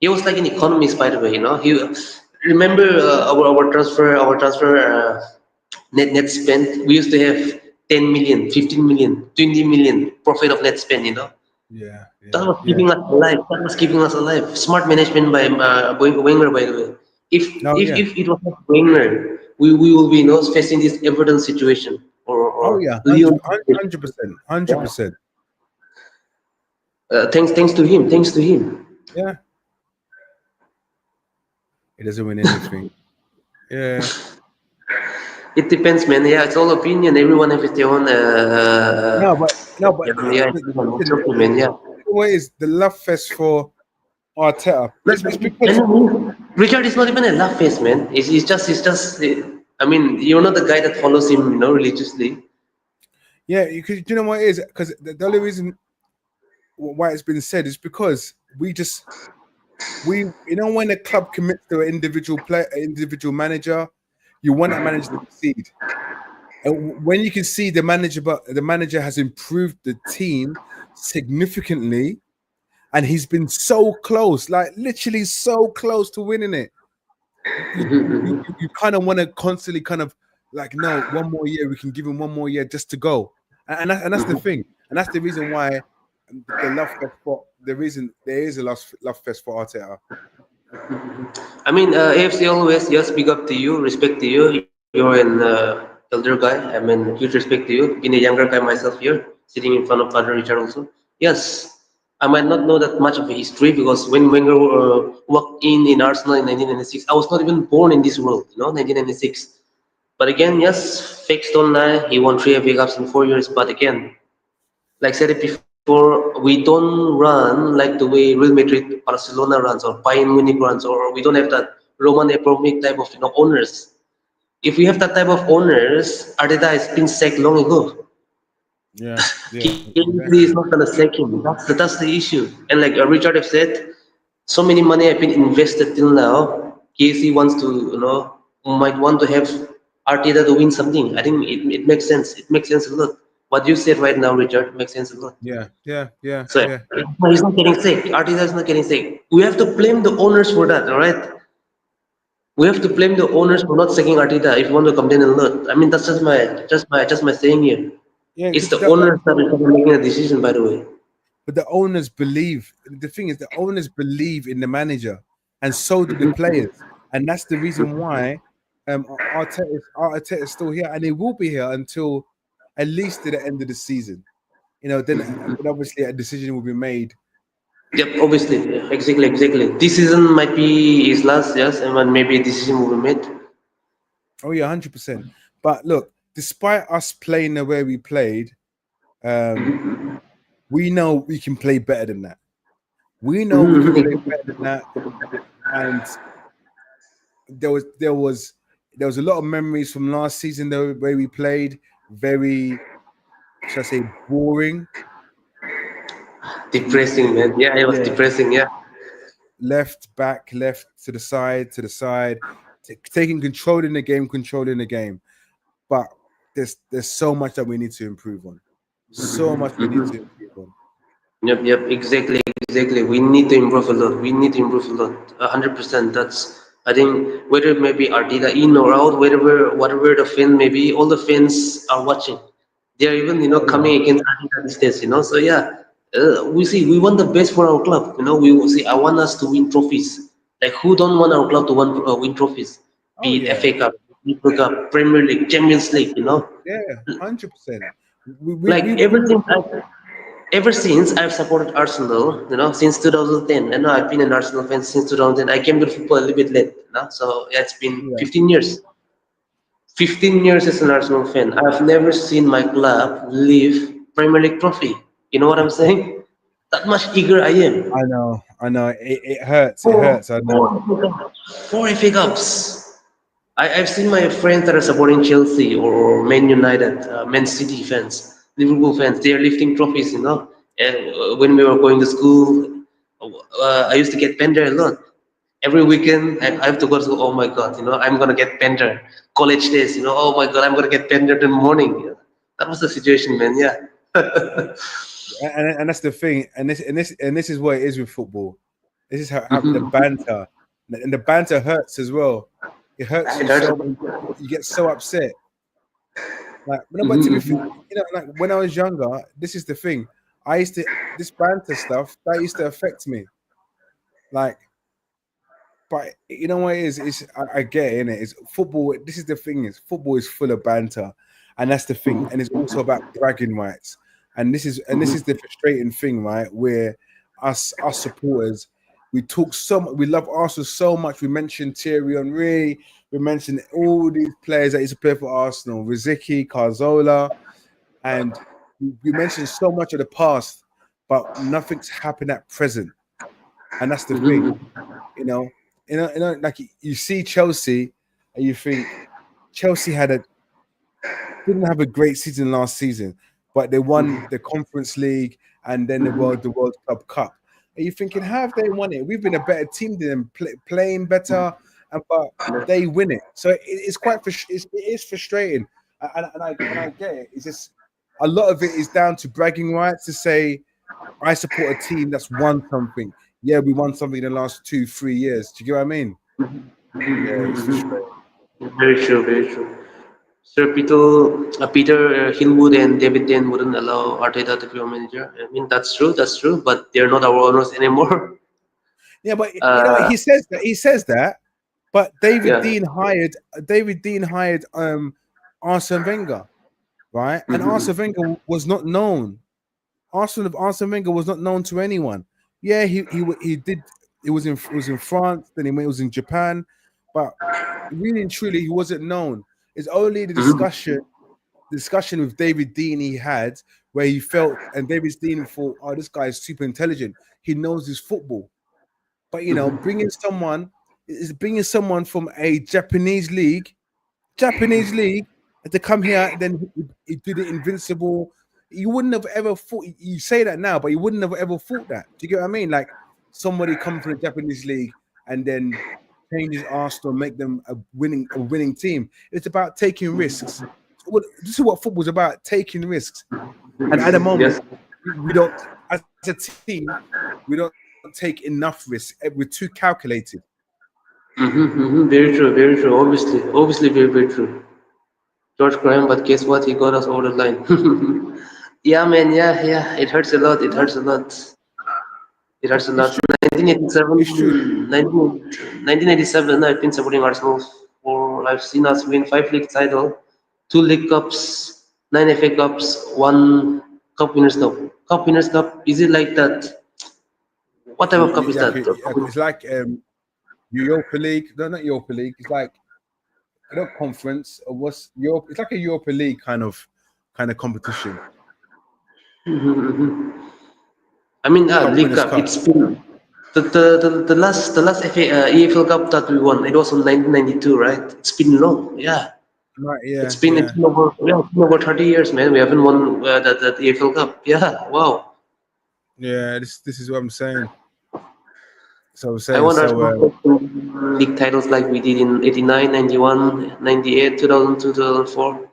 [SPEAKER 1] He was like an economist, by the way. He remember our transfer net spend. We used to have 10 million, 15 million, 20 million profit of net spend.
[SPEAKER 2] Yeah,
[SPEAKER 1] That
[SPEAKER 2] yeah,
[SPEAKER 1] was
[SPEAKER 2] yeah.
[SPEAKER 1] keeping us alive. That was keeping us alive. Smart management by Wenger, by the way. If
[SPEAKER 2] No,
[SPEAKER 1] if
[SPEAKER 2] yeah.
[SPEAKER 1] if it was not Wenger, we will be facing this Everton situation
[SPEAKER 2] Oh
[SPEAKER 1] or
[SPEAKER 2] yeah,
[SPEAKER 1] Leon situation.
[SPEAKER 2] 100%, hundred
[SPEAKER 1] Yeah.
[SPEAKER 2] percent.
[SPEAKER 1] Thanks to him. Thanks to him.
[SPEAKER 2] Yeah, he doesn't win anything. Yeah.
[SPEAKER 1] It depends, man. Yeah, it's all opinion. Everyone has their own.
[SPEAKER 2] No, but no, but
[SPEAKER 1] Yeah, it's it's
[SPEAKER 2] listen,
[SPEAKER 1] okay, man. Yeah.
[SPEAKER 2] what is the love fest for Arteta?
[SPEAKER 1] But,
[SPEAKER 2] It's
[SPEAKER 1] and
[SPEAKER 2] because
[SPEAKER 1] Richard is not even a love face, man. It's just. I mean, you're not the guy that follows him, religiously.
[SPEAKER 2] yeah, you know what it is? Because the only reason why it's been said is because we when a club commits to an individual player, an individual manager, you want that manager to succeed. And when you can see but the manager has improved the team significantly, and he's been so close, like literally so close to winning it. You kind of want to constantly kind of like, no, one more year, we can give him one more year just to go, and that's the thing, and that's the reason why the love fest for the reason there is a love fest for Arteta.
[SPEAKER 1] I mean, AFC always, yes, big up to you, respect to you. You're an elder guy. I mean, huge respect to you. Being a younger guy myself here, sitting in front of Father Richard also. Yes, I might not know that much of a history because when Wenger walked in Arsenal in 1996, I was not even born in this world, 1996. But again, yes, fakes don't lie. He won 3 FA Cups in 4 years. But again, like I said it before, we don't run like the way Real Madrid, Barcelona runs, or Bayern Munich runs, or we don't have that Roman Abramovich type of owners. If we have that type of owners, Arteta has been sacked long ago.
[SPEAKER 2] Yeah, yeah,
[SPEAKER 1] KDB is not
[SPEAKER 2] exactly.
[SPEAKER 1] gonna sack him. That's the issue. And like Richard have said, so many money have been invested till now. KC wants to, might want to have Arteta to win something. I think it makes sense. It makes sense a lot. What you said right now, Richard, makes sense a lot.
[SPEAKER 2] Yeah, yeah, yeah,
[SPEAKER 1] So
[SPEAKER 2] yeah.
[SPEAKER 1] he's not getting sick. Arteta is not getting sick. We have to blame the owners for that, all right? We have to blame the owners for not sacking Arteta if you want to complain a lot. I mean, that's just my saying here.
[SPEAKER 2] Yeah,
[SPEAKER 1] It's the owners that are making the decision, by the way.
[SPEAKER 2] but the owners believe. The thing is, the owners believe in the manager, and so do the players, and that's the reason why Arteta is still here, and he will be here until at least to the end of the season. Then obviously a decision will be made
[SPEAKER 1] Yep, obviously, yeah, exactly. This season might be his last, yes, and then maybe a decision will be made.
[SPEAKER 2] Oh yeah, 100%. But look, despite us playing the way we played, um, we know we can play better than that. We know we can play better than that, and there was there was there was a lot of memories from last season the way we played. Very, should I say, boring. We
[SPEAKER 1] Depressing, man. Yeah, it was
[SPEAKER 2] yeah,
[SPEAKER 1] depressing. Yeah.
[SPEAKER 2] left back, left to the side, taking control in the game. But there's so much that we need to improve on. So much we need to improve on.
[SPEAKER 1] Yep, exactly. We need to improve a lot. We need to improve a lot. 100%. That's, I think, whether it may be Arteta in or out, whatever the fan may be, all the fans are watching. They are even,
[SPEAKER 2] Oh yeah,
[SPEAKER 1] coming against Arteta these days, So yeah, we see, we want the best for our club. We will see. I want us to win trophies. Like, who don't want our club to win trophies?
[SPEAKER 2] oh
[SPEAKER 1] Be it
[SPEAKER 2] yeah,
[SPEAKER 1] FA Cup, League Cup, Premier League, Champions League.
[SPEAKER 2] yeah, 100%.
[SPEAKER 1] Like,
[SPEAKER 2] We would.
[SPEAKER 1] ever since I've supported Arsenal, since 2010. And I've been an Arsenal fan since 2010. I came to football a little bit late. So yeah, it's been
[SPEAKER 2] Yeah,
[SPEAKER 1] 15 years. 15 years as an Arsenal fan. I've never seen my club leave Premier League trophy. You know what I'm saying? That much eager I am.
[SPEAKER 2] I know. It hurts. It
[SPEAKER 1] Four,
[SPEAKER 2] hurts. I know.
[SPEAKER 1] four FA Cups. I've seen my friends that are supporting Chelsea or Man United, Man City fans, Liverpool fans. They are lifting trophies. And when we were going to school, I used to get penned a lot. Every weekend, I have to go to school. Oh my God, I'm gonna get penned. College days, oh my God, I'm gonna get penned in the morning. Yeah. That was the situation, man. Yeah.
[SPEAKER 2] And that's the thing. And this is what it is with football. This is how the banter, and the banter hurts as well. It hurts
[SPEAKER 1] It
[SPEAKER 2] you
[SPEAKER 1] hurts.
[SPEAKER 2] so much. You get so upset. Like, no, but to be fair,
[SPEAKER 1] Mhm.
[SPEAKER 2] like when I was younger, this is the thing. I used to this banter stuff that used to affect me. Like, but you know what it is? I get it, innit? It's football. This is the thing: is football is full of banter, and that's the thing. And it's also about bragging rights. And this is the frustrating thing, right? Where us supporters, we talk so much. We love Arsenal so much. We mentioned Thierry Henry. We mentioned all these players that used to play for Arsenal: Riziki, Carzola, and we mentioned so much of the past, but nothing's happened at present. And that's the thing. You know, like you see Chelsea, and you think Chelsea didn't have a great season last season, but they won the Conference League and then the World Club Cup. And you're thinking, how have they won it? We've been a better team than them, playing better, but they win it. So it's quite it is frustrating, and I get it. It's just a lot of it is down to bragging rights to say I support a team that's won something. Yeah, we won something in the last 2-3 years. Do you get what I mean? Yeah, it's frustrating.
[SPEAKER 1] Very true, very true. Sir Peter Hillwood and David Den wouldn't allow Arteta to be our manager. I mean, that's true, but they're not our owners anymore.
[SPEAKER 2] Yeah, but
[SPEAKER 1] Uh,
[SPEAKER 2] he says that but
[SPEAKER 1] yeah.
[SPEAKER 2] David Dean hired Arsene Wenger, right? And Arsene Wenger was not known. Arsene Wenger was not known to anyone. Yeah, he did. It was in France. Then he was in Japan, but really and truly, he wasn't known. It's only the discussion with David Dean he had where he felt, and David Dean thought, oh, this guy is super intelligent. He knows his football. But bringing someone from a Japanese league, and to come here, and then he did it invincible. You wouldn't have ever thought. You say that now, but you wouldn't have ever thought that. Do you get what I mean? Like somebody coming from the Japanese league and then changes Arsenal, make them a winning team. It's about taking risks. This is what football's about: taking risks. And at the moment,
[SPEAKER 1] Yes.
[SPEAKER 2] we don't, as a team, we don't take enough risks. We're too calculated.
[SPEAKER 1] Very true, very true. Obviously, very, very true. George Graham, but guess what? He got us over the line. Yeah, man. Yeah, yeah. It hurts a lot. It
[SPEAKER 2] No,
[SPEAKER 1] hurts a lot. It hurts a
[SPEAKER 2] it's
[SPEAKER 1] lot.
[SPEAKER 2] true. It's true.
[SPEAKER 1] 1987, 1987, I've been supporting Arsenal for, I've seen us win 5 league title, 2 league cups, 9 FA Cups, 1 Cup Winners' Cup. Cup Winners' Cup, is it like that? What type of cup is that?
[SPEAKER 2] It's like Europa League. No, not Europa League. It's like not conference or what's Europe. It's like a Europa League kind of competition.
[SPEAKER 1] I mean,
[SPEAKER 2] Cup
[SPEAKER 1] League
[SPEAKER 2] Winners'
[SPEAKER 1] Cup.
[SPEAKER 2] Cup.
[SPEAKER 1] It's been the last EFL Cup that we won. It was in 1992, right? It's been long. Yeah,
[SPEAKER 2] Right,
[SPEAKER 1] it's
[SPEAKER 2] yeah,
[SPEAKER 1] been it's
[SPEAKER 2] yeah,
[SPEAKER 1] been over yeah, it's been over 30 years, man. We haven't won that EFL Cup. Yeah, wow.
[SPEAKER 2] yeah. This is what I'm saying. So I'm
[SPEAKER 1] I
[SPEAKER 2] saying
[SPEAKER 1] want
[SPEAKER 2] so.
[SPEAKER 1] Arsenal to win league titles like we did in 89, 91, 98, 2002, 2004.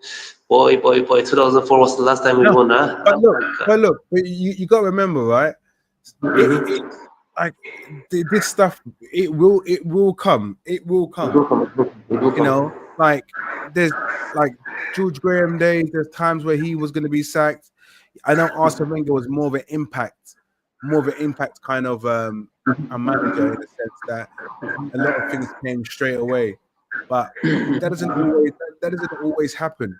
[SPEAKER 1] Boy, 2004 was the last time we
[SPEAKER 2] No,
[SPEAKER 1] won, huh?
[SPEAKER 2] but
[SPEAKER 1] Oh
[SPEAKER 2] look,
[SPEAKER 1] my God.
[SPEAKER 2] but you got to remember, right? It
[SPEAKER 1] Mm-hmm.
[SPEAKER 2] like this stuff. It will come. It will
[SPEAKER 1] It
[SPEAKER 2] come.
[SPEAKER 1] will come. It will
[SPEAKER 2] You
[SPEAKER 1] come.
[SPEAKER 2] know, like there's like George Graham days. There's times where he was going to be sacked. I know Arsene Wenger was more of an impact kind of a manager in the sense that a lot of things came straight away, but that doesn't always happen.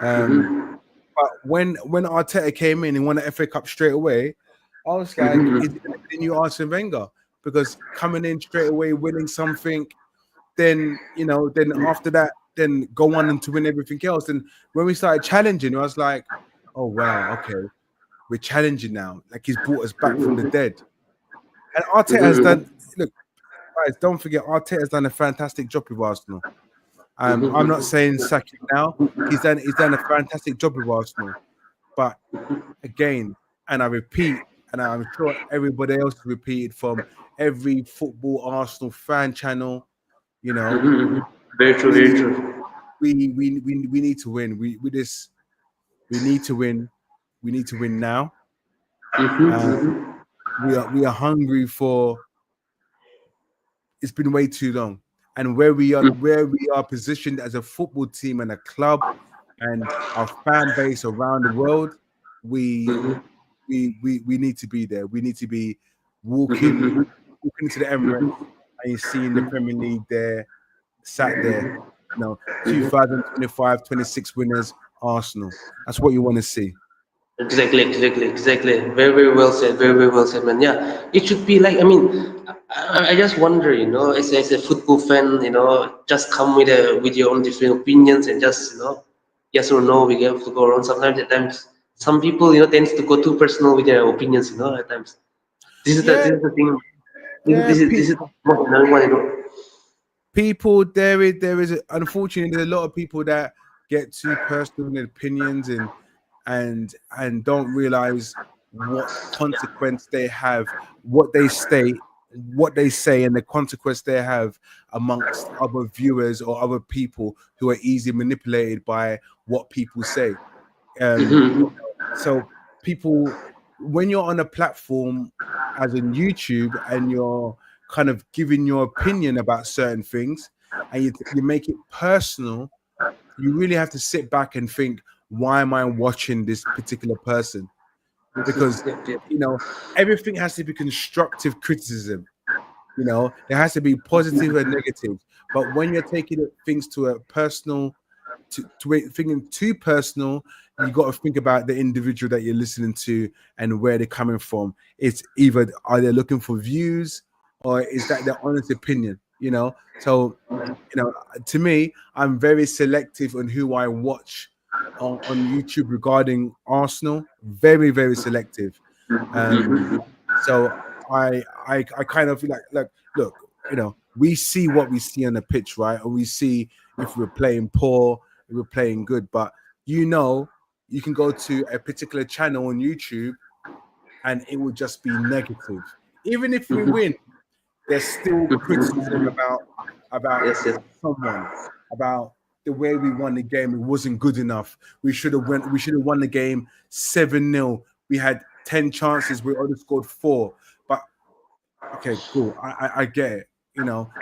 [SPEAKER 2] Um,
[SPEAKER 1] Mm-hmm.
[SPEAKER 2] but when Arteta came in and won the FA Cup straight away, I was like, is
[SPEAKER 1] Mm-hmm.
[SPEAKER 2] it going to be the new Arsene Wenger? Because coming in straight away, winning something, then then after that, then go on and to win everything else. And when we started challenging, I was like, oh wow, okay, we're challenging now. Like he's brought us back from the dead. And Arteta has
[SPEAKER 1] Mm-hmm.
[SPEAKER 2] done. Look, guys, don't forget, Arteta has done a fantastic job with Arsenal. I'm not
[SPEAKER 1] Mm-hmm.
[SPEAKER 2] saying sack him now. He's done a fantastic job with Arsenal. But again, and I repeat, and I'm sure everybody else has repeated from every football Arsenal fan channel, you know,
[SPEAKER 1] Mm-hmm. Very true, very
[SPEAKER 2] we
[SPEAKER 1] true.
[SPEAKER 2] we need to win. We need to win. We need to win now.
[SPEAKER 1] Mm-hmm.
[SPEAKER 2] Uh,
[SPEAKER 1] Mm-hmm.
[SPEAKER 2] we are hungry for. It's been way too long, and where we are positioned as a football team and a club, and our fan base around the world, we
[SPEAKER 1] Mm-hmm.
[SPEAKER 2] we need to be there. We need to be walking
[SPEAKER 1] Mm-hmm.
[SPEAKER 2] walking into the Emirates and you're seeing the Premier League there, sat there. 2025, 26 winners, Arsenal. That's what you want to see.
[SPEAKER 1] Exactly. Very well said. Very well said, man. Yeah, it should be like. I mean, I just wonder, as a football fan, just come with your own different opinions and just, yes or no, we have to go around. Sometimes, at times, some people, tends to go too personal with their opinions, at times.
[SPEAKER 2] Yeah,
[SPEAKER 1] This is the thing.
[SPEAKER 2] yeah.
[SPEAKER 1] This is the most annoying one.
[SPEAKER 2] People, there is unfortunately there's a lot of people that get too personal in their opinions and don't realize what consequence they have, what they state, what they say, and the consequence they have amongst other viewers or other people who are easily manipulated by what people say. Um,
[SPEAKER 1] Mm-hmm.
[SPEAKER 2] so people, when you're on a platform as in YouTube and you're kind of giving your opinion about certain things and you make it personal, you really have to sit back and think, why am I watching this particular person? Because
[SPEAKER 1] Yep, yep.
[SPEAKER 2] you know everything has to be constructive criticism. There has to be positive and negative. But when you're taking things to a personal, thinking too personal, you got to think about the individual that you're listening to and where they're coming from. It's either are they looking for views or is that their honest opinion? So to me, I'm very selective on who I watch on YouTube regarding Arsenal. Very, very selective. Um,
[SPEAKER 1] Mm-hmm.
[SPEAKER 2] so I kind of feel like look, we see what we see on the pitch, right? Or we see if we're playing poor, if we're playing good. But you can go to a particular channel on YouTube and it will just be negative. Even if we
[SPEAKER 1] Mm-hmm.
[SPEAKER 2] win, there's still criticism about
[SPEAKER 1] Yes, yes.
[SPEAKER 2] someone, about the way we won the game. It wasn't good enough. We should have won the game 7-0. We had 10 chances, we only scored 4. But okay, cool. I get it.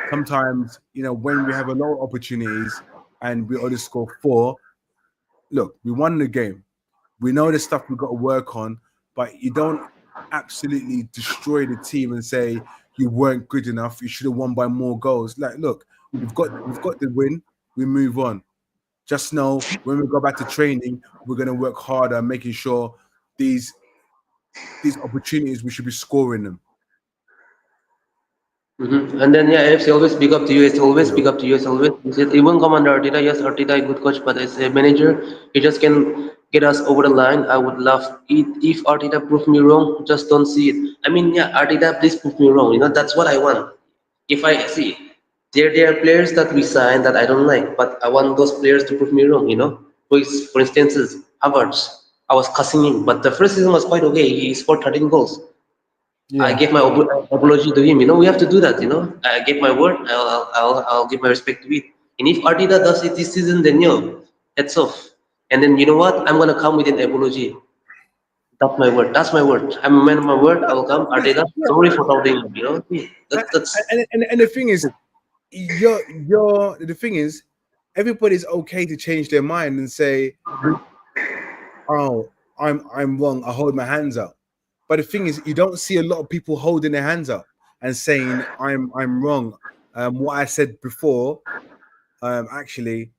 [SPEAKER 2] Sometimes, when we have a lot of opportunities and we only score 4, look, we won the game. We know the stuff we've got to work on, but you don't absolutely destroy the team and say you weren't good enough. You should have won by more goals. Like, look, we've got the win. We move on. Just know when we go back to training, we're gonna work harder, making sure these opportunities we should be scoring them.
[SPEAKER 1] And then yeah, AFC always big up to US,
[SPEAKER 2] You
[SPEAKER 1] always big
[SPEAKER 2] know,
[SPEAKER 1] up to US, always. He said, even come under Arteta, yes, Arteta a good coach, but as a manager, he just can get us over the line. I would love it if Arteta prove me wrong. Just don't see it. I mean, yeah, Arteta, please prove me wrong. That's what I want. If I see, there are players that we sign that I don't like, but I want those players to prove me wrong. For instance, Havertz. I was cussing him, but the first season was quite okay. He scored 13 goals. I
[SPEAKER 2] yeah,
[SPEAKER 1] gave my
[SPEAKER 2] yeah.
[SPEAKER 1] apology to him. We have to do that. I gave my word. I'll give my respect to it. And if Arteta does it this season, then heads off. And then you know what? I'm gonna come with an apology. That's my word. That's my word. I'm a man of my word. I will come.
[SPEAKER 2] Yeah,
[SPEAKER 1] Arteta,
[SPEAKER 2] yeah.
[SPEAKER 1] sorry for doubting him.
[SPEAKER 2] And,
[SPEAKER 1] That's
[SPEAKER 2] and the thing is, you're the thing is, everybody's okay to change their mind and say, "Oh, I'm wrong. I hold my hands up." But the thing is, you don't see a lot of people holding their hands up and saying, I'm wrong. What I said before, actually,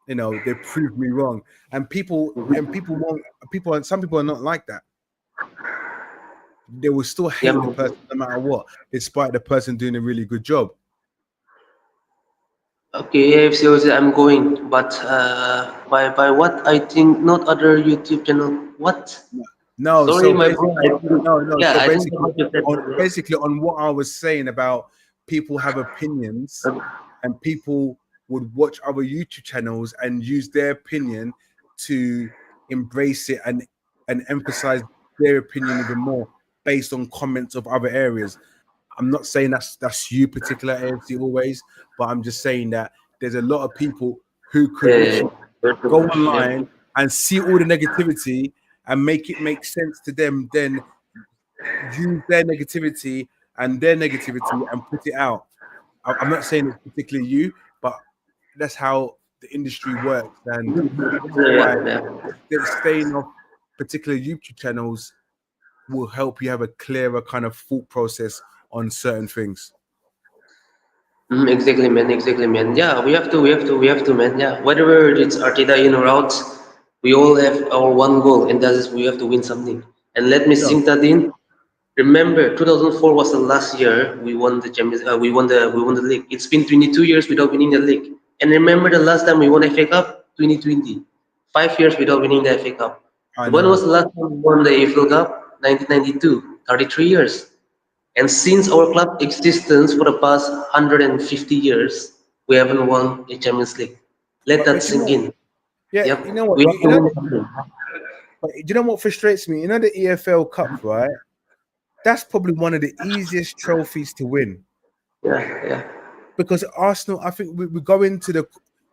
[SPEAKER 2] they proved me wrong." And people won't. Some people are not like that. They will still hate the
[SPEAKER 1] yeah.
[SPEAKER 2] person no matter what, despite the person doing a really good job.
[SPEAKER 1] Okay, AFC also I'm going, but by what I think not other YouTube channel. What?
[SPEAKER 2] No,
[SPEAKER 1] Sorry,
[SPEAKER 2] so
[SPEAKER 1] my bro.
[SPEAKER 2] basically, no.
[SPEAKER 1] Yeah,
[SPEAKER 2] So
[SPEAKER 1] I think
[SPEAKER 2] basically,
[SPEAKER 1] what you said.
[SPEAKER 2] on what I was saying about people have opinions,
[SPEAKER 1] Yeah.
[SPEAKER 2] and people would watch other YouTube channels and use their opinion to embrace it and emphasize their opinion even more based on comments of other areas. I'm not saying that's you particular AFC always, but I'm just saying that there's a lot of people who could
[SPEAKER 1] Yeah,
[SPEAKER 2] literally go
[SPEAKER 1] yeah.
[SPEAKER 2] online and see all the negativity and make it make sense to them, then use their negativity and their negativity and put it out. I'm not saying it's particularly you, but that's how the industry works, and this is
[SPEAKER 1] Yeah,
[SPEAKER 2] why
[SPEAKER 1] yeah.
[SPEAKER 2] staying off particular YouTube channels will help you have a clearer kind of thought process on certain things.
[SPEAKER 1] Exactly, man. Exactly, man. Yeah, we have to, man. Yeah, whether it's Arteta in or out, we all have our one goal, and that is we have to win something. And let me
[SPEAKER 2] Yeah,
[SPEAKER 1] sink that in. Remember, 2004 was the last year we won the Champions. We won the league. It's been 22 years without winning the league. And remember the last time we won FA Cup, 2020. 5 years without winning the FA Cup.
[SPEAKER 2] I
[SPEAKER 1] When was
[SPEAKER 2] know.
[SPEAKER 1] the last time we won the AFL Cup? 1992. 33 years. And since our club existence for the past 150 years, we haven't won a Champions League. Let
[SPEAKER 2] But
[SPEAKER 1] that
[SPEAKER 2] but you
[SPEAKER 1] sink
[SPEAKER 2] know,
[SPEAKER 1] in.
[SPEAKER 2] yeah,
[SPEAKER 1] Yep,
[SPEAKER 2] you know what,
[SPEAKER 1] we have to win something.
[SPEAKER 2] but you know what frustrates me. You know the EFL Cup, right? That's probably one of the easiest trophies to win
[SPEAKER 1] Yeah, yeah.
[SPEAKER 2] because Arsenal. I think we go into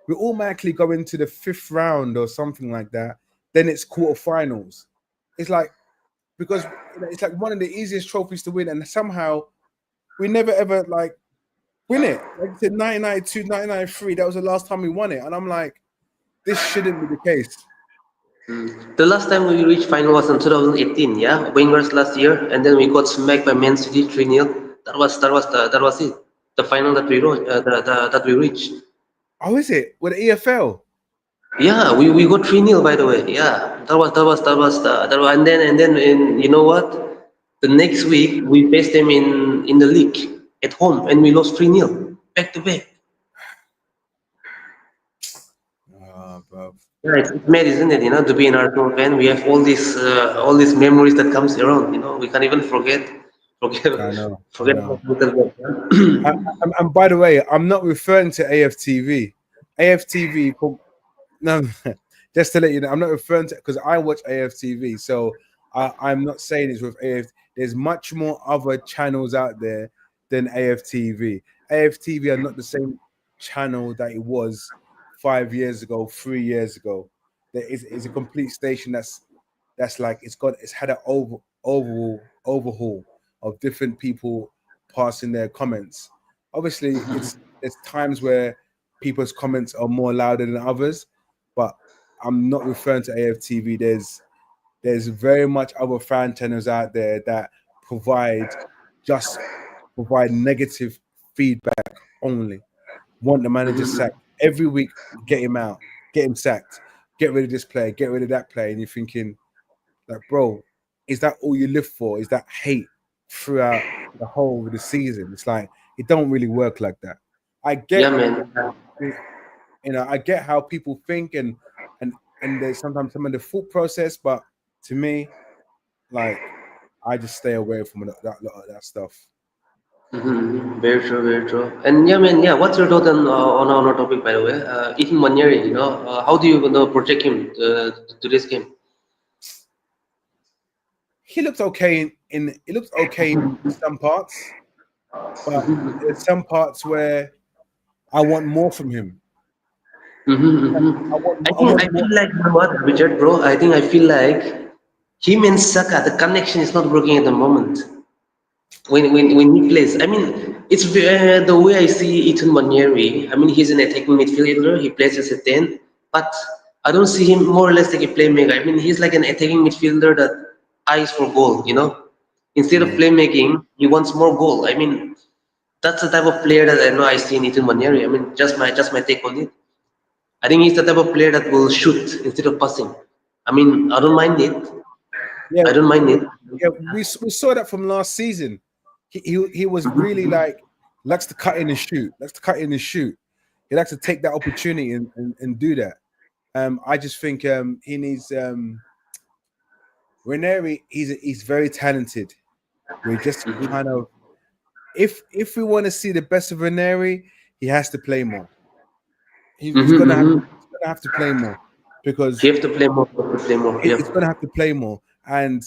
[SPEAKER 2] we automatically go into the fifth round or something like that. Then it's quarterfinals. It's like because it's like one of the easiest trophies to win, and somehow we never ever like win it. Like you said, 1992, 1993, that was the last time we won it. And I'm like, this shouldn't be the case.
[SPEAKER 1] The last time we reached final was in 2018, yeah, Wenger's last year, and then we got smacked by Man City 3-0. That was it. The final that we wrote, that we reached.
[SPEAKER 2] Oh, is it? With the EFL?
[SPEAKER 1] Yeah, we got 3-0 by the way. Yeah, and then you know what? The next week we faced them in the league at home and we lost 3-0 back to back.
[SPEAKER 2] Bro.
[SPEAKER 1] Yeah, it's mad, isn't it? To be an Arsenal fan, we have all these memories that comes around. We can't even forget,
[SPEAKER 2] I know, I
[SPEAKER 1] forget
[SPEAKER 2] know.
[SPEAKER 1] about little bit.
[SPEAKER 2] And by the way, I'm not referring to AFTV. AFTV, no, just to let you know, I'm not referring to because I watch AFTV. So I'm not saying it's with AF. There's much more other channels out there than AFTV. AFTV are not the same channel that it was 5 years ago, 3 years ago. There is a complete station that's like it's had an overhaul of different people passing their comments. Obviously, there's times where people's comments are more louder than others, but I'm not referring to AFTV. There's very much other fan channels out there that provide just provide negative feedback only. Want the manager sacked every week, get him out, get him sacked, get rid of this player, get rid of that player, and you're thinking, like, bro, is that all you live for? Is that hate throughout the whole of the season? It's like it don't really work like that. I
[SPEAKER 1] Yeah,
[SPEAKER 2] get,
[SPEAKER 1] man.
[SPEAKER 2] I get how people think, and there's sometimes some of the thought process, but to me, like, I just stay away from that stuff.
[SPEAKER 1] Very true, very true. And yeah, man, yeah. What's your thought on our topic, by the way? Ethan Manieri, how do you project him to this game?
[SPEAKER 2] He looks okay he looks okay in some parts, but there's some parts where I want more from him. I
[SPEAKER 1] I
[SPEAKER 2] want more.
[SPEAKER 1] feel like, you know what, Richard, bro. I feel like him and Saka, the connection is not working at the moment. When he plays. I mean, it's the way I see Ethan Manieri. I mean, he's an attacking midfielder. He plays as a 10, but I don't see him more or less like a playmaker. I mean, he's like an attacking midfielder that eyes for goal. Instead of
[SPEAKER 2] Yeah,
[SPEAKER 1] playmaking, he wants more goal. I mean, that's the type of player that I know I see in Ethan Manieri. I mean, just my take on it. I think he's the type of player that will shoot instead of passing. I mean, I don't mind it.
[SPEAKER 2] yeah,
[SPEAKER 1] I don't mind it.
[SPEAKER 2] yeah. We saw that from last season. He was really like likes to cut in and shoot. Likes to cut in and shoot. He likes to take that opportunity and do that. I just think he needs Ranieri. He's very talented. We just kind of if we want to see the best of Ranieri, he has to play more. He's
[SPEAKER 1] Mm-hmm,
[SPEAKER 2] gonna
[SPEAKER 1] mm-hmm.
[SPEAKER 2] have to play more because
[SPEAKER 1] You have to play more. You have to play more. Yep.
[SPEAKER 2] it's gonna have to play more, and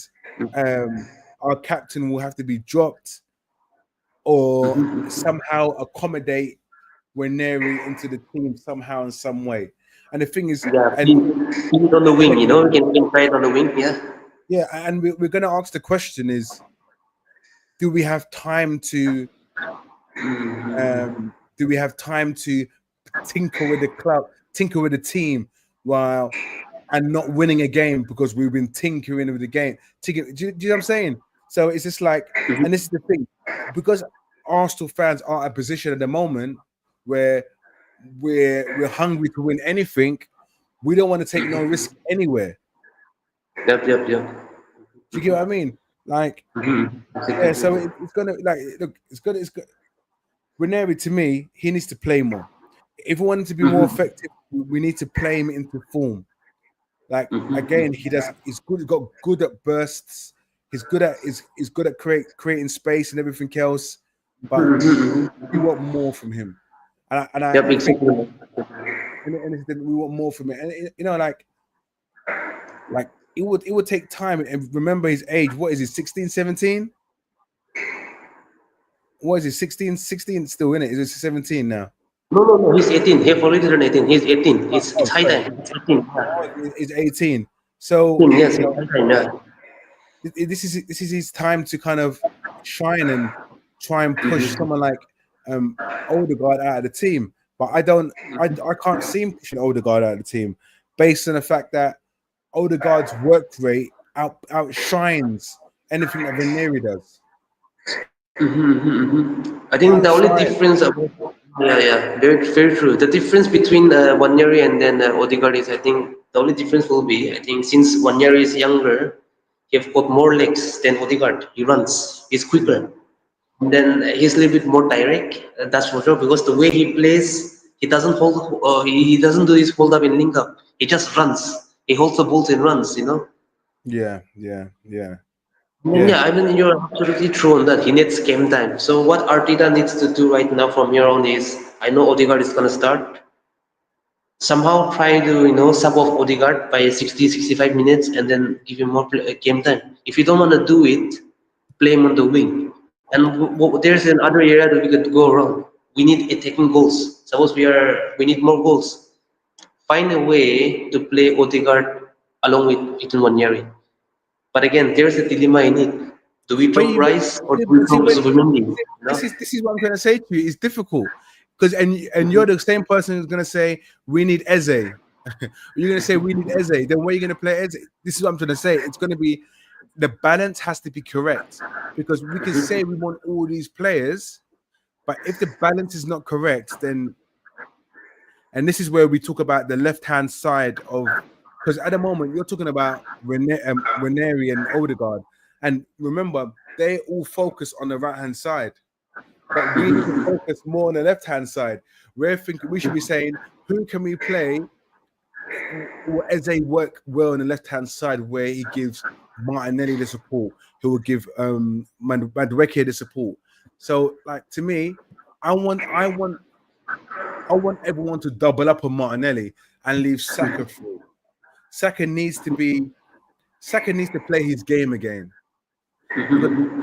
[SPEAKER 2] our captain will have to be dropped or somehow accommodate Ranieri into the team somehow in some way. And the thing is,
[SPEAKER 1] Yeah,
[SPEAKER 2] and
[SPEAKER 1] pin it on the
[SPEAKER 2] and
[SPEAKER 1] wing.
[SPEAKER 2] again,
[SPEAKER 1] We can try it on the wing. Yeah.
[SPEAKER 2] yeah, and we're gonna ask the question is, do we have time to do we have time to tinker with the club, tinker with the team while and not winning a game because we've been tinkering with the game. Do you know what I'm saying? So it's just like, and this is the thing, because Arsenal fans are at a position at the moment where we're hungry to win anything. We don't want to take no risk anywhere.
[SPEAKER 1] Yep. Yep. Yep.
[SPEAKER 2] Do you get what I mean? Like, yeah. So
[SPEAKER 1] Exactly.
[SPEAKER 2] it's gonna like look. It's good. It's good. Ranieri, to me, he needs to play more. If we want him to be more effective, we need to play him into form. Like again, he does. He's good. He's got good at bursts. He's good at creating space and everything else. But we want more from him,
[SPEAKER 1] Yep.
[SPEAKER 2] I think
[SPEAKER 1] Exactly.
[SPEAKER 2] we want more from him. And like it would take time. And remember his age. What is he? 16, 17? What is he? 16, 16 still in it? Is it 17 now?
[SPEAKER 1] No, no, no. He's 18. He have already turned 18. He's 18. It's
[SPEAKER 2] Oh,
[SPEAKER 1] high
[SPEAKER 2] sorry.
[SPEAKER 1] time. It's 18.
[SPEAKER 2] Oh,
[SPEAKER 1] Yeah.
[SPEAKER 2] he's 18. So
[SPEAKER 1] 18, yes, it's high time. Yeah.
[SPEAKER 2] this is his time to kind of shine and try and push someone like Odegaard out of the team. But I can't see him pushing Odegaard out of the team based on the fact that Odegaard's work rate outshines anything that Ranieri does.
[SPEAKER 1] I think the only
[SPEAKER 2] Outshine.
[SPEAKER 1] difference about yeah, yeah, very, very true. The difference between Wanyari and then Odegaard is, I think, the only difference will be, I think, since Wanyari is younger, he have got more legs than Odegaard. He runs, he's quicker, and then he's a little bit more direct. That's for sure because the way he plays, he doesn't do this hold up and link up. He just runs. He holds the balls and runs.
[SPEAKER 2] Yeah, yeah, yeah,
[SPEAKER 1] And
[SPEAKER 2] yeah.
[SPEAKER 1] yeah, I mean, you're absolutely true on that. He needs game time. So what Arteta needs to do right now from here on is, I know Odegaard is gonna start. Somehow try to sub off Odegaard by 60, 65 minutes and then give him more game time. If you don't want to do it, play him on the wing. And there's another area that we could go wrong. We need attacking goals. Suppose we need more goals. Find a way to play Odegaard along with Ethan Wanyeri. But again, there's a dilemma in it. Do we
[SPEAKER 2] But
[SPEAKER 1] drop
[SPEAKER 2] you, but,
[SPEAKER 1] Rice or do we
[SPEAKER 2] see,
[SPEAKER 1] drop
[SPEAKER 2] but
[SPEAKER 1] Zubimendi?
[SPEAKER 2] this is what I'm trying to say to you. It's difficult because and you're the same person who's gonna say we need Eze. You're gonna say we need Eze. Then where are you gonna play Eze? This is what I'm trying to say. It's gonna be the balance has to be correct because we can say we want all these players, but if the balance is not correct, then and this is where we talk about the left hand side of because at the moment you're talking about Ranieri and Odegaard, and remember they all focus on the right hand side. but we need to focus more on the left-hand side. We're thinking we should be saying, who can we play as they work well on the left-hand side where he gives Martinelli the support, who will give Madueke the support. So, like, to me, I want everyone to double up on Martinelli and leave Saka through. Saka needs to play his game again, because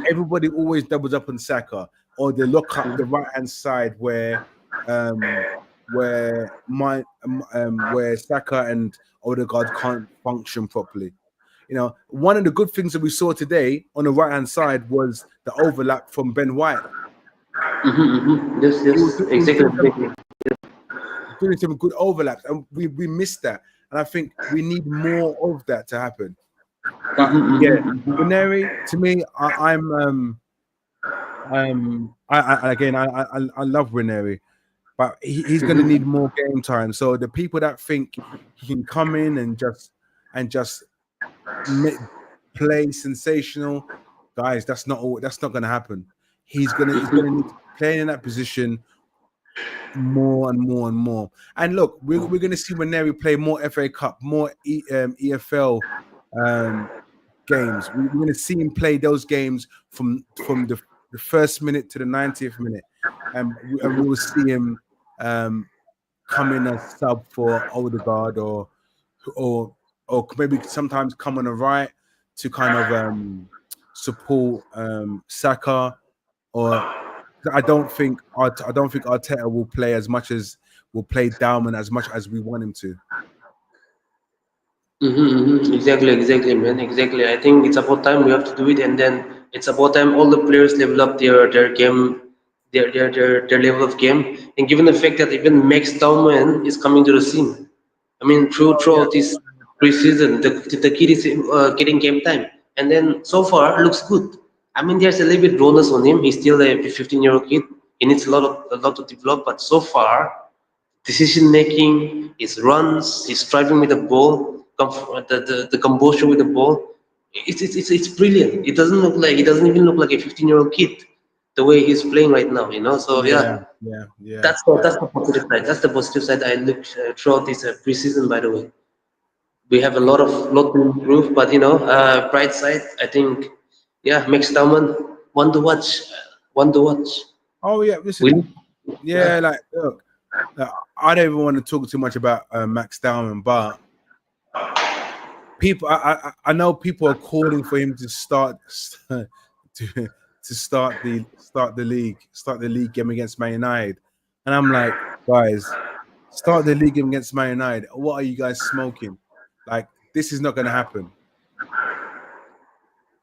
[SPEAKER 2] everybody always doubles up on Saka, or they look up the right hand side um where Saka and Odegaard can't function properly. You know, one of the good things that we saw today on the right hand side was the overlap from Ben White.
[SPEAKER 1] Yes,
[SPEAKER 2] He was,
[SPEAKER 1] yes,
[SPEAKER 2] he was
[SPEAKER 1] exactly, exactly.
[SPEAKER 2] doing some good overlaps, and we missed that. And I think we need more of that to happen. But yeah, Ranieri, to me, I love Ranieri, but he's going to need more game time. So the people that think he can come in and just play sensational, guys, that's not going to happen. He's going to need to play in that position more and more and more. And look, we're going to see Ranieri play more FA Cup, more EFL games. We're going to see him play those games from the first minute to the 90th minute, and we will see him come in as sub for Odegaard, or maybe sometimes come on the right to kind of support Saka. Or I don't think Arteta will play as much as will play Dalman as much as we want him to.
[SPEAKER 1] Exactly, exactly, man. Exactly. I think it's about time we have to do it, and then it's about time all the players level up their game, their level of game. And given the fact that even Max Tauman is coming to the scene, I mean,
[SPEAKER 2] Oh yeah,
[SPEAKER 1] throughout this preseason, the kid is getting game time, and then so far looks good. I mean, there's a little bit rawness on him. He's still a 15-year-old kid. He needs a lot to develop, but so far decision making, his runs, his driving with the ball, the composure with the ball. It's brilliant. He doesn't even look like a 15-year-old kid the way he's playing right now, you know. So
[SPEAKER 2] yeah,
[SPEAKER 1] yeah,
[SPEAKER 2] yeah, yeah, yeah.
[SPEAKER 1] that's the positive side. That's the positive side I looked throughout this preseason. By the way, we have a lot to improve, but you know, bright side, I think, yeah, Max Tauman, one to watch, one to watch.
[SPEAKER 2] Oh yeah,
[SPEAKER 1] We,
[SPEAKER 2] listen, yeah, like look, I don't even want to talk too much about Max Dowman, but I know people are calling for him to start to start the league game against Man United, and I'm like, guys, start the league game against Man United. What are you guys smoking? Like, this is not going to happen.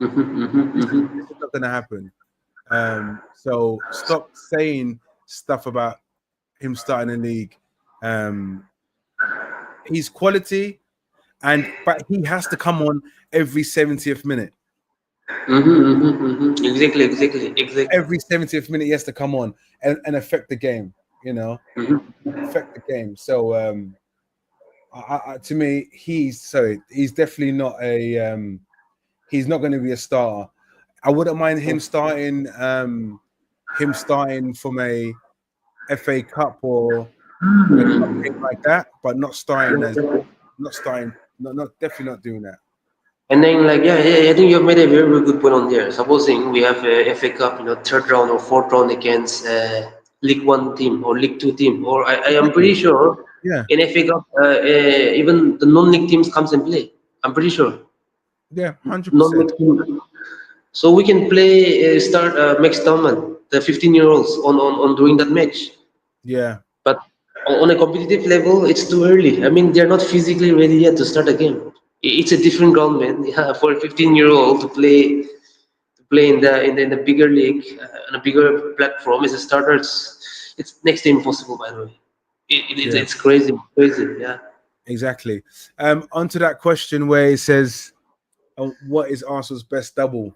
[SPEAKER 2] This is not going to happen. So stop saying stuff about him starting the league. He's quality, but he has to come on every 70th minute.
[SPEAKER 1] Exactly, exactly, exactly.
[SPEAKER 2] Every 70th minute, he has to come on and affect the game. You know, affect the game. So to me, he's definitely not a. He's not going to be a starter. I wouldn't mind him starting from a FA Cup or a cup game like that, but not starting as not starting. Not definitely not doing that.
[SPEAKER 1] And then, like, yeah, I think you've made a very, very good point on there. Supposing we have a FA Cup, you know, third round or fourth round against League One team or League Two team, or I am
[SPEAKER 2] Exactly.
[SPEAKER 1] pretty sure
[SPEAKER 2] Yeah.
[SPEAKER 1] in FA Cup, even the non-league teams comes and play. I'm pretty sure
[SPEAKER 2] Yeah. 100%.
[SPEAKER 1] non-league team. So we can play start Max Tauman, the 15-year-olds on doing that match.
[SPEAKER 2] Yeah.
[SPEAKER 1] But on a competitive level, it's too early. I mean, they're not physically ready yet to start a game. It's a different ground, man. Yeah, for a 15-year-old to play in the bigger league on a bigger platform as a starter, it's next to impossible. By the way,
[SPEAKER 2] Yeah.
[SPEAKER 1] it's crazy, crazy. Yeah.
[SPEAKER 2] Exactly. Onto that question where it says, "What is Arsenal's best double?"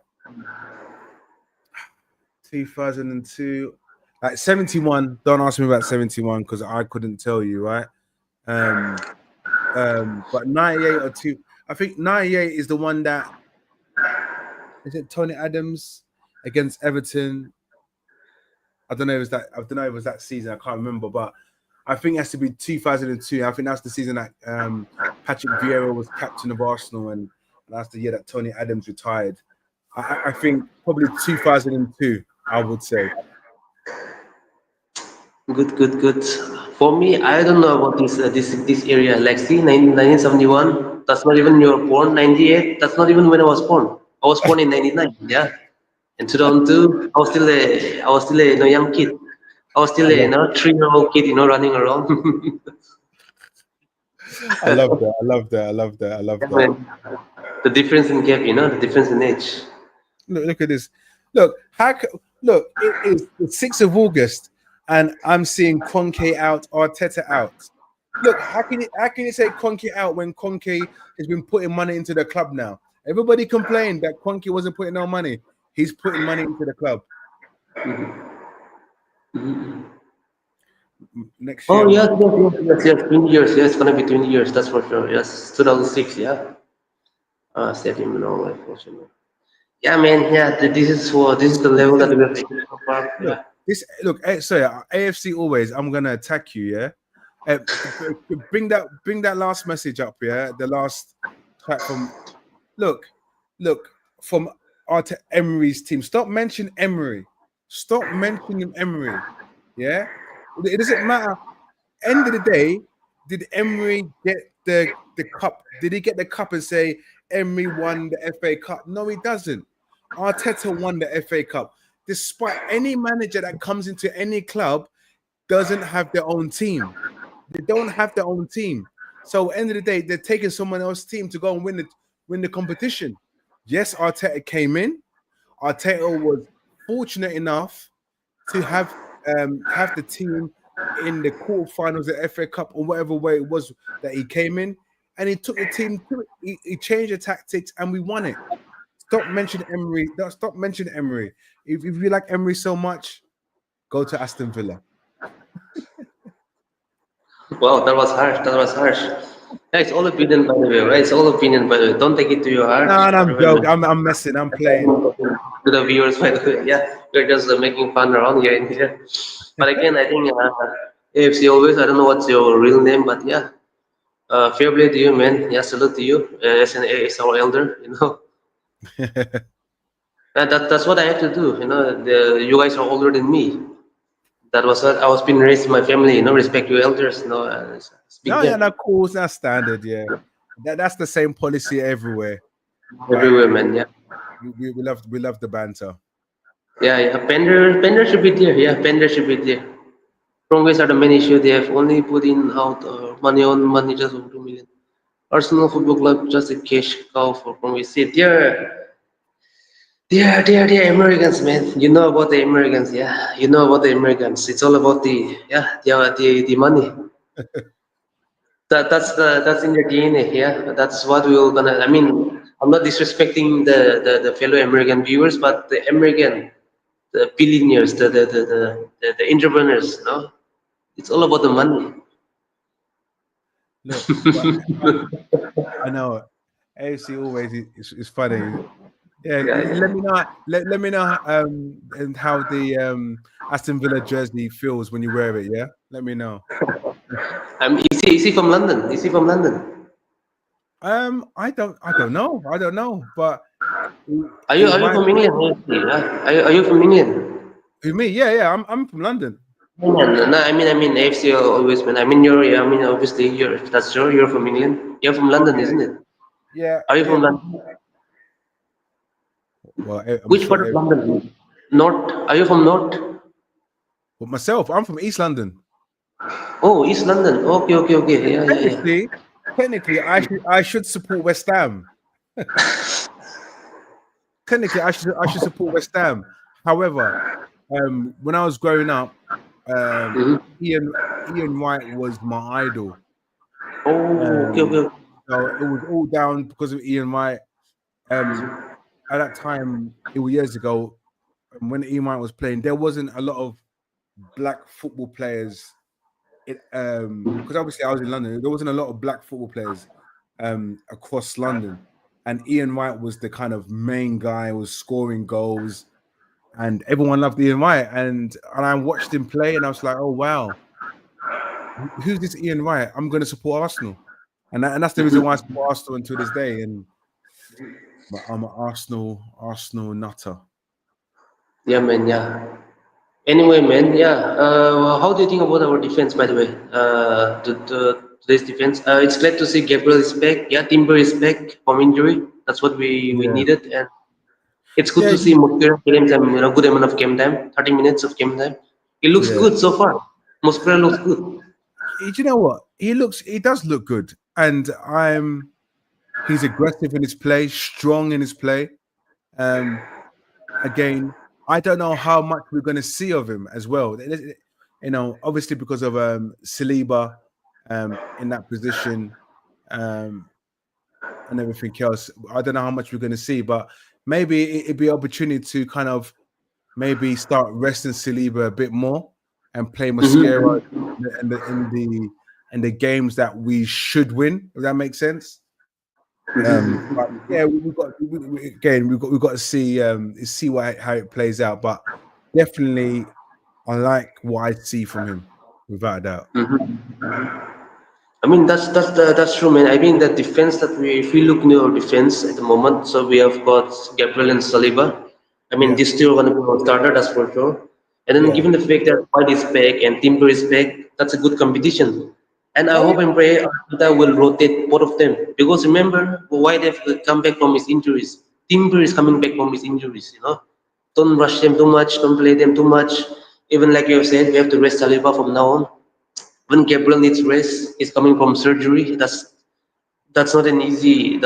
[SPEAKER 2] 2002, like 71. Don't ask me about 71 because I couldn't tell you, right? Um, but 98 or two. I think 98 is the one that is it Tony Adams against Everton. I don't know if it was that. I don't know if it was that season. I can't remember, but I think it has to be 2002. I think that's the season that Patrick Vieira was captain of Arsenal, and that's the year that Tony Adams retired. I think probably 2002. I would say.
[SPEAKER 1] Good, good, good. For me, I don't know about this area. Like, see, 1971. That's not even you were born. 98. That's not even when I was born. I was born in 99. Yeah. In 2002, I was still a young kid. I was still
[SPEAKER 2] I
[SPEAKER 1] a
[SPEAKER 2] love,
[SPEAKER 1] 3-year-old kid, running around.
[SPEAKER 2] I love that. I love that. I love that. I love
[SPEAKER 1] Yeah,
[SPEAKER 2] that.
[SPEAKER 1] man. The difference in gap, the difference in age.
[SPEAKER 2] Look at this. Look, look, it is the 6th of August, and I'm seeing Conke out, Arteta out. Look, how can you say Conke out when Conke has been putting money into the club now? Everybody complained that Conke wasn't putting no money. He's putting money into the club. Next
[SPEAKER 1] Oh
[SPEAKER 2] year,
[SPEAKER 1] yes, yes, yes, yes, yes. 20 years. Yes, it's gonna be 20 years. That's for sure. Yes, 2006. Yeah. Stadium and all that. For sure. Yeah, man. Yeah, this is the level that we have reached so far.
[SPEAKER 2] look,
[SPEAKER 1] Yeah.
[SPEAKER 2] so AFC always. I'm gonna attack you. Yeah, bring that last message up. Yeah, the last chat from. Look, look from Emery's team. Stop mentioning Emery. Stop mentioning Emery. Yeah, it doesn't matter. End of the day, did Emery get the cup? Did he get the cup and say Emery won the FA Cup? No, he doesn't. Arteta won the FA Cup. Despite any manager that comes into any club doesn't have their own team. They don't have their own team. So end of the day, they're taking someone else's team to go and win the competition. Yes, Arteta came in. Arteta was fortunate enough to have the team in the quarterfinals of the FA Cup or whatever way it was that he came in, and he took the team to it. He changed the tactics, and we won it. Stop mentioning Emery. Stop mentioning Emery. If you like Emery so much, go to Aston Villa.
[SPEAKER 1] Wow, that was harsh. That was harsh. Yeah, it's all opinion, by the way, right? It's all opinion, by the way. Don't take it to your heart.
[SPEAKER 2] No, no, I'm
[SPEAKER 1] Whatever,
[SPEAKER 2] joking.
[SPEAKER 1] man.
[SPEAKER 2] I'm messing. I'm playing.
[SPEAKER 1] To the viewers, by the way. Yeah, we're just making fun around here in here. But again, I think AFC always. I don't know what's your real name, but yeah, fair play to you, man. Yeah, salute to you as our elder. And that's what I have to do. You guys are older than me. That was what I was being raised in my family. Respect your elders. It's a big
[SPEAKER 2] No, yeah,
[SPEAKER 1] deal
[SPEAKER 2] no, cool. That's standard. Yeah, that's the same policy everywhere. But
[SPEAKER 1] everywhere, man. Yeah,
[SPEAKER 2] we love the banter.
[SPEAKER 1] yeah, yeah. Pender should be there. Yeah, Pender should be there. Strongest are the main issue. They have only put in out money just over 2 million. Arsenal Football Club just a cash cow for Congress. See, they're Americans, man. You know about the Americans, yeah. You know about the Americans. It's all about the money. That's in their DNA, yeah. That's what we're gonna. I mean, I'm not disrespecting the fellow American viewers, but the American, the billionaires, the entrepreneurs, it's all about the money.
[SPEAKER 2] Look, but I know AFC always is funny. Yeah,
[SPEAKER 1] Yeah,
[SPEAKER 2] let
[SPEAKER 1] yeah.
[SPEAKER 2] me know. Let me know and how the Aston Villa jersey feels when you wear it. Yeah, let me know.
[SPEAKER 1] Is he from London? Is he from London?
[SPEAKER 2] I don't know. I don't know, but it,
[SPEAKER 1] Are you
[SPEAKER 2] it
[SPEAKER 1] are you
[SPEAKER 2] might
[SPEAKER 1] from England? Yeah? Are you from England?
[SPEAKER 2] be me. Yeah, yeah. I'm from London.
[SPEAKER 1] England. No, I mean AFC always, man. I mean obviously you're that's sure you're from England. You're from London,
[SPEAKER 2] Okay.
[SPEAKER 1] isn't it?
[SPEAKER 2] Yeah,
[SPEAKER 1] Are you
[SPEAKER 2] yeah.
[SPEAKER 1] from London?
[SPEAKER 2] Well, I'm
[SPEAKER 1] Which part
[SPEAKER 2] sure.
[SPEAKER 1] of London? North? Are you from North?
[SPEAKER 2] But myself, I'm from East London.
[SPEAKER 1] Oh, East London. Okay, okay, okay.
[SPEAKER 2] And
[SPEAKER 1] Yeah, yeah, yeah.
[SPEAKER 2] technically, I should support West Ham. Technically, I should support West Ham. However, when I was growing up, um,
[SPEAKER 1] Mm-hmm.
[SPEAKER 2] Ian White was my idol.
[SPEAKER 1] Oh, okay, okay,
[SPEAKER 2] Um,
[SPEAKER 1] okay.
[SPEAKER 2] so it was all down because of Ian White. Um, at that time, it was years ago when Ian White was playing. There wasn't a lot of black football players. Because obviously I was in London. There wasn't a lot of black football players across London, and Ian White was the kind of main guy. Was scoring goals. and everyone loved Ian Wright, and I watched him play, and I was like, oh wow, who's this Ian Wright? I'm going to support Arsenal, and that's the reason why I support Arsenal until this day. And but I'm an Arsenal nutter.
[SPEAKER 1] Yeah, man. Yeah. Anyway, man. Yeah. How do you think about our defense, by the way? Today's defense. It's glad to see Gabriel is back. Yeah, Timber is back from injury. That's what we
[SPEAKER 2] Yeah,
[SPEAKER 1] needed, and it's good
[SPEAKER 2] yeah,
[SPEAKER 1] to see Muskera getting some good amount of game time. 30 minutes of game time. It looks
[SPEAKER 2] yeah.
[SPEAKER 1] good so far. Muskera looks good.
[SPEAKER 2] You know what? He does look good, and he's aggressive in his play, strong in his play. Um, Again, I don't know how much we're going to see of him as well. You know, obviously because of Saliba in that position um, and everything else. I don't know how much we're going to see, but maybe it'd be an opportunity to kind of maybe start resting Saliba a bit more and play Mascara
[SPEAKER 1] Mm-hmm.
[SPEAKER 2] in the games that we should win. If that makes sense. But
[SPEAKER 1] Mm-hmm.
[SPEAKER 2] yeah, again we've got to see how it plays out. But definitely, I like what I see from him, without a doubt.
[SPEAKER 1] Mm-hmm. I mean that's true, man. I mean the defense that if we look near our defense at the moment, so we have got Gabriel and Saliba. I mean
[SPEAKER 2] Yeah,
[SPEAKER 1] these two are going to be our starter, that's for sure. And then
[SPEAKER 2] yeah.
[SPEAKER 1] given the fact that White is back and Timber is back, that's a good competition. And I
[SPEAKER 2] Oh yeah,
[SPEAKER 1] hope and pray Arteta will rotate both of them because remember White have come back from his injuries. Timber is coming back from his injuries. Don't rush them too much. Don't play them too much. Even like you have said, we have to rest Saliba from now on when Gabriel needs rest, he's coming from surgery. That's not an easy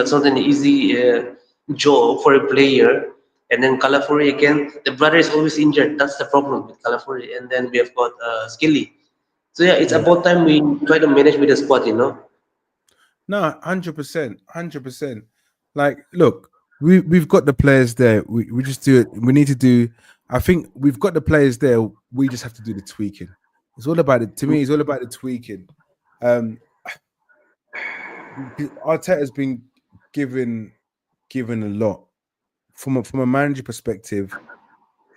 [SPEAKER 1] job for a player. And then Calafuri again, the brother is always injured. That's the problem with Calafuri. And then we have got Skilly. So yeah, it's
[SPEAKER 2] yeah.
[SPEAKER 1] about time we try to manage with the squad.
[SPEAKER 2] No, 100%, 100%. Like, look, we've got the players there. We just do it. We need to do. I think we've got the players there. We just have to do the tweaking. It's all about it. To me, it's all about the tweaking. Um, Arteta's been given given a lot from a manager perspective.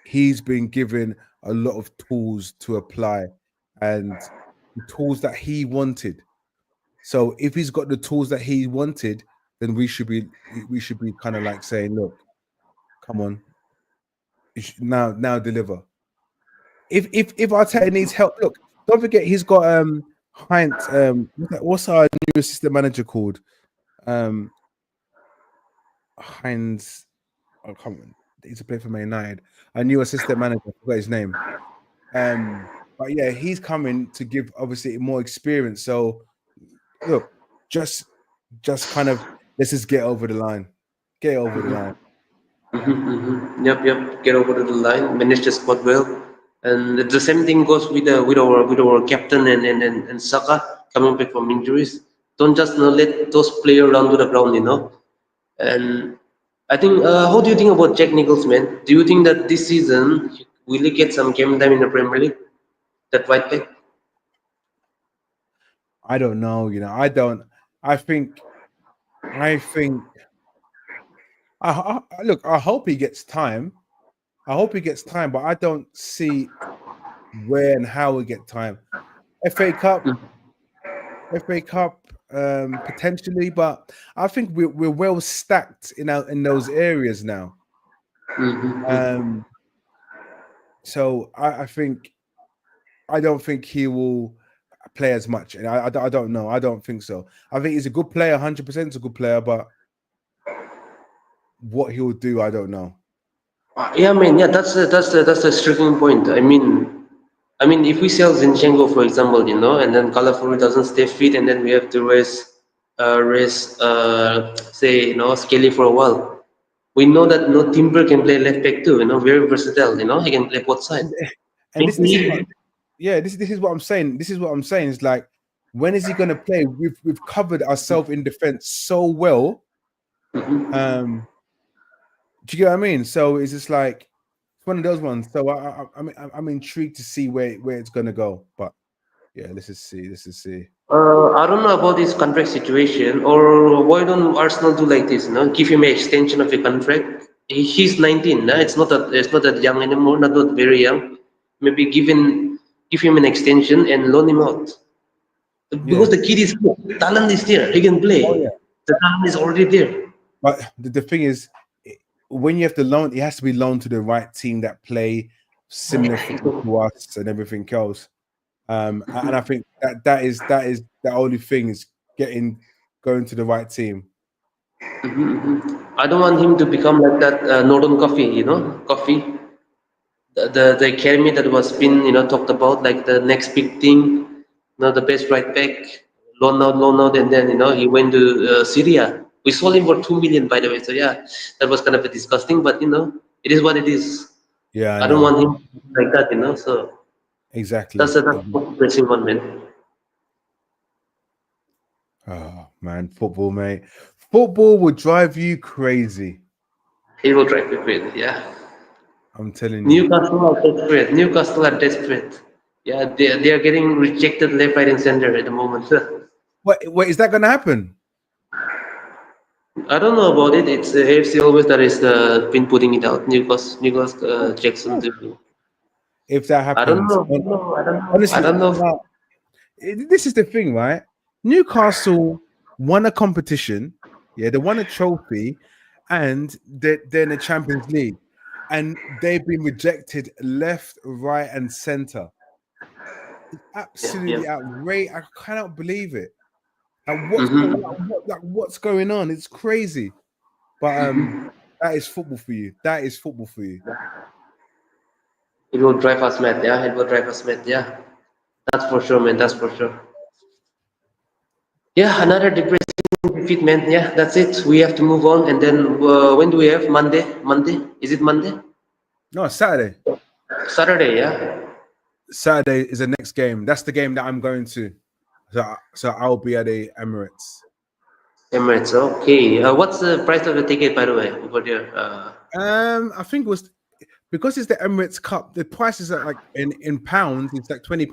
[SPEAKER 2] He's been given a lot of tools to apply and the tools that he wanted. So if he's got the tools that he wanted, then we should be kind of like saying, look, come on, now deliver. If Arteta needs help, look, don't forget he's got Heinz. What's our new assistant manager called? Um, Heinz. I can't remember. He's a player for Man United. Our new assistant manager. I forgot his name. But yeah, he's coming to give obviously more experience. So look, just kind of let's just get over the line. Get over the line.
[SPEAKER 1] Yep. Get over to the line, manage the squad well, and the same thing goes with our captain and Saka coming back from injuries. Don't just let those players run to the ground. And I think, how do you think about Jack Nicholls, man? Do you think that this season will he get some game time in the Premier League? That right back?
[SPEAKER 2] I don't know, I don't. I think I think look, I hope he gets time. I hope he gets time, but I don't see where and how we get time. FA Cup, FA Cup, potentially, but I think we're well stacked in those areas now.
[SPEAKER 1] Mm-hmm.
[SPEAKER 2] Um, so I think I don't think he will play as much, and I don't know. I don't think so. I think he's a good player, 100% is a good player, but what he'll do, I don't know.
[SPEAKER 1] Yeah, man. Yeah, that's a striking point. I mean, if we sell Zinchenko, for example, and then Calafuri doesn't stay fit, and then we have to say, Skelly for a while. We know that Timber can play left back too. Very versatile. He can play both sides.
[SPEAKER 2] And, and this is what
[SPEAKER 1] Maybe.
[SPEAKER 2] yeah, this is what I'm saying. This is what I'm saying. It's like, when is he going to play? We've covered ourselves in defense so well. Um, do you get what I mean? So it's just like it's one of those ones. So I'm intrigued to see where it's going to go. But yeah, let's just see. Let's just see.
[SPEAKER 1] I don't know about this contract situation, or why don't Arsenal do like this? Give him an extension of a contract He's 19. Nah? It's not that young anymore. Not very young. Maybe give him an extension and loan him out.
[SPEAKER 2] Yeah.
[SPEAKER 1] Because the kid is good. Talent is there. He can
[SPEAKER 2] Oh yeah.
[SPEAKER 1] play. The talent is already there.
[SPEAKER 2] But the thing is, when you have to loan, it has to be loaned to the right team that play similar football to us and everything else. And I think that is the only thing is going to the right team.
[SPEAKER 1] I don't want him to become like that Northern Coffee, Coffee, the academy that was been talked about like the next big thing, the best right back, loan out, and then he went to Syria. We sold him for 2 million, by the way. So yeah, that was kind of a disgusting, but it is what it is.
[SPEAKER 2] Yeah, I
[SPEAKER 1] I don't
[SPEAKER 2] know.
[SPEAKER 1] want him like that, So
[SPEAKER 2] Exactly.
[SPEAKER 1] that's a depressing one, man.
[SPEAKER 2] Oh man, football, mate. Football will drive you crazy.
[SPEAKER 1] He will drive me crazy. Yeah.
[SPEAKER 2] I'm telling you.
[SPEAKER 1] Newcastle are desperate. Newcastle are desperate. Yeah, they are getting rejected left, right, and center at the moment.
[SPEAKER 2] What is that gonna happen?
[SPEAKER 1] I don't know about it. It's AFC always that is been putting it out. Newcastle,
[SPEAKER 2] Of
[SPEAKER 1] Jackson.
[SPEAKER 2] course. If that
[SPEAKER 1] I don't
[SPEAKER 2] happens,
[SPEAKER 1] know. I
[SPEAKER 2] honestly,
[SPEAKER 1] don't know.
[SPEAKER 2] no, this is the thing, right? Newcastle won a competition, yeah, they won a trophy, and they're in the Champions League, and they've been rejected left, right, and center. It's
[SPEAKER 1] Yeah, yeah.
[SPEAKER 2] absolutely outrageous. I cannot believe it. Like
[SPEAKER 1] Mm-hmm.
[SPEAKER 2] what's going on? It's crazy. But that is football for you. That is football for you.
[SPEAKER 1] It will drive us mad. Yeah, it will drive us mad. Yeah, that's for sure, man. That's for sure. Yeah, another depressing defeat, man. Yeah, that's it. We have to move on. And then when do we have Monday? Monday? Is it Monday?
[SPEAKER 2] No, Saturday.
[SPEAKER 1] Saturday? Yeah.
[SPEAKER 2] Saturday is the next game. That's the game that I'm going to. So I'll be at the Emirates.
[SPEAKER 1] Emirates. Okay. What's the price of the ticket, by the way, over there?
[SPEAKER 2] I think it was because it's the Emirates Cup. The prices are like in pounds. It's like £20.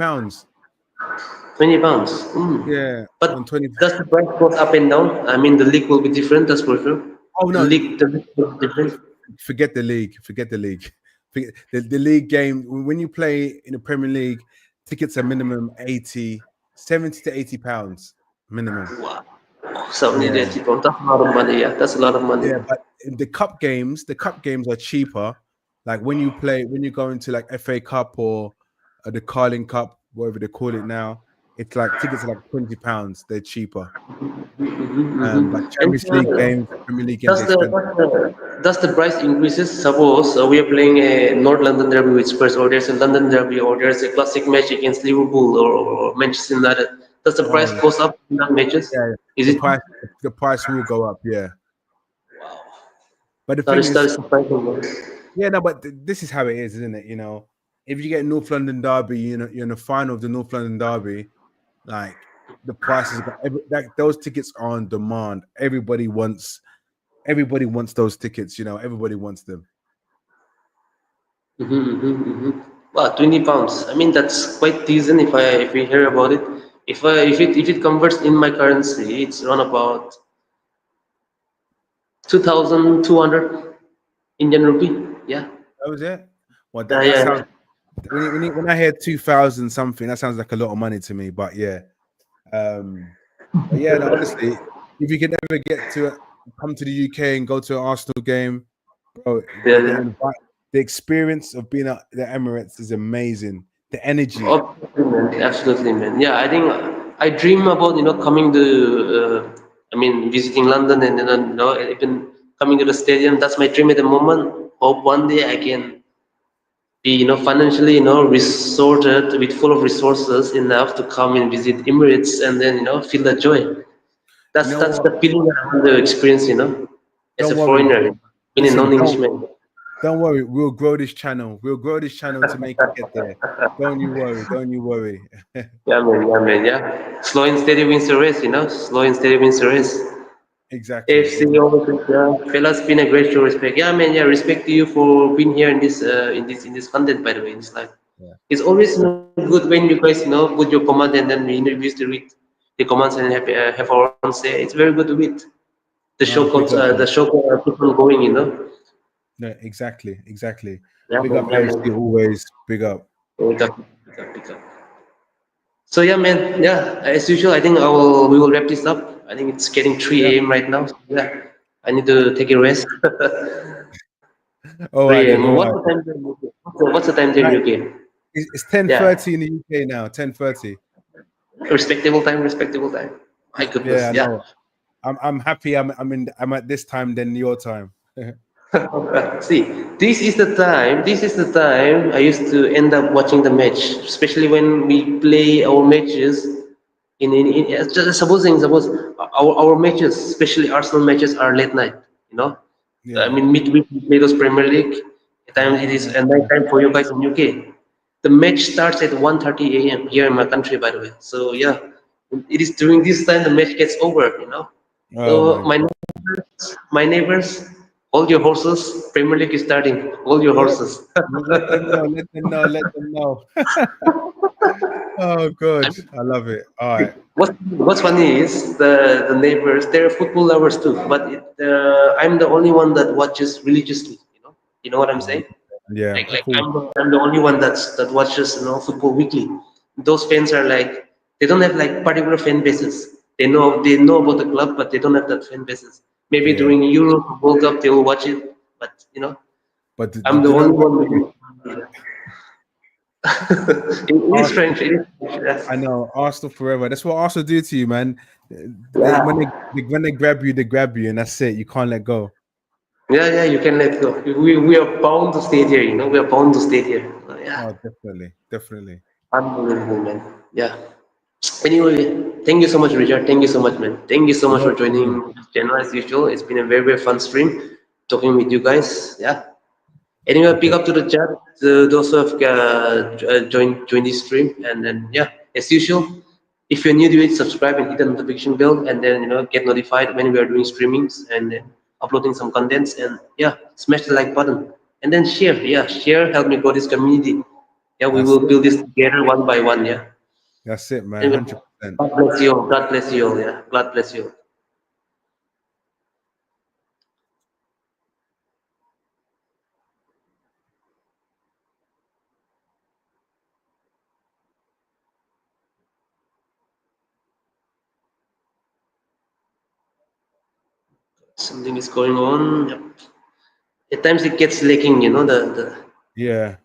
[SPEAKER 1] £20.
[SPEAKER 2] Yeah, on
[SPEAKER 1] But
[SPEAKER 2] 20.
[SPEAKER 1] does the price goes up and down? I mean, the league will be different. That's for sure.
[SPEAKER 2] Oh
[SPEAKER 1] The
[SPEAKER 2] no,
[SPEAKER 1] league, the league will be different.
[SPEAKER 2] forget the league. Forget the league. The league game. When you play in the Premier League, tickets are minimum 70 to £80 minimum.
[SPEAKER 1] Wow. 70
[SPEAKER 2] Yeah.
[SPEAKER 1] to pounds. That's a lot of money. Yeah, that's a lot of money.
[SPEAKER 2] Yeah, but in the cup games are cheaper. Like when you go into like FA Cup or the Carling Cup, whatever they call it now, it's like tickets are like £20. They're cheaper. But
[SPEAKER 1] And
[SPEAKER 2] Champions League games, Premier League games
[SPEAKER 1] does
[SPEAKER 2] are
[SPEAKER 1] the
[SPEAKER 2] expensive.
[SPEAKER 1] does the price increases? Suppose we are playing a North London derby with Spurs, or there's a London derby, or there's a classic match against Liverpool or Manchester United. Does the price
[SPEAKER 2] Oh
[SPEAKER 1] goes up in that matches?
[SPEAKER 2] yeah,
[SPEAKER 1] Is
[SPEAKER 2] the
[SPEAKER 1] it?
[SPEAKER 2] price the price will go up. Yeah, but the
[SPEAKER 1] That
[SPEAKER 2] thing
[SPEAKER 1] is that
[SPEAKER 2] is,
[SPEAKER 1] is surprising.
[SPEAKER 2] yeah, no, but this is how it is, isn't it? If you get North London derby, you're in the final of the North London derby. Like the prices, like those tickets are on demand. Everybody wants those tickets. Everybody wants them.
[SPEAKER 1] Wow, £20. I mean, that's quite decent if we hear about it. If it converts in my currency, it's around about 2,200 Indian rupee. Yeah.
[SPEAKER 2] That was it. Well,
[SPEAKER 1] Yeah,
[SPEAKER 2] that
[SPEAKER 1] yeah.
[SPEAKER 2] sounds when I hear 2,000 something, that sounds like a lot of money to me. But yeah, um, but yeah, no, honestly, if you can ever come to the UK and go to an Arsenal game, bro,
[SPEAKER 1] Yeah, yeah.
[SPEAKER 2] the experience of being at the Emirates is amazing. The energy.
[SPEAKER 1] Absolutely, man. Absolutely, man. Yeah, I think I dream about coming to I mean visiting London and even coming to the stadium. That's my dream at the moment. Hope one day I can be financially resorted with full of resources enough to come and visit Emirates and then feel the joy.
[SPEAKER 2] You know
[SPEAKER 1] That's
[SPEAKER 2] what?
[SPEAKER 1] the feeling that I want to experience. As a
[SPEAKER 2] Don't worry.
[SPEAKER 1] foreigner, being a
[SPEAKER 2] Listen,
[SPEAKER 1] non-Englishman.
[SPEAKER 2] don't worry. We'll grow this channel. We'll grow this channel to make it get there. Don't you worry. Don't you worry.
[SPEAKER 1] Yeah, man. Yeah, man. Yeah. Slow and steady wins the race. Slow and steady wins the race.
[SPEAKER 2] Exactly.
[SPEAKER 1] AFC always, yeah, fellas, been a great show. Respect, yeah, man, yeah, respect to you for being here in this content. By the way, it's like
[SPEAKER 2] Yeah.
[SPEAKER 1] it's always good when you guys put your command and then we introduce to read the commands and have our own say. It's very good to read. The show
[SPEAKER 2] No, big up,
[SPEAKER 1] the
[SPEAKER 2] man.
[SPEAKER 1] show keep on going.
[SPEAKER 2] No, exactly, exactly.
[SPEAKER 1] Yeah,
[SPEAKER 2] Big
[SPEAKER 1] man.
[SPEAKER 2] up
[SPEAKER 1] Yeah, man.
[SPEAKER 2] AFC always. Big up.
[SPEAKER 1] Pick up, pick up, pick up. So yeah, man. Yeah, as usual, I think we will wrap this up. I think it's getting
[SPEAKER 2] Yeah.
[SPEAKER 1] 3 a.m. right now. So yeah, I need to take a rest.
[SPEAKER 2] All right
[SPEAKER 1] 3
[SPEAKER 2] then.
[SPEAKER 1] a.m.
[SPEAKER 2] All
[SPEAKER 1] What's
[SPEAKER 2] right.
[SPEAKER 1] the time there in UK? What's the time there in
[SPEAKER 2] Right.
[SPEAKER 1] UK?
[SPEAKER 2] It's 10:30
[SPEAKER 1] Yeah,
[SPEAKER 2] in the UK now. 10:30.
[SPEAKER 1] respectable time, respectable time. My
[SPEAKER 2] Yeah,
[SPEAKER 1] goodness,
[SPEAKER 2] I
[SPEAKER 1] yeah.
[SPEAKER 2] know. I'm happy. I'm at this time than your time.
[SPEAKER 1] See, this is the time. This is the time I used to end up watching the match, especially when we play our matches. Just suppose our matches, especially Arsenal matches, are late night. You know, I
[SPEAKER 2] Yeah.
[SPEAKER 1] mean midweek we play those Premier League. At times it is
[SPEAKER 2] Ah,
[SPEAKER 1] a night time for you guys in UK. The match starts at 1:30 a.m. here in my country, by the way. So yeah, it is during this time the match gets over. You know,
[SPEAKER 2] oh
[SPEAKER 1] so
[SPEAKER 2] my God.
[SPEAKER 1] my neighbors, hold your horses. Premier League is starting. Hold your
[SPEAKER 2] Yeah.
[SPEAKER 1] horses.
[SPEAKER 2] Let them know. Let them know. Let them know. Oh,
[SPEAKER 1] I
[SPEAKER 2] good.
[SPEAKER 1] mean,
[SPEAKER 2] I love it. All right.
[SPEAKER 1] what's funny is the neighbors. They're football lovers too, but I'm the only one that watches religiously. You know what I'm
[SPEAKER 2] Oh,
[SPEAKER 1] saying?
[SPEAKER 2] yeah.
[SPEAKER 1] Like
[SPEAKER 2] Of
[SPEAKER 1] like
[SPEAKER 2] course.
[SPEAKER 1] I'm the only one that watches football weekly. Those fans are like they don't have like particular fan bases. They know about the club, but they don't have that fan bases. Maybe
[SPEAKER 2] Yeah.
[SPEAKER 1] during Euro World Cup they will watch it, but
[SPEAKER 2] But
[SPEAKER 1] I'm the
[SPEAKER 2] do you know
[SPEAKER 1] only
[SPEAKER 2] what?
[SPEAKER 1] one with it is
[SPEAKER 2] Arsenal,
[SPEAKER 1] strange. It is strange. Yes.
[SPEAKER 2] I know Arsenal forever. That's what Arsenal do to you, man.
[SPEAKER 1] Yeah.
[SPEAKER 2] When they grab you, and that's it. You can't let go.
[SPEAKER 1] Yeah, yeah, you can let go. We are bound to stay here, we are bound to stay here. Yeah.
[SPEAKER 2] Oh, definitely, definitely.
[SPEAKER 1] Unbelievable, man. Yeah. Anyway, thank you so much, Richard. Thank you so much, man. Thank you so much
[SPEAKER 2] No
[SPEAKER 1] for
[SPEAKER 2] problem.
[SPEAKER 1] joining this channel as usual. It's been a very, very fun stream talking with you guys. Yeah. Anyway, pick
[SPEAKER 2] Okay.
[SPEAKER 1] up to the chat, those who have joined this stream, and then yeah, as usual, if you're new to it, subscribe and hit the notification bell, and then get notified when we are doing streamings and then uploading some contents, and yeah, smash the like button, and then share. Yeah, share, help me grow this community. Yeah, we
[SPEAKER 2] That's
[SPEAKER 1] will
[SPEAKER 2] it.
[SPEAKER 1] build this together one by one. Yeah.
[SPEAKER 2] That's it, man.
[SPEAKER 1] Anyway,
[SPEAKER 2] 100%.
[SPEAKER 1] God bless you all. God bless you all. Yeah, God bless you all. Something is going on. Yep. At times it gets lagging. The
[SPEAKER 2] Yeah.